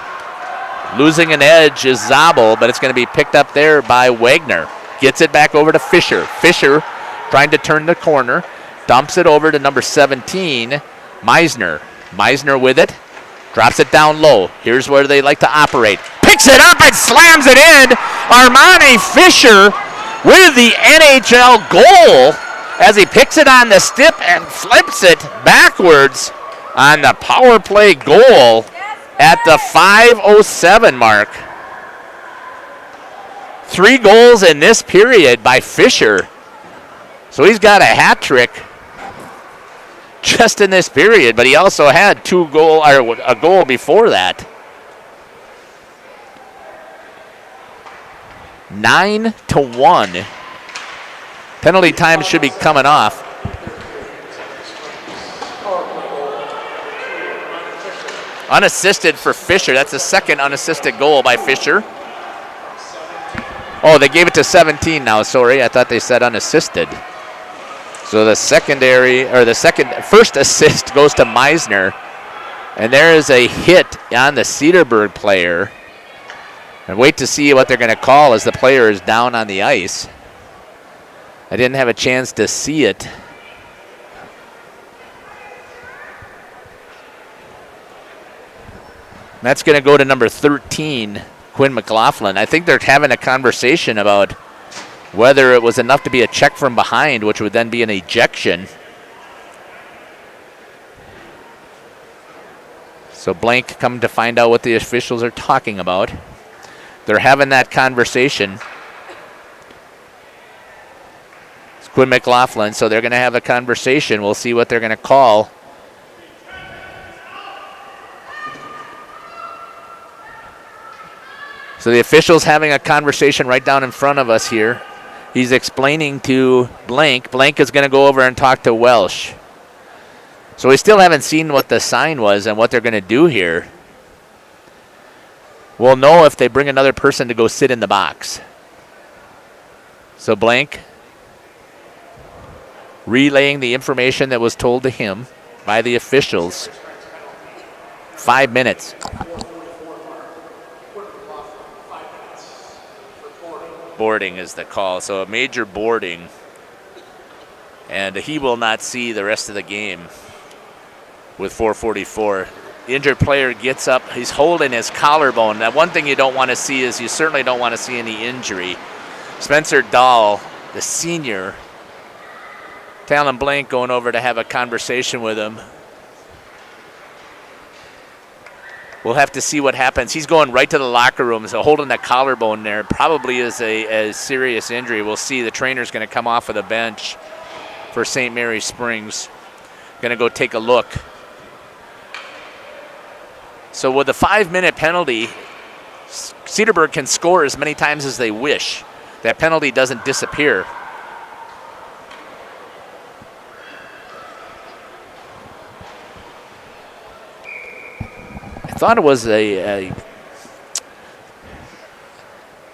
Losing an edge is Zabel, but it's going to be picked up there by Wagner. Gets it back over to Fisher. Fisher trying to turn the corner. Dumps it over to number 17, Meisner. Meisner with it. Drops it down low. Here's where they like to operate. Picks it up and slams it in. Armani Fisher with the NHL goal as he picks it on the stip and flips it backwards on the power play goal at the 5:07 mark. 3 goals in this period by Fisher. So he's got a hat trick just in this period, but he also had a goal before that. 9-1. Penalty time should be coming off. Unassisted for Fisher. That's the second unassisted goal by Fisher. Oh, they gave it to 17 now. Sorry, I thought they said unassisted. So the first assist goes to Meisner. And there is a hit on the Cedarburg player. And wait to see what they're going to call as the player is down on the ice. I didn't have a chance to see it. That's going to go to number 13, Quinn McLaughlin. I think they're having a conversation about whether it was enough to be a check from behind, which would then be an ejection. So blank come to find out what the officials are talking about. They're having that conversation. Quinn McLaughlin. So they're going to have a conversation. We'll see what they're going to call. So the official's having a conversation right down in front of us here. He's explaining to Blank. Blank is going to go over and talk to Welsh. So we still haven't seen what the sign was and what they're going to do here. We'll know if they bring another person to go sit in the box. So Blank relaying the information that was told to him by the officials. 5 minutes. Boarding is the call, so a major boarding. And he will not see the rest of the game with 4:44. The injured player gets up. He's holding his collarbone. Now, one thing you don't want to see is you certainly don't want to see any injury. Spencer Dahl, the senior, Talon Blank going over to have a conversation with him. We'll have to see what happens. He's going right to the locker room, so holding that collarbone there probably is a serious injury. We'll see. The trainer's going to come off of the bench for St. Mary Springs. Going to go take a look. So with a 5-minute penalty, Cedarburg can score as many times as they wish. That penalty doesn't disappear. I thought it was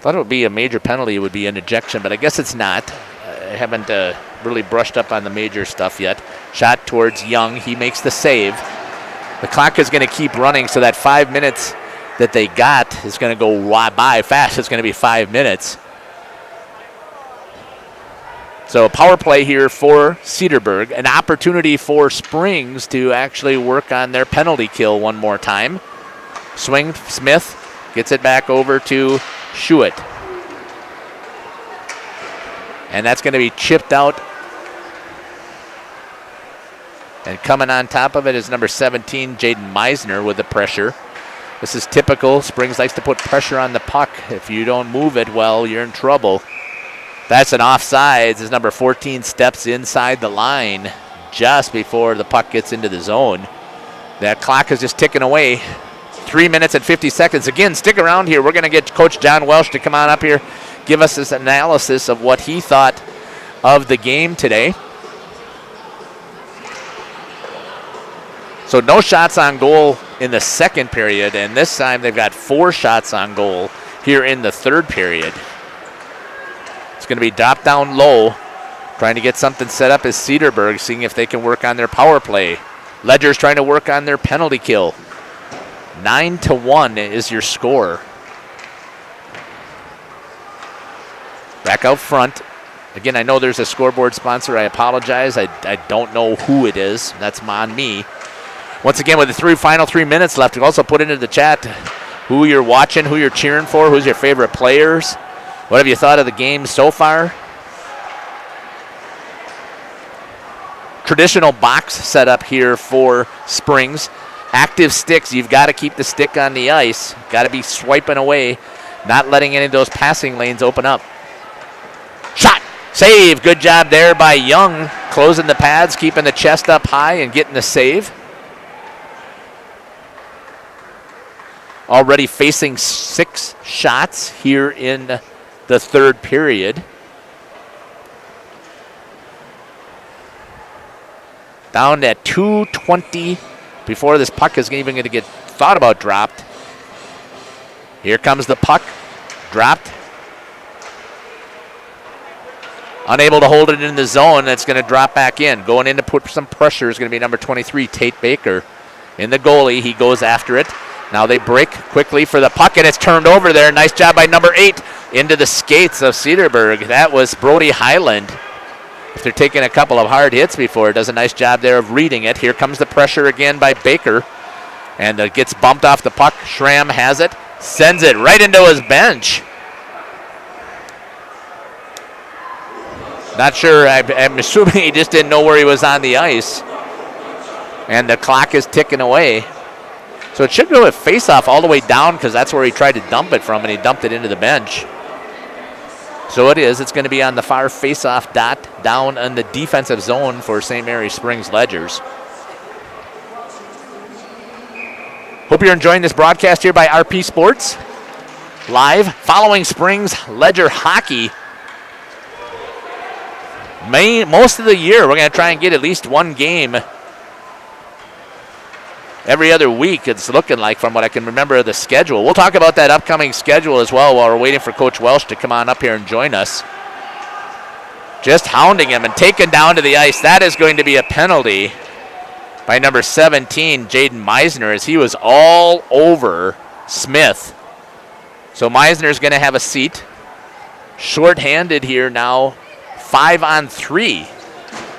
thought it would be a major penalty. It would be an ejection, but I guess it's not. I haven't really brushed up on the major stuff yet. Shot towards Young. He makes the save. The clock is going to keep running, so that 5 minutes that they got is going to go by fast. It's going to be 5 minutes. So a power play here for Cedarburg. An opportunity for Springs to actually work on their penalty kill one more time. Swing, Smith gets it back over to Schuett. And that's going to be chipped out. And coming on top of it is number 17, Jaden Meisner, with the pressure. This is typical. Springs likes to put pressure on the puck. If you don't move it well, you're in trouble. That's an offsides as number 14 steps inside the line just before the puck gets into the zone. That clock is just ticking away. 3 minutes and 50 seconds. Again, stick around here. We're going to get Coach John Welsh to come on up here, give us this analysis of what he thought of the game today. So no shots on goal in the second period, and this time they've got 4 shots on goal here in the third period. It's going to be dropped down low, trying to get something set up as Cedarburg, seeing if they can work on their power play. Ledger's trying to work on their penalty kill. 9-1 is your score. Back out front. Again, I know there's a scoreboard sponsor. I apologize. I don't know who it is. That's on me. Once again, with the final 3 minutes left, you also put into the chat who you're watching, who you're cheering for, who's your favorite players. What have you thought of the game so far? Traditional box setup here for Springs. Active sticks, you've got to keep the stick on the ice. Got to be swiping away, not letting any of those passing lanes open up. Shot! Save! Good job there by Young, closing the pads, keeping the chest up high and getting the save. Already facing 6 shots here in the third period. Down at 2:20 before this puck is even going to get thought about dropped. Here comes the puck. Dropped. Unable to hold it in the zone. That's going to drop back in. Going in to put some pressure is going to be number 23, Tate Baker. In the goalie, he goes after it. Now they break quickly for the puck, and it's turned over there. Nice job by number 8 into the skates of Cedarburg. That was Brody Highland. After taking a couple of hard hits before, does a nice job there of reading it. Here comes the pressure again by Baker. And it gets bumped off the puck. Schramm has it, sends it right into his bench. Not sure, I'm assuming he just didn't know where he was on the ice. And the clock is ticking away. So it should go with face-off all the way down because that's where he tried to dump it from, and he dumped it into the bench. So it is. It's going to be on the far face-off dot down in the defensive zone for St. Mary Springs Ledgers. Hope you're enjoying this broadcast here by RP Sports. Live following Springs Ledger hockey. Most of the year, we're going to try and get at least one game every other week, it's looking like, from what I can remember of the schedule. We'll talk about that upcoming schedule as well while we're waiting for Coach Welsh to come on up here and join us. Just hounding him and taken down to the ice. That is going to be a penalty by number 17, Jaden Meisner, as he was all over Smith. So Meisner's going to have a seat. Short-handed here now, 5-on-3.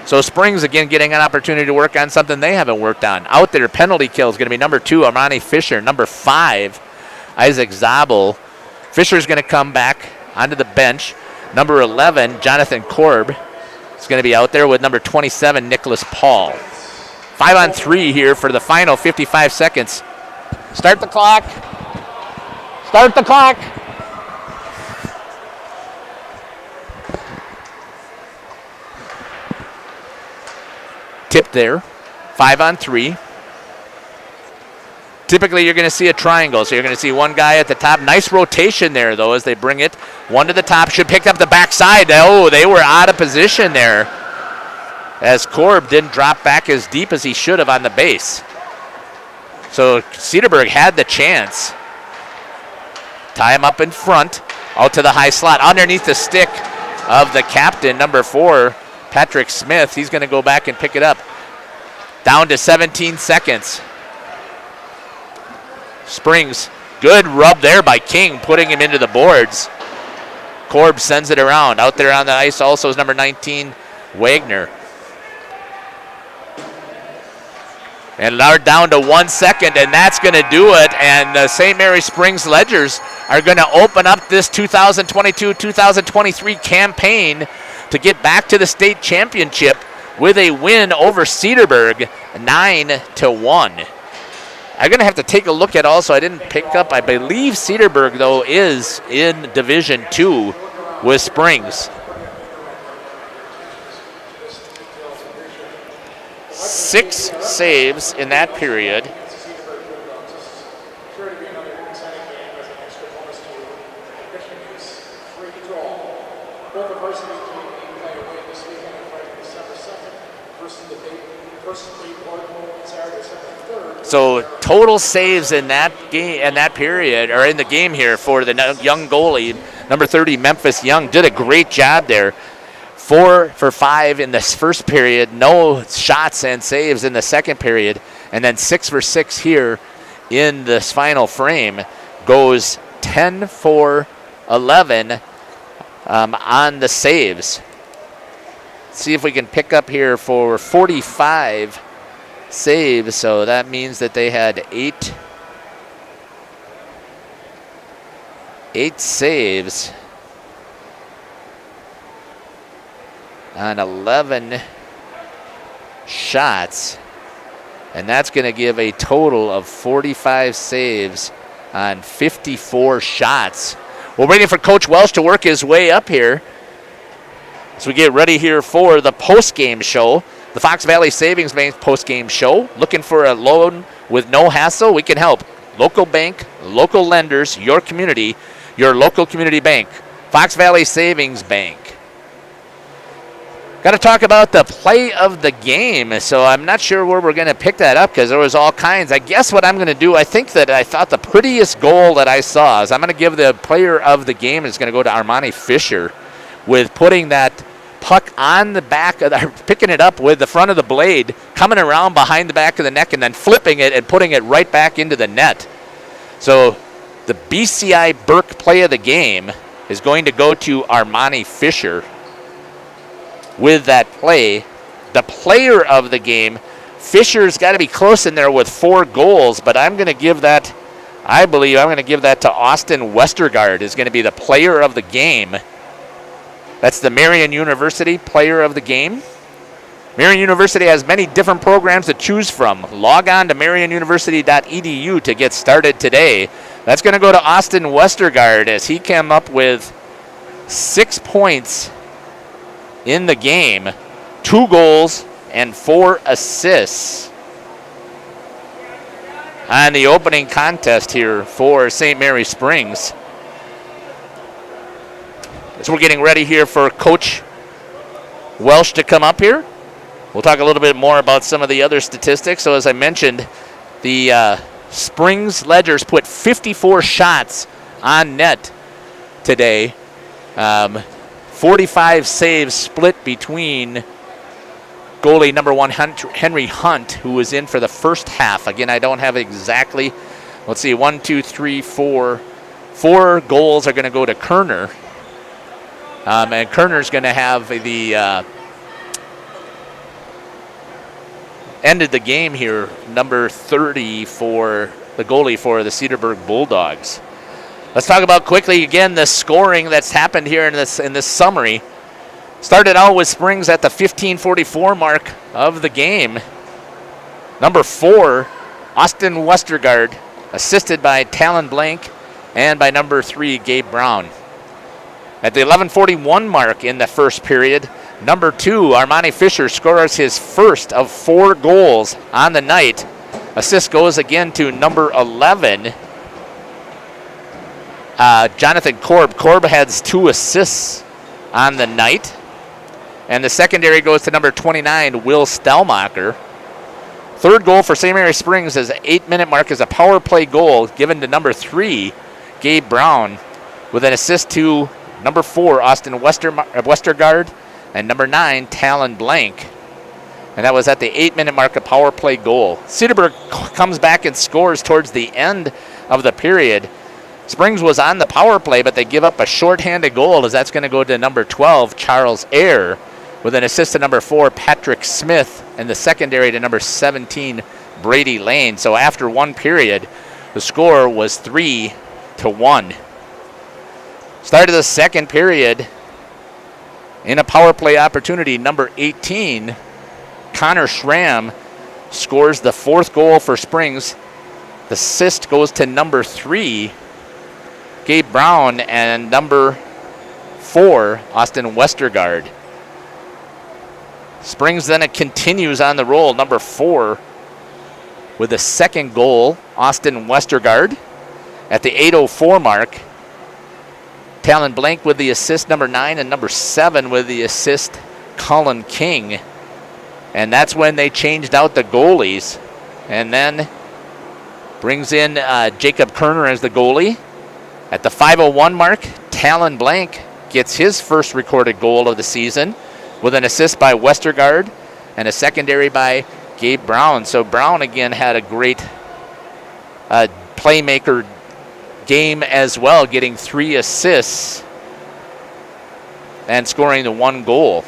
So Springs, again, getting an opportunity to work on something they haven't worked on. Out there, penalty kill is going to be number 2, Armani Fisher. Number 5, Isaac Zabel. Fisher's going to come back onto the bench. Number 11, Jonathan Korb, is going to be out there with number 27, Nicholas Paul. 5-on-3 here for the final 55 seconds. Start the clock. Start the clock. Tip there. 5-on-3. Typically, you're going to see a triangle, so you're going to see one guy at the top. Nice rotation there, though, as they bring it. One to the top. Should pick up the backside. Oh, they were out of position there, as Korb didn't drop back as deep as he should have on the base. So Cedarburg had the chance. Tie him up in front, out to the high slot, underneath the stick of the captain, number 4, Patrick Smith. He's going to go back and pick it up. Down to 17 seconds. Springs, good rub there by King, putting him into the boards. Korb sends it around. Out there on the ice also is number 19, Wagner. And they're down to 1 second, and that's going to do it. And the St. Mary Springs Ledgers are going to open up this 2022-2023 campaign to get back to the state championship with a win over Cedarburg, 9-1. I'm going to have to take a look at also, I didn't pick up, I believe Cedarburg, though, is in Division 2 with Springs. 6 saves in that period. So total saves in that game, in that period, or in the game here for the young goalie, number 30, Memphis Young, did a great job there. 4 for 5 in this first period, no shots and saves in the second period, and then 6 for 6 here in this final frame. Goes 10 for 11 on the saves. See if we can pick up here for 45 saves, so that means that they had 8 saves on 11 shots, and that's going to give a total of 45 saves on 54 shots. We're waiting for Coach Welsh to work his way up here as we get ready here for the post-game show. The Fox Valley Savings Bank post-game show. Looking for a loan with no hassle? We can help. Local bank, local lenders, your community, your local community bank. Fox Valley Savings Bank. Got to talk about the play of the game. So I'm not sure where we're going to pick that up because there was all kinds. I guess what I'm going to do, I thought the prettiest goal that I saw is I'm going to give the player of the game is going to go to Armani Fisher with putting that puck on the back of the, picking it up with the front of the blade, coming around behind the back of the neck and then flipping it and putting it right back into the net. So the BCI Burke play of the game is going to go to Armani Fisher with that play. The player of the game, Fisher's got to be close in there with 4 goals, but I'm going to give that, I believe I'm going to give that to Austin Westergaard, is going to be the player of the game. That's the Marian University player of the game. Marian University has many different programs to choose from. Log on to marianuniversity.edu to get started today. That's going to go to Austin Westergaard as he came up with 6 points in the game, 2 goals and 4 assists on the opening contest here for St. Mary Springs. So we're getting ready here for Coach Welsh to come up here. We'll talk a little bit more about some of the other statistics. So as I mentioned, the Springs Ledgers put 54 shots on net today. 45 saves split between goalie number 1 Henry Hunt, who was in for the first half. Again, I don't have exactly. Let's see, 1, 2, 3, 4. 4 goals are going to go to Kerner. And Kerner's going to have the ended the game here, number 30 for the goalie for the Cedarburg Bulldogs. Let's talk about quickly again the scoring that's happened here in this summary. Started out with Springs at the 15:44 mark of the game. Number 4, Austin Westergaard, assisted by Talon Blank and by number 3, Gabe Brown. At the 11:41 mark in the first period, number 2, Armani Fisher, scores his first of 4 goals on the night. Assist goes again to number 11, Jonathan Korb. Korb has 2 assists on the night. And the secondary goes to number 29, Will Stelmacher. Third goal for St. Mary Springs as an 8-minute mark is a power play goal given to number 3, Gabe Brown, with an assist to number 4, Austin Westergaard, and number 9, Talon Blank. And that was at the 8-minute mark, a power play goal. Cedarburg comes back and scores towards the end of the period. Springs was on the power play, but they give up a shorthanded goal as that's going to go to number 12, Charles Ayer, with an assist to number 4, Patrick Smith, and the secondary to number 17, Brady Lane. So after one period, the score was 3-1. Start of the second period, in a power play opportunity, number 18, Connor Schramm, scores the 4th goal for Springs. The assist goes to number 3, Gabe Brown, and number 4, Austin Westergaard. Springs then it continues on the roll. Number 4 with the 2nd goal, Austin Westergaard. At the 8:04 mark, Talon Blank with the assist, number 9, and number 7 with the assist, Colin King. And that's when they changed out the goalies. And then brings in Jacob Kerner as the goalie. At the 5:01 mark, Talon Blank gets his first recorded goal of the season with an assist by Westergaard and a secondary by Gabe Brown. So Brown again had a great playmaker game as well, getting 3 assists and scoring the 1 goal.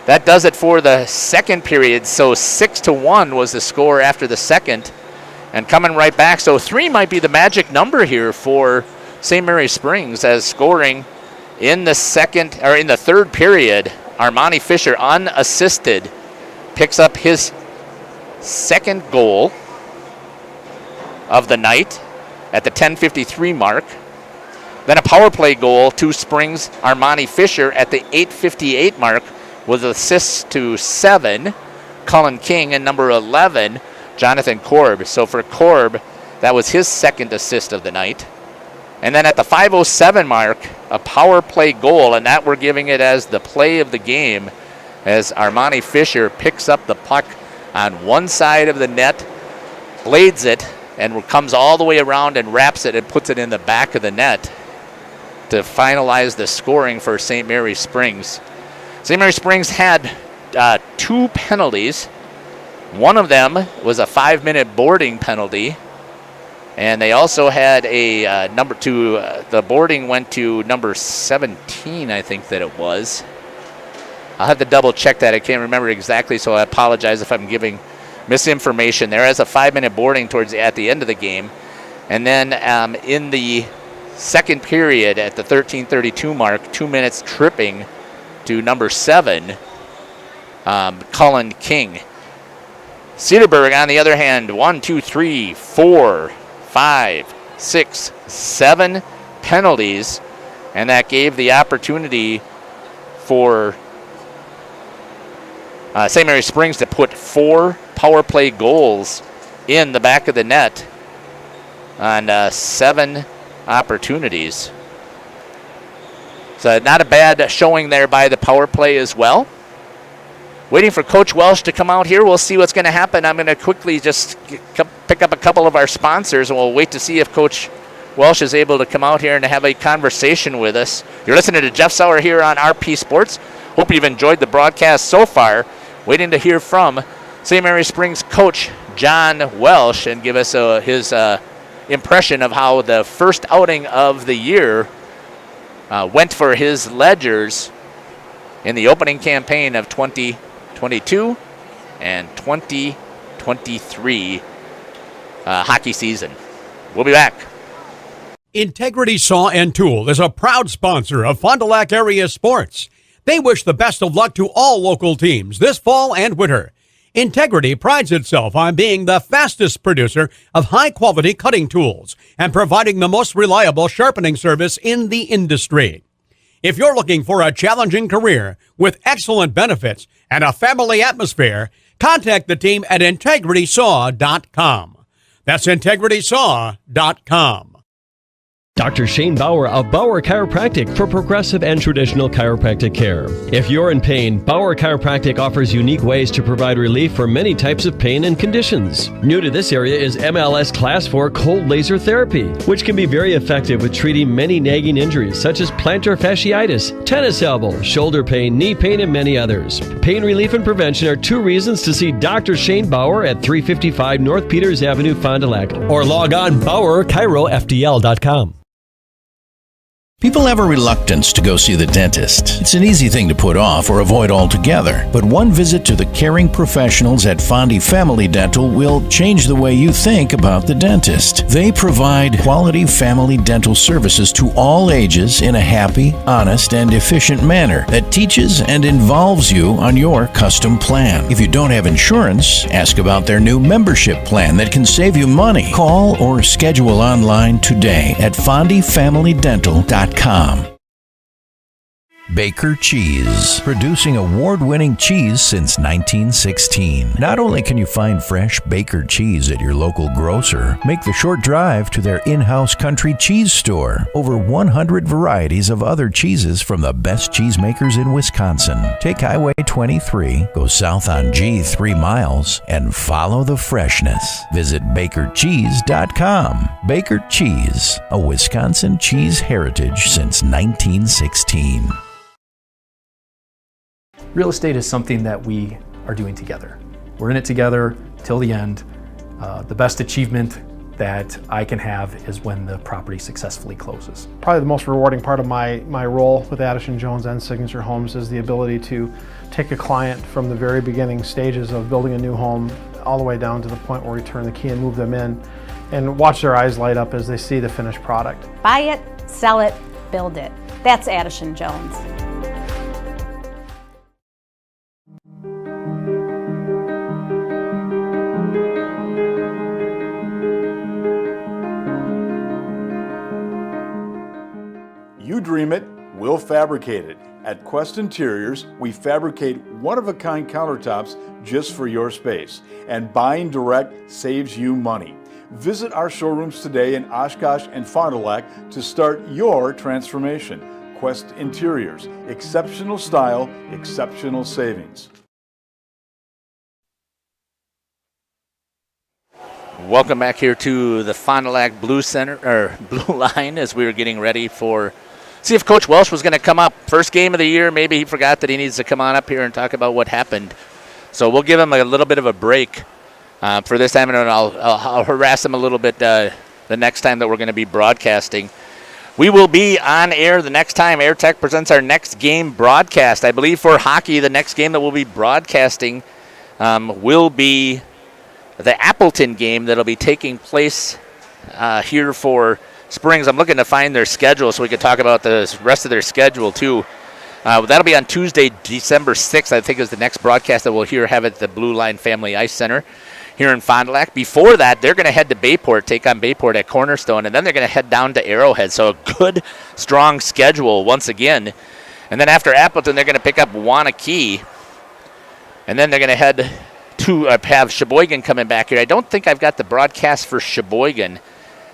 That does it for the second period. So 6-1 was the score after the second. And coming right back, so 3 might be the magic number here for St. Mary Springs, as scoring in the third period, Armani Fisher, unassisted, picks up his 2nd goal of the night at the 10:53 mark. Then a power play goal to Springs, Armani Fisher, at the 8:58 mark with assists to 7, Colin King, and number 11, Jonathan Korb. So for Korb, that was his 2nd assist of the night. And then at the 5:07 mark, a power play goal, and that we're giving it as the play of the game, as Armani Fisher picks up the puck on one side of the net, blades it, and comes all the way around and wraps it and puts it in the back of the net to finalize the scoring for St. Mary Springs. St. Mary Springs had 2 penalties. One of them was a 5-minute boarding penalty. And they also had a number 2, the boarding went to number 17, I think that it was. I'll have to double check that. I can't remember exactly, so I apologize if I'm giving misinformation. There is a 5-minute boarding at the end of the game. And then in the second period at the 13:32 mark, 2 minutes tripping to number 7, Colin King. Cedarburg, on the other hand, 1, 2, 3, 4, 5, 6, 7 penalties, And that gave the opportunity for St. Mary Springs to put 4 power play goals in the back of the net on 7 opportunities. So not a bad showing there by the power play as well. Waiting for Coach Welsh to come out here. We'll see what's going to happen. I'm going to quickly just pick up a couple of our sponsors, and we'll wait to see if Coach Welsh is able to come out here and have a conversation with us. You're listening to Jeff Sauer here on RP Sports. Hope you've enjoyed the broadcast so far. Waiting to hear from St. Mary Springs coach John Welsh and give us his impression of how the first outing of the year went for his Ledgers in the opening campaign of 2022 and 2023 hockey season. We'll be back. Integrity Saw and Tool is a proud sponsor of Fond du Lac area sports. They wish the best of luck to all local teams this fall and winter. Integrity prides itself on being the fastest producer of high-quality cutting tools and providing the most reliable sharpening service in the industry. If you're looking for a challenging career with excellent benefits and a family atmosphere, contact the team at integritysaw.com. That's integritysaw.com. Dr. Shane Bauer of Bauer Chiropractic for progressive and traditional chiropractic care. If you're in pain, Bauer Chiropractic offers unique ways to provide relief for many types of pain and conditions. New to this area is MLS Class 4 cold laser therapy, which can be very effective with treating many nagging injuries such as plantar fasciitis, tennis elbow, shoulder pain, knee pain, and many others. Pain relief and prevention are 2 reasons to see Dr. Shane Bauer at 355 North Peters Avenue, Fond du Lac, or log on BauerChiroFDL.com. People have a reluctance to go see the dentist. It's an easy thing to put off or avoid altogether. But one visit to the caring professionals at Fondy Family Dental will change the way you think about the dentist. They provide quality family dental services to all ages in a happy, honest, and efficient manner that teaches and involves you on your custom plan. If you don't have insurance, ask about their new membership plan that can save you money. Call or schedule online today at fondyfamilydental.com. Baker Cheese, producing award-winning cheese since 1916. Not only can you find fresh Baker cheese at your local grocer, make the short drive to their in-house country cheese store. Over 100 varieties of other cheeses from the best cheesemakers in Wisconsin. Take Highway 23, go south on G 3 miles, and follow the freshness. Visit BakerCheese.com. Baker Cheese, a Wisconsin cheese heritage since 1916. Real estate is something that we are doing together. We're in it together till the end. The best achievement that I can have is when the property successfully closes. Probably the most rewarding part of my role with Addison Jones and Signature Homes is the ability to take a client from the very beginning stages of building a new home all the way down to the point where we turn the key and move them in and watch their eyes light up as they see the finished product. Buy it, sell it, build it. That's Addison Jones. You dream it, we'll fabricate it. At Quest Interiors, we fabricate one-of-a-kind countertops just for your space, and buying direct saves you money. Visit our showrooms today in Oshkosh and Fond du Lac to start your transformation. Quest Interiors, exceptional style, exceptional savings. Welcome back here to the Fond du Lac Blue Line as we were getting ready for see if Coach Welsh was going to come up. First game of the year, maybe he forgot that he needs to come on up here and talk about what happened. So we'll give him a little bit of a break for this time, and I'll harass him a little bit the next time that we're going to be broadcasting. We will be on air the next time Air Tech presents our next game broadcast. I believe for hockey, the next game that we'll be broadcasting will be the Appleton game that'll be taking place here for Springs. I'm looking to find their schedule so we can talk about the rest of their schedule too. That'll be on Tuesday, December 6th, I think is the next broadcast that we'll have at the Blue Line Family Ice Center. here in Fond du Lac. Before that, they're going to head to Bayport, take on Bayport at Cornerstone, and then they're going to head down to Arrowhead. So a good, strong schedule once again. And then after Appleton, they're going to pick up Wanakee, and then they're going to head to have Sheboygan coming back here. I don't think I've got the broadcast for Sheboygan.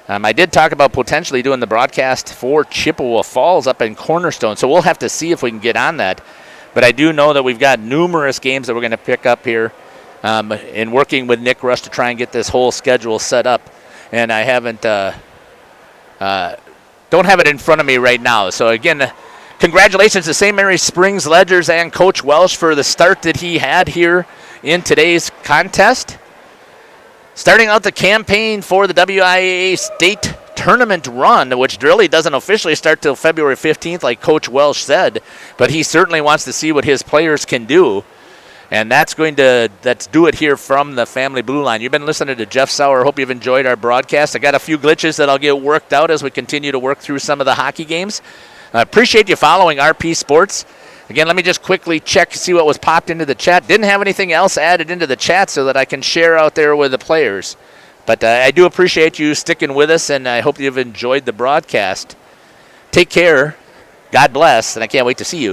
I did talk about potentially doing the broadcast for Chippewa Falls up in Cornerstone, so we'll have to see if we can get on that. But I do know that we've got numerous games that we're going to pick up here in working with Nick Rush to try and get this whole schedule set up. And I haven't, don't have it in front of me right now. So again, congratulations to St. Mary's Springs Ledgers and Coach Welsh for the start that he had here in today's contest. Starting out the campaign for the WIAA State Tournament run, which really doesn't officially start till February 15th, like Coach Welsh said, but he certainly wants to see what his players can do. And let's do it here from the Family Blue Line. You've been listening to Jeff Sauer. Hope you've enjoyed our broadcast. I got a few glitches that I'll get worked out as we continue to work through some of the hockey games. I appreciate you following RP Sports. Again, let me just quickly check, see what was popped into the chat. Didn't have anything else added into the chat so that I can share out there with the players. But I do appreciate you sticking with us, and I hope you've enjoyed the broadcast. Take care. God bless, and I can't wait to see you